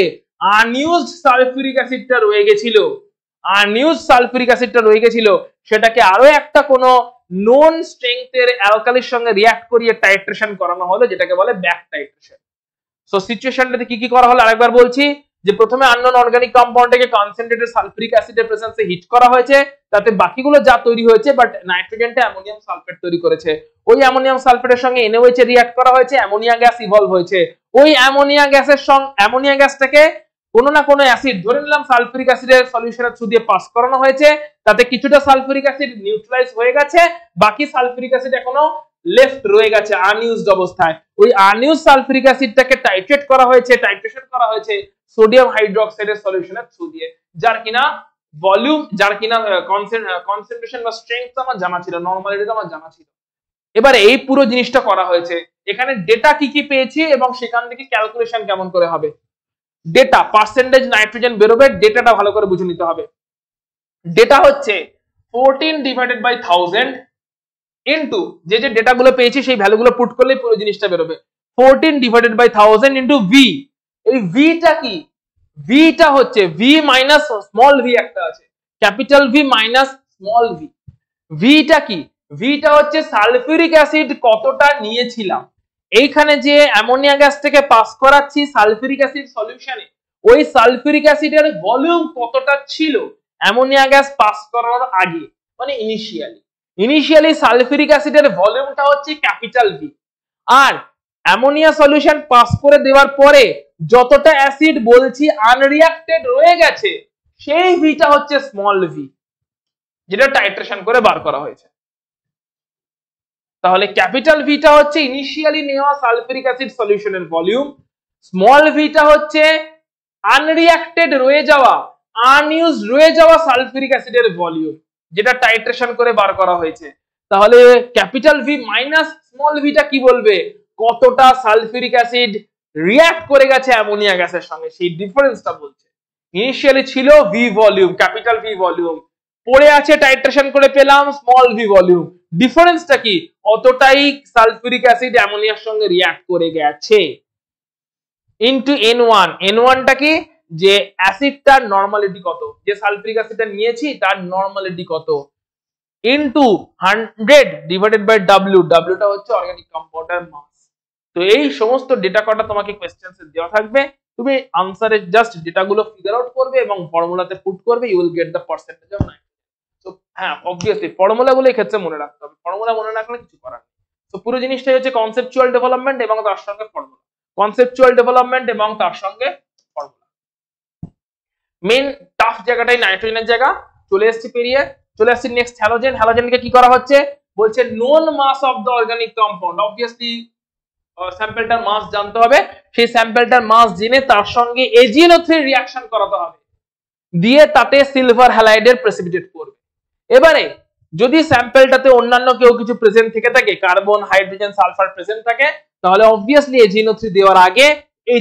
আনইউজড সালফিউরিক অ্যাসিডটা রয়ে গেছিল, সেটাকে আরো একটা কোনো নন স্ট্রেংথের অ্যালকালির সঙ্গে রিঅ্যাক্ট করিয়ে টাইট্রেশন করানো হলো, যেটাকে বলে ব্যাক টাইট্রেশন। সো সিচুয়েশনটাতে কি কি করা হলো আরেকবার বলছি, যে প্রথমে আননোন অর্গানিক কম্পাউন্ডটাকে কনসেন্ট্রেটেড সালফিউরিক অ্যাসিডের প্রেজেন্সে হিট করা হয়েছে, তাতে বাকিগুলো যা তৈরি হয়েছে, বাট নাইট্রোজেনটা অ্যামোনিয়াম সালফেট তৈরি করেছে, ওই অ্যামোনিয়াম সালফেটের সঙ্গে NaOH এর রিঅ্যাক্ট করা হয়েছে, অ্যামোনিয়া গ্যাস ইভলভ হয়েছে, ওই অ্যামোনিয়া গ্যাসের সঙ্গে অ্যামোনিয়া গ্যাসটাকে কোনো না কোনো অ্যাসিড, ধরে নিলাম সালফিউরিক অ্যাসিডের সলিউশনের থ্রু দিয়ে পাস করানো হয়েছে, তাতে কিছুটা সালফিউরিক অ্যাসিড নিউট্রালাইজ হয়ে গেছে, বাকি সালফিউরিক অ্যাসিড এখনো লেফট রয়ে গেছে আনইউজড অবস্থায়। ওই আনইউজ সালফিউরিক অ্যাসিডটাকে টাইট্রেট করা হয়েছে, টাইট্রেশন করা হয়েছে সোডিয়াম হাইড্রোক্সাইডের সলিউশনের থ্রু দিয়ে, যার কিনা ভলিউম, যার কিনা কনসেন্ট্রেশন বা স্ট্রেংথ আমার জানা ছিল, নরমালিটি আমার জানা ছিল। এবারে এই পুরো জিনিসটা করা হয়েছে, এখানে ডেটা কি কি পেয়েছি এবং সেখান থেকে ক্যালকুলেশন কেমন করে হবে। ডেটা পার্সেন্টেজ নাইট্রোজেন বেরোবে, ডেটাটা ভালো করে বুঝে নিতে হবে। ডেটা হচ্ছে 14 ডিভাইডেড বাই 1000 ইনটু যে যে ডেটাগুলো পেয়েছি সেই ভ্যালুগুলো পুট করলে পুরো জিনিসটা বেরোবে। 14 ডিভাইডেড বাই 1000 ইনটু ভি। এই ভিটা কি? ভিটা হচ্ছে ভি মাইনাস স্মল ভি একটা আছে, capital V minus small V. ভিটা কি? ভিটা হচ্ছে সালফিউরিক অ্যাসিড কতটা নিয়েছিলাম, এইখানে যে অ্যামোনিয়া গ্যাস থেকে পাস করাচ্ছি সালফিউরিক অ্যাসিড সলিউশনে, ওই সালফিউরিক অ্যাসিডের ভলিউম কতটা ছিল অ্যামোনিয়া গ্যাস পাস করার আগে, মানে ইনিশিয়ালি সালফিউরিক অ্যাসিডের ভলিউমটা হচ্ছে ক্যাপিটাল ভি, আর অ্যামোনিয়া সলিউশন পাস করে দেওয়ার পরে যতটা অ্যাসিড বলছি আনরিঅ্যাক্টেড রয়ে গেছে সেই ভিটা হচ্ছে স্মল ভি, যেটা টাইট্রেশন করে বার করা হয়েছে। তাহলে ক্যাপিটাল ভিটা হচ্ছে ইনিশিয়ালি নেওয়া সালফিউরিক অ্যাসিড সলিউশনের ভলিউম, স্মল ভিটা হচ্ছে আনরিঅ্যাক্টেড রয়ে যাওয়া, আনইউজ রয়ে যাওয়া সালফিউরিক অ্যাসিডের ভলিউম, যেটা টাইট্রেশন করে বার করা হয়েছে। তাহলে ক্যাপিটাল ভি মাইনাস স্মল ভিটা কি বলবে? কতটা সালফিউরিক অ্যাসিড রিঅ্যাক্ট করে গেছে অ্যামোনিয়া গ্যাসের সঙ্গে, সেই ডিফারেন্সটা বলছে। ইনিশিয়ালি ছিল V volume, capital V volume, পড়ে আছে টাইট্রেশন করে পেলাম স্মল ভি ভলিউম, ডিফারেন্সটা কি? অতটাই সালফিউরিক অ্যাসিড অ্যামোনিয়ার সঙ্গে রিঅ্যাক্ট করে গেছে। ইনটু N1, N1টা কি? যে অ্যাসিডটার নরমালিটি কত, যে সালফিউরিক অ্যাসিডটা নিয়েছি তার নরমালিটি কত, ইনটু 100 ডিভাইডেড বাই W, Wটা হচ্ছে অর্গানিক কম্পাউন্ডের মাস। তো এই সমস্ত ডেটা কটা তোমাকে কোশ্চেন্সে দেওয়া থাকবে, তুমি আনসারে জাস্ট ডেটাগুলো ফিগার আউট করবে এবং ফর্মুলাতে পুট করবে, you will get the percentage of nitrogen. তো হ্যাঁ, অবভিয়াসলি ফর্মুলাগুলো এই ক্ষেত্রে মনে রাখতে হবে, ফর্মুলা মনে রাখলে কিছু করার নেই। তো পুরো জিনিসটাই হচ্ছে কনসেপচুয়াল ডেভেলপমেন্ট এবং তার সঙ্গে ফর্মুলা, কনসেপচুয়াল ডেভেলপমেন্ট এবং তার সঙ্গে ফর্মুলা। মেইন টাফ জায়গাটাই নাইট্রোজেনের জায়গা, চলে এসেছি পেরিয়ে, চলে আসছি নেক্সট হ্যালোজেন। হ্যালোজেনকে কি করা হচ্ছে? বলছে known mass of the organic compound. Obviously স্যাম্পলটার মাস জানতে হবে, সেই স্যাম্পলটার মাস জেনে তার সঙ্গে AgNO3 রিঅ্যাকশন করাতে হবে, দিয়ে তাতে সিলভার হ্যালাইডের প্রেসিপিটেট করবে। এবারে যদি স্যাম্পলটাতে অন্যান্য কেউ কিছু প্রেজেন্ট থেকে থাকে, কার্বন, হাইড্রোজেন, সালফার প্রেজেন্ট থাকে, তাহলে অবভিয়াসলি AgNO3 দেওয়ার আগে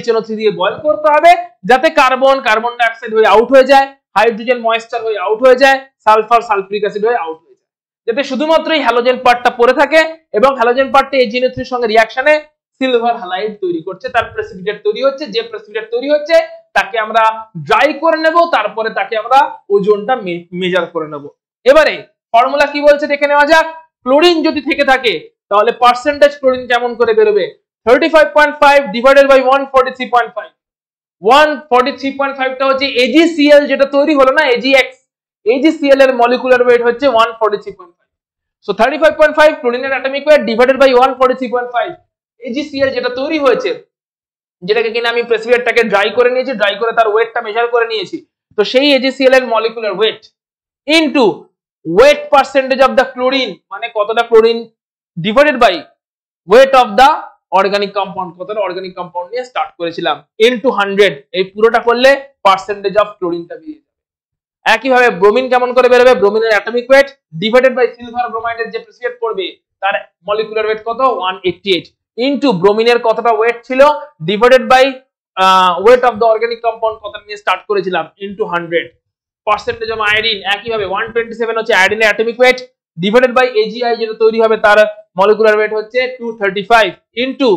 HNO3 দিয়ে বয়েল করতে হবে, যাতে কার্বন ডাইঅক্সাইড হয়ে আউট হয়ে যায়, হাইড্রোজেন ময়েশ্চার হয়ে আউট হয়ে যায়, সালফার সালফিউরিক অ্যাসিড হয়ে আউট হয়ে যায়, যাতে শুধুমাত্র এই হ্যালোজেন পার্টটা পড়ে থাকে এবং হ্যালোজেন পার্টটা AgNO3 এর সঙ্গে রিঅ্যাকশনে সিলভার হ্যালাইড তৈরি করছে, তার প্রেসিপিটেট তৈরি হচ্ছে। যে প্রেসিপিটেট তৈরি হচ্ছে তাকে আমরা ড্রাই করে নেব, তারপরে তাকে আমরা ওজনটা মেজার করে নেব। এবারে ফর্মুলা কি বলছে দেখে নেওয়া যাক। ক্লোরিন যদি থেকে থাকে তাহলে পার্সেন্টেজ ক্লোরিন কেমন করে বেরোবে? 35.5 ডিভাইডেড বাই 143.5। 143.5 টা হচ্ছে AgCl যেটা তৈরি হলো না, AgCl এর মলিকুলার ওয়েট হচ্ছে 143.5। সো 35.5 ক্লোরিনের atomic weight divided by 143.5, AgCl যেটা তৈরি হয়েছে, যেটাকে কিনা আমি প্রেসিপিটেটটাকে ড্রাই করে নিয়েছি, ড্রাই করে তার ওয়েটটা মেজার করে নিয়েছি, তো সেই AgCl এর molecular weight into weight percentage of the chlorine, মানে কতটা chlorine, divided by weight of the organic compound, কতটা অর্গানিক কম্পাউন্ড নিয়ে স্টার্ট করেছিলাম, ইনটু 100। এই পুরোটা করলে পার্সেন্টেজ অফ ক্লোরিনটা বেরিয়ে যাবে। একইভাবে ব্রোমিন কেমন করে বেরোবে? ব্রোমিনের atomic weight divided by silver ব্রোমাইডের যে প্রেসিপিটেট করবে তার মলিকুলার ওয়েট কত, 188, ইনটু ব্রোমিনের কতটা ওয়েট ছিল divided by weight of the organic compound কত নিয়ে স্টার্ট করেছিলাম, ইনটু 100। পার্সেন্টেজ অফ আয়োডিন একইভাবে 127 হচ্ছে আয়োডিনের atomic weight divided by AgI যেটা তৈরি হবে তার মলিকুলার ওয়েট হচ্ছে 235, into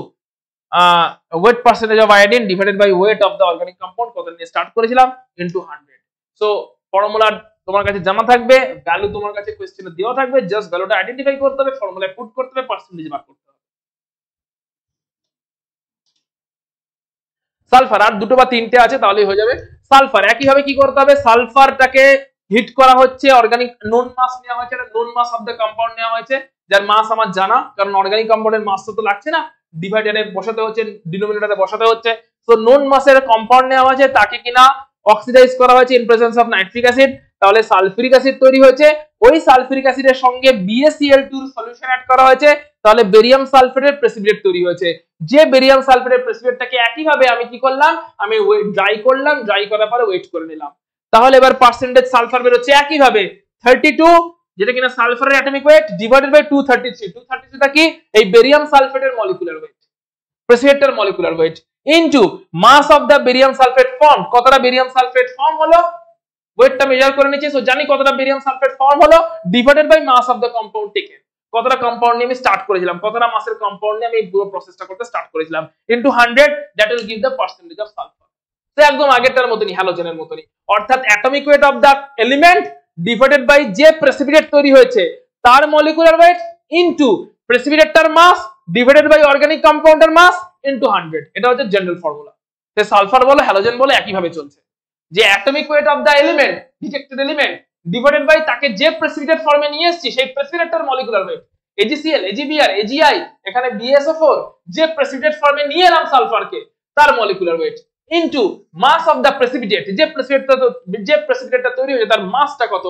weight percentage of iodine divided by weight of the organic compound কত নিয়ে স্টার্ট করেছিলাম, ইনটু 100। সো ফর্মুলা তোমার কাছে জানা থাকবে, ভ্যালু তোমার কাছে কোশ্চেনে দেওয়া থাকবে, জাস্ট ভ্যালুটা আইডেন্টিফাই করতে হবে, ফর্মুলায় পুট করতে হবে, পার্সেন্টেজ বার করতে হবে। সালফার আর দুটো বা তিনটে আছে তাহলেই হয়ে যাবে। সালফার একইভাবে কি করতে হবে? সালফারটাকে হিট করা হচ্ছে, অর্গানিক নোন মাস নেওয়া হয়েছে, known mass of the compound নেওয়া হয়েছে, যার মাস আমার জানা, কারণ অর্গানিক কম্পাউন্ডের মাস তো লাগছে না, ডিভাইডারে বসাতে হচ্ছে, ডিনোমিনেটরে বসাতে হচ্ছে। সো নোন মাসের কম্পাউন্ড নেওয়া হয়েছে, তাকে কিনা অক্সিডাইজ করা হয়েছে in presence of nitric acid, তাহলে সালফিউরিক অ্যাসিড তৈরি হয়েছে। ওই সালফিউরিক অ্যাসিডের সঙ্গে BaCl2 সলিউশন অ্যাড করা হয়েছে, তাহলে বেরিয়াম সালফেটের প্রেসিপিটেট তৈরি হয়েছে। যে বেরিয়াম সালফেটের প্রেসিপিটেটটাকে একই ভাবে আমি কি করলাম, আমি ড্রাই করলাম, ড্রাই করার পরে ওয়েট করে নিলাম। তাহলে এবার পার্সেন্টেজ সালফার বের হচ্ছে একই ভাবে 32, যেটা কিনা সালফারের অ্যাটমিক ওয়েট, ডিভাইডেড বাই 233। 233টা কি, এই বেরিয়াম সালফেটের মলিকুলার ওয়েট, প্রেসিপিটেটের molecular weight, into mass of the barium sulphate form. কতটা বেরিয়াম সালফেট ফর্ম হলো, ওয়েটটা মেজার করে নিয়েছি, সো জানি কতটা বেরিয়াম সালফেট ফর্ম হলো, divided by mass of the compound taken. কতটা কম্পাউন্ড নিয়ে আমি স্টার্ট করেছিলাম, কতটা মাসের কম্পাউন্ড নিয়ে আমি পুরো প্রসেসটা করতে স্টার্ট করেছিলাম, into 100, that will give the percentage of sulphur. তো একদম আগেরটার মতনই, হ্যালোজেনের মতনই, অর্থাৎ atomic weight of the element divided by যে প্রেসিপিটেট তৈরি হয়েছে তার মলিকুলার ওয়েট ইনটু প্রেসিপিটেটটার মাস ডিভাইডেড বাই অর্গানিক কম্পাউন্ডের মাস ইনটু 100। এটা হচ্ছে জেনারেল ফর্মুলা। সে সালফার বলে হ্যালোজেন বলে একই ভাবে চলছে, যে atomic weight of the element, detected element divided by তাকে যে প্রেসিপিটেট ফর্মে নিয়ে এসেছি সেই প্রেসিপিটেটটার molecular weight, AgCl, AgBr, AgI, এখানে BsO4, যে প্রেসিপিটেট ফর্মে নিয়ে এলাম সালফারকে তার molecular weight into mass of the precipitate, যে প্রেসিপিটেটটা তৈরি হয়েছে তার মাসটা কত,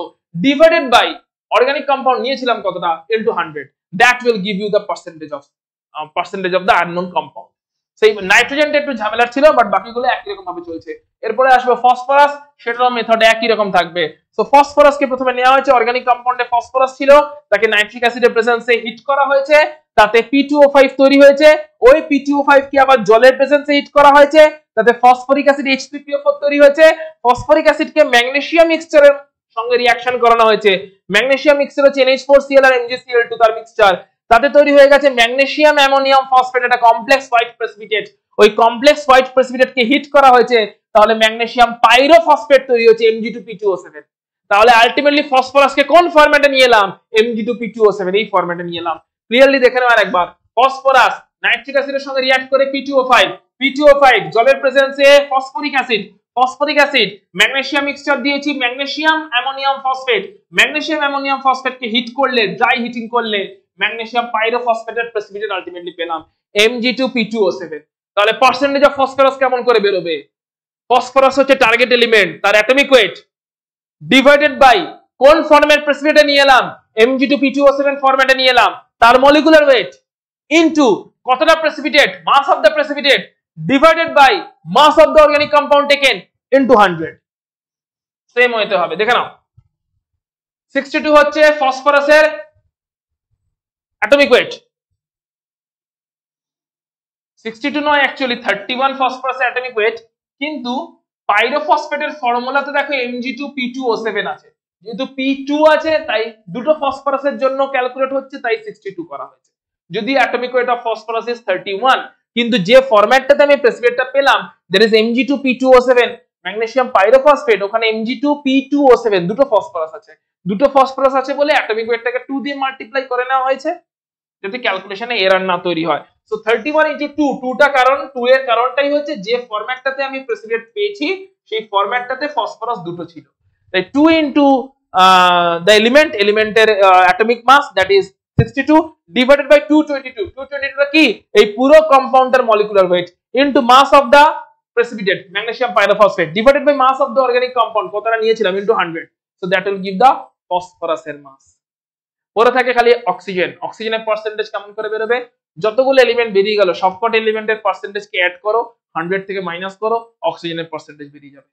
ডিভাইডেড বাই অর্গানিক কম্পাউন্ড নিয়েছিলাম কতটা, into 100। That will give you the percentage of the unknown compound. সেই নাইট্রোজেনটা একটু ঝামেলার ছিল, বাট বাকিগুলো একই রকম ভাবে চলছে। এরপরে আসবে ফসফরাস, সেটারও মেথড একই রকম থাকবে। সো ফসফরাসকে প্রথমে নেওয়া হয়েছে, অর্গানিক কম্পাউন্ডে ফসফরাস ছিল, তাকে নাইট্রিক অ্যাসিডের প্রেজেন্সে হিট করা হয়েছে, তাতে P2O5 তৈরি হয়েছে। ওই P2O5 কে আবার জলের প্রেজেন্সে হিট করা হয়েছে, তাতে ফসফরিক অ্যাসিড H3PO4 তৈরি হয়েছে। ফসফরিক অ্যাসিডকে ম্যাগনেসিয়াম মিক্সচারের সঙ্গে রিঅ্যাকশন করানো হয়েছে। ম্যাগনেসিয়াম মিক্সচার হচ্ছে NH4Cl আর MgCl2 তার মিক্সচার, তাতে তৈরি হয়ে গেছে ম্যাগনেসিয়াম অ্যামোনিয়াম ফসফেট, এটা কমপ্লেক্স হোয়াইট প্রেসিপিটেট। ওই কমপ্লেক্স হোয়াইট প্রেসিপিটেটকে হিট করা হয়েছে, তাহলে ম্যাগনেসিয়াম পাইরোফসফেট তৈরি হয়েছে Mg2P2O7। তাহলে আলটিমেটলি ফসফরাসকে কোন ফরম্যাটে নিয়ে এলাম, Mg2P2O7 এই ফরম্যাটে নিয়ে এলাম। ক্লিয়ারলি দেখে নাও আরেকবার, ফসফরাস নাইট্রিক অ্যাসিডের সঙ্গে রিঅ্যাক্ট করে P2O5 জলের প্রেজেন্সে ফসফরিক অ্যাসিড ম্যাগনেসিয়াম মিক্সচার দিয়েছি, ম্যাগনেসিয়াম অ্যামোনিয়াম ফসফেটকে হিট করলে, ড্রাই হিটিং করলে ম্যাগনেসিয়াম পাইরোফসফেটের প্রেসিপিটেট আলটিমেটলি পেলাম Mg2P2O7। তাহলে পার্সেন্টেজ অফ ফসফরাস কেমন করে বেরোবে, ফসফরাস হচ্ছে টার্গেট এলিমেন্ট, তার অ্যাটমিক ওয়েট ডিভাইডেড বাই কোন ফরম্যাট প্রেসিপিটেটে নিয়ে এলাম, Mg2P2O7 ফরম্যাটে নিয়ে এলাম, তার মলিকুলার ওয়েট ইনটু কতটা precipitate, mass of the precipitate divided by mass of the organic compound taken into 100। Same হতে হবে, দেখে নাও। 62 হচ্ছে ফসফরাসের অ্যাটমিক ওয়েট, 62 নয় অ্যাকচুয়ালি 31 ফসফরাসের অ্যাটমিক ওয়েট, কিন্তু পাইরোফসফেটের ফর্মুলাতে দেখো Mg2P2O7 আছে, যেহেতু P2 আছে তাই দুটো ফসফরাসের জন্য ক্যালকুলেট হচ্ছে, তাই 62 করা হয়েছে। যদি atomic weight of phosphorus is 31, কিন্তু যে ফরম্যাটটাতে আমি প্রেসিপিটেটটা পেলাম that is Mg2P2O7 magnesium pyrophosphate, ওখানে Mg2P2O7 দুটো ফসফরাস আছে বলে অ্যাটমিক ওয়েটটাকে 2 দিয়ে মাল্টিপ্লাই করে নেওয়া হয়েছে, যাতে ক্যালকুলেশনে এরর না তৈরি হয়। সো 31 * 2, 2টা কারণ, 2 এর কারণটাই হচ্ছে যে ফরম্যাটটাতে আমি প্রেসিপিটেট পেয়েছি সেই ফরম্যাটটাতে ফসফরাস দুটো ছিল, তাই 2 ইনটু দ্য এলিমেন্টের atomic mass that is 62 divided by 222। 222 কি, এই পুরো কম্পাউন্ডের molecular weight into mass of the precipitate magnesium pyrophosphate divided by mass of the organic compound কতটা নিয়েছিলাম into 100। So that will give the ফসফরাসের মাস। পরে থাকে খালি অক্সিজেনের পার্সেন্টেজ কেমন করে বেরোবে, যতগুলো এলিমেন্ট বেরিয়ে গেল সবকটা এলিমেন্টের পার্সেন্টেজকে অ্যাড করো, 100 থেকে মাইনাস করো, অক্সিজেনের পার্সেন্টেজ বেরিয়ে যাবে।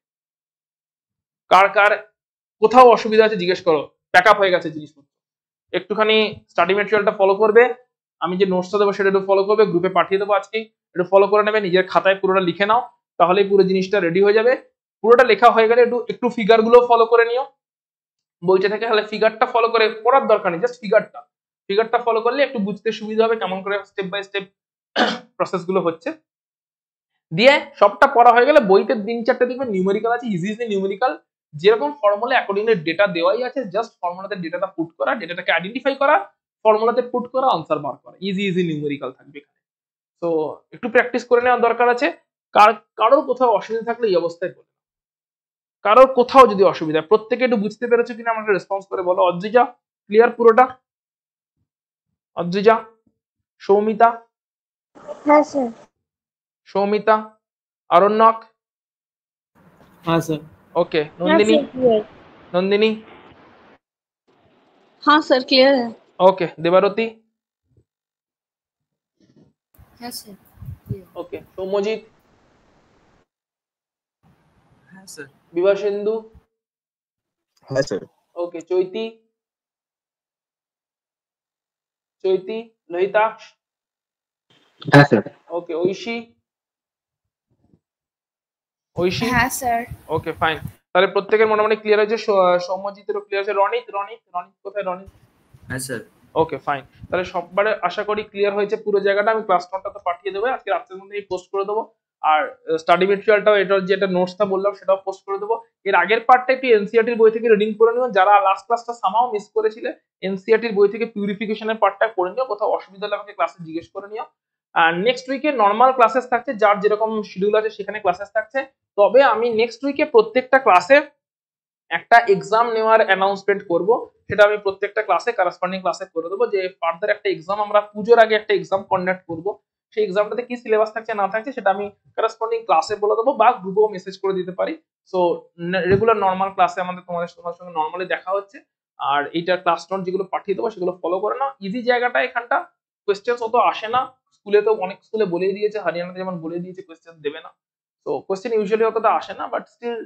কার কার কোথাও অসুবিধা আছে জিজ্ঞেস করো, প্যাকআপ হয়ে গেছে জিনিসপত্র। একটুখানি স্টাডি ম্যাটেরিয়ালটা ফলো করবে, আমি যে নোটসটা দেবো সেটা একটু ফলো করবে, গ্রুপে পাঠিয়ে দেবো আজকে, একটু ফলো করে নেবে, নিজের খাতায় পুরোটা লিখে নাও, তাহলেই পুরো জিনিসটা রেডি হয়ে যাবে। পুরোটা লেখা হয়ে গেলে একটু ফিগারগুলো ফলো করে নিও, বইটা থেকে তাহলে ফিগারটা ফলো করে পড়ার দরকার নেই, জাস্ট ফিগারটা ফলো করলে একটু বুঝতে সুবিধা হবে কেমন করে স্টেপ বাই স্টেপ প্রসেস গুলো হচ্ছে। দিয়ে সবটা পড়া হয়ে গেলে বইতে 3-4টা দেখবেন নিউমেরিক্যাল আছে, ইজি নিউমেরিক্যাল, যেরকম ফর্মুলা অ্যাকর্ডিং এর ডেটা দেওয়াই আছে, জাস্ট ফর্মুলাতে ডেটাটা পুট করা, ডেটাটাকে আইডেন্টিফাই করা, ফর্মুলাতে পুট করা, আনসার বার করা, ইজি নিউমেরিক্যাল থাকবে এখানে। তো একটু প্র্যাকটিস করে নেওয়ার দরকার আছে। কারোর কোথাও অসুবিধা থাকলে এই অবস্থায় বলে, কারোর কোথাও যদি অসুবিধা, প্রত্যেকে একটু বুঝতে পেরেছো কিনা আমাকে রেসপন্স করে বলো। অদ্রিজা ক্লিয়ার পুরোটা? অদ্রিজা, সৌমিতা? हाँ सर। সৌমিতা, আরণ্যক, हाँ सर। ওকে, हाँ নন্দিনী, सर क्लियर। নন্দিনী, हाँ सर क्लियर है। ওকে, দেবারতী, হ্যাঁ স্যার। ওকে, সৌম্যজিৎ, हाँ सर। বিভাসেন্দু, হ্যাঁ স্যার। ওকে, চৈতি, চৈতি, লোহিতাক্ষ, হ্যাঁ স্যার। ওকে, ঐশী, ঐশী, হ্যাঁ স্যার। Okay fine. তাহলে প্রত্যেকের মোটামুটি ক্লিয়ার হয়েছে, সৌম্যজিতেরও ক্লিয়ার হয়েছে। রনিত, রনিত, রনিত কোথায়? রনিত, हाँ सर। Okay fine. তাহলে সববারে আশা করি ক্লিয়ার হয়েছে পুরো জায়গাটা। আমি ক্লাস নোটটা তো পাঠিয়ে দেবো, আজকে রাতের মধ্যেই পোস্ট করে দেবো। আর স্টাডি মেটেরিয়ালটাও, এটার যেটা নোটসটা বললাম সেটাও পোস্ট করে দেবো। এর আগের পার্টটা একটু এনসিইআরটির বই থেকে রিডিং করে নিও, যারা লাস্ট ক্লাসটা সামাও মিস করেছিলে এনসিইআরটির বই থেকে পিউরিফিকেশনের পার্টটা করে নিও, কোথাও অসুবিধা হলে আমাকে ক্লাসে জিজ্ঞেস করে নিও। আর নেক্সট উইকে নর্মাল ক্লাসেস থাকছে, যার যেরকম শিডিউল আছে সেখানে ক্লাসেস থাকছে। তবে আমি নেক্সট উইকে প্রত্যেকটা ক্লাসে একটা এক্সাম নেওয়ার অ্যানাউন্সমেন্ট করব, সেটা আমি প্রত্যেকটা ক্লাসে করেসপন্ডিং ক্লাসে করে দেবো, যে ফার্দার একটা এক্সাম আমরা পুজোর আগে একটা এক্সাম কন্ডাক্ট করব। সেই এক্সামটাতে কি সিলেবাস থাকছে না থাকছে সেটা আমি করেসপন্ডিং ক্লাসে বলে দেবো, বা গ্রুপেও মেসেজ করে দিতে পারি। সো রেগুলার নর্মাল ক্লাসে তোমাদের সঙ্গে নর্মালি দেখা হচ্ছে। আর এইটা ক্লাস নোট যেগুলো পাঠিয়ে দেবো সেগুলো ফলো করে নাও। ইজি জায়গাটা এখানটা, কোয়েশ্চেন অত আসে না। স্কুলে তো অনেক স্কুলে বলেই দিয়েছে, হরিয়ানাতে যেমন বলে দিয়েছে কোয়েশ্চেন দেবে না। তো কোয়েশ্চেন ইউজুয়ালি অতটা আসে না, বাট স্টিল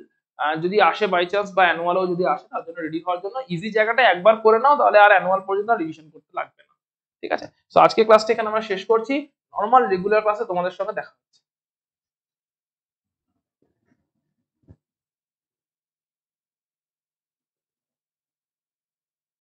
যদি আসে বাই চান্স বা অ্যানুয়ালও যদি আসে, তার জন্য রেডি হওয়ার জন্য ইজি জায়গাটা একবার করে নাও, তাহলে আর অ্যানুয়াল পর্যন্ত রিভিশন করতে লাগবে না। ঠিক আছে, সো আজকে ক্লাসটা এখানে আমরা শেষ করছি। নর্মাল রেগুলার ক্লাসে তোমাদের সঙ্গে দেখা হচ্ছে।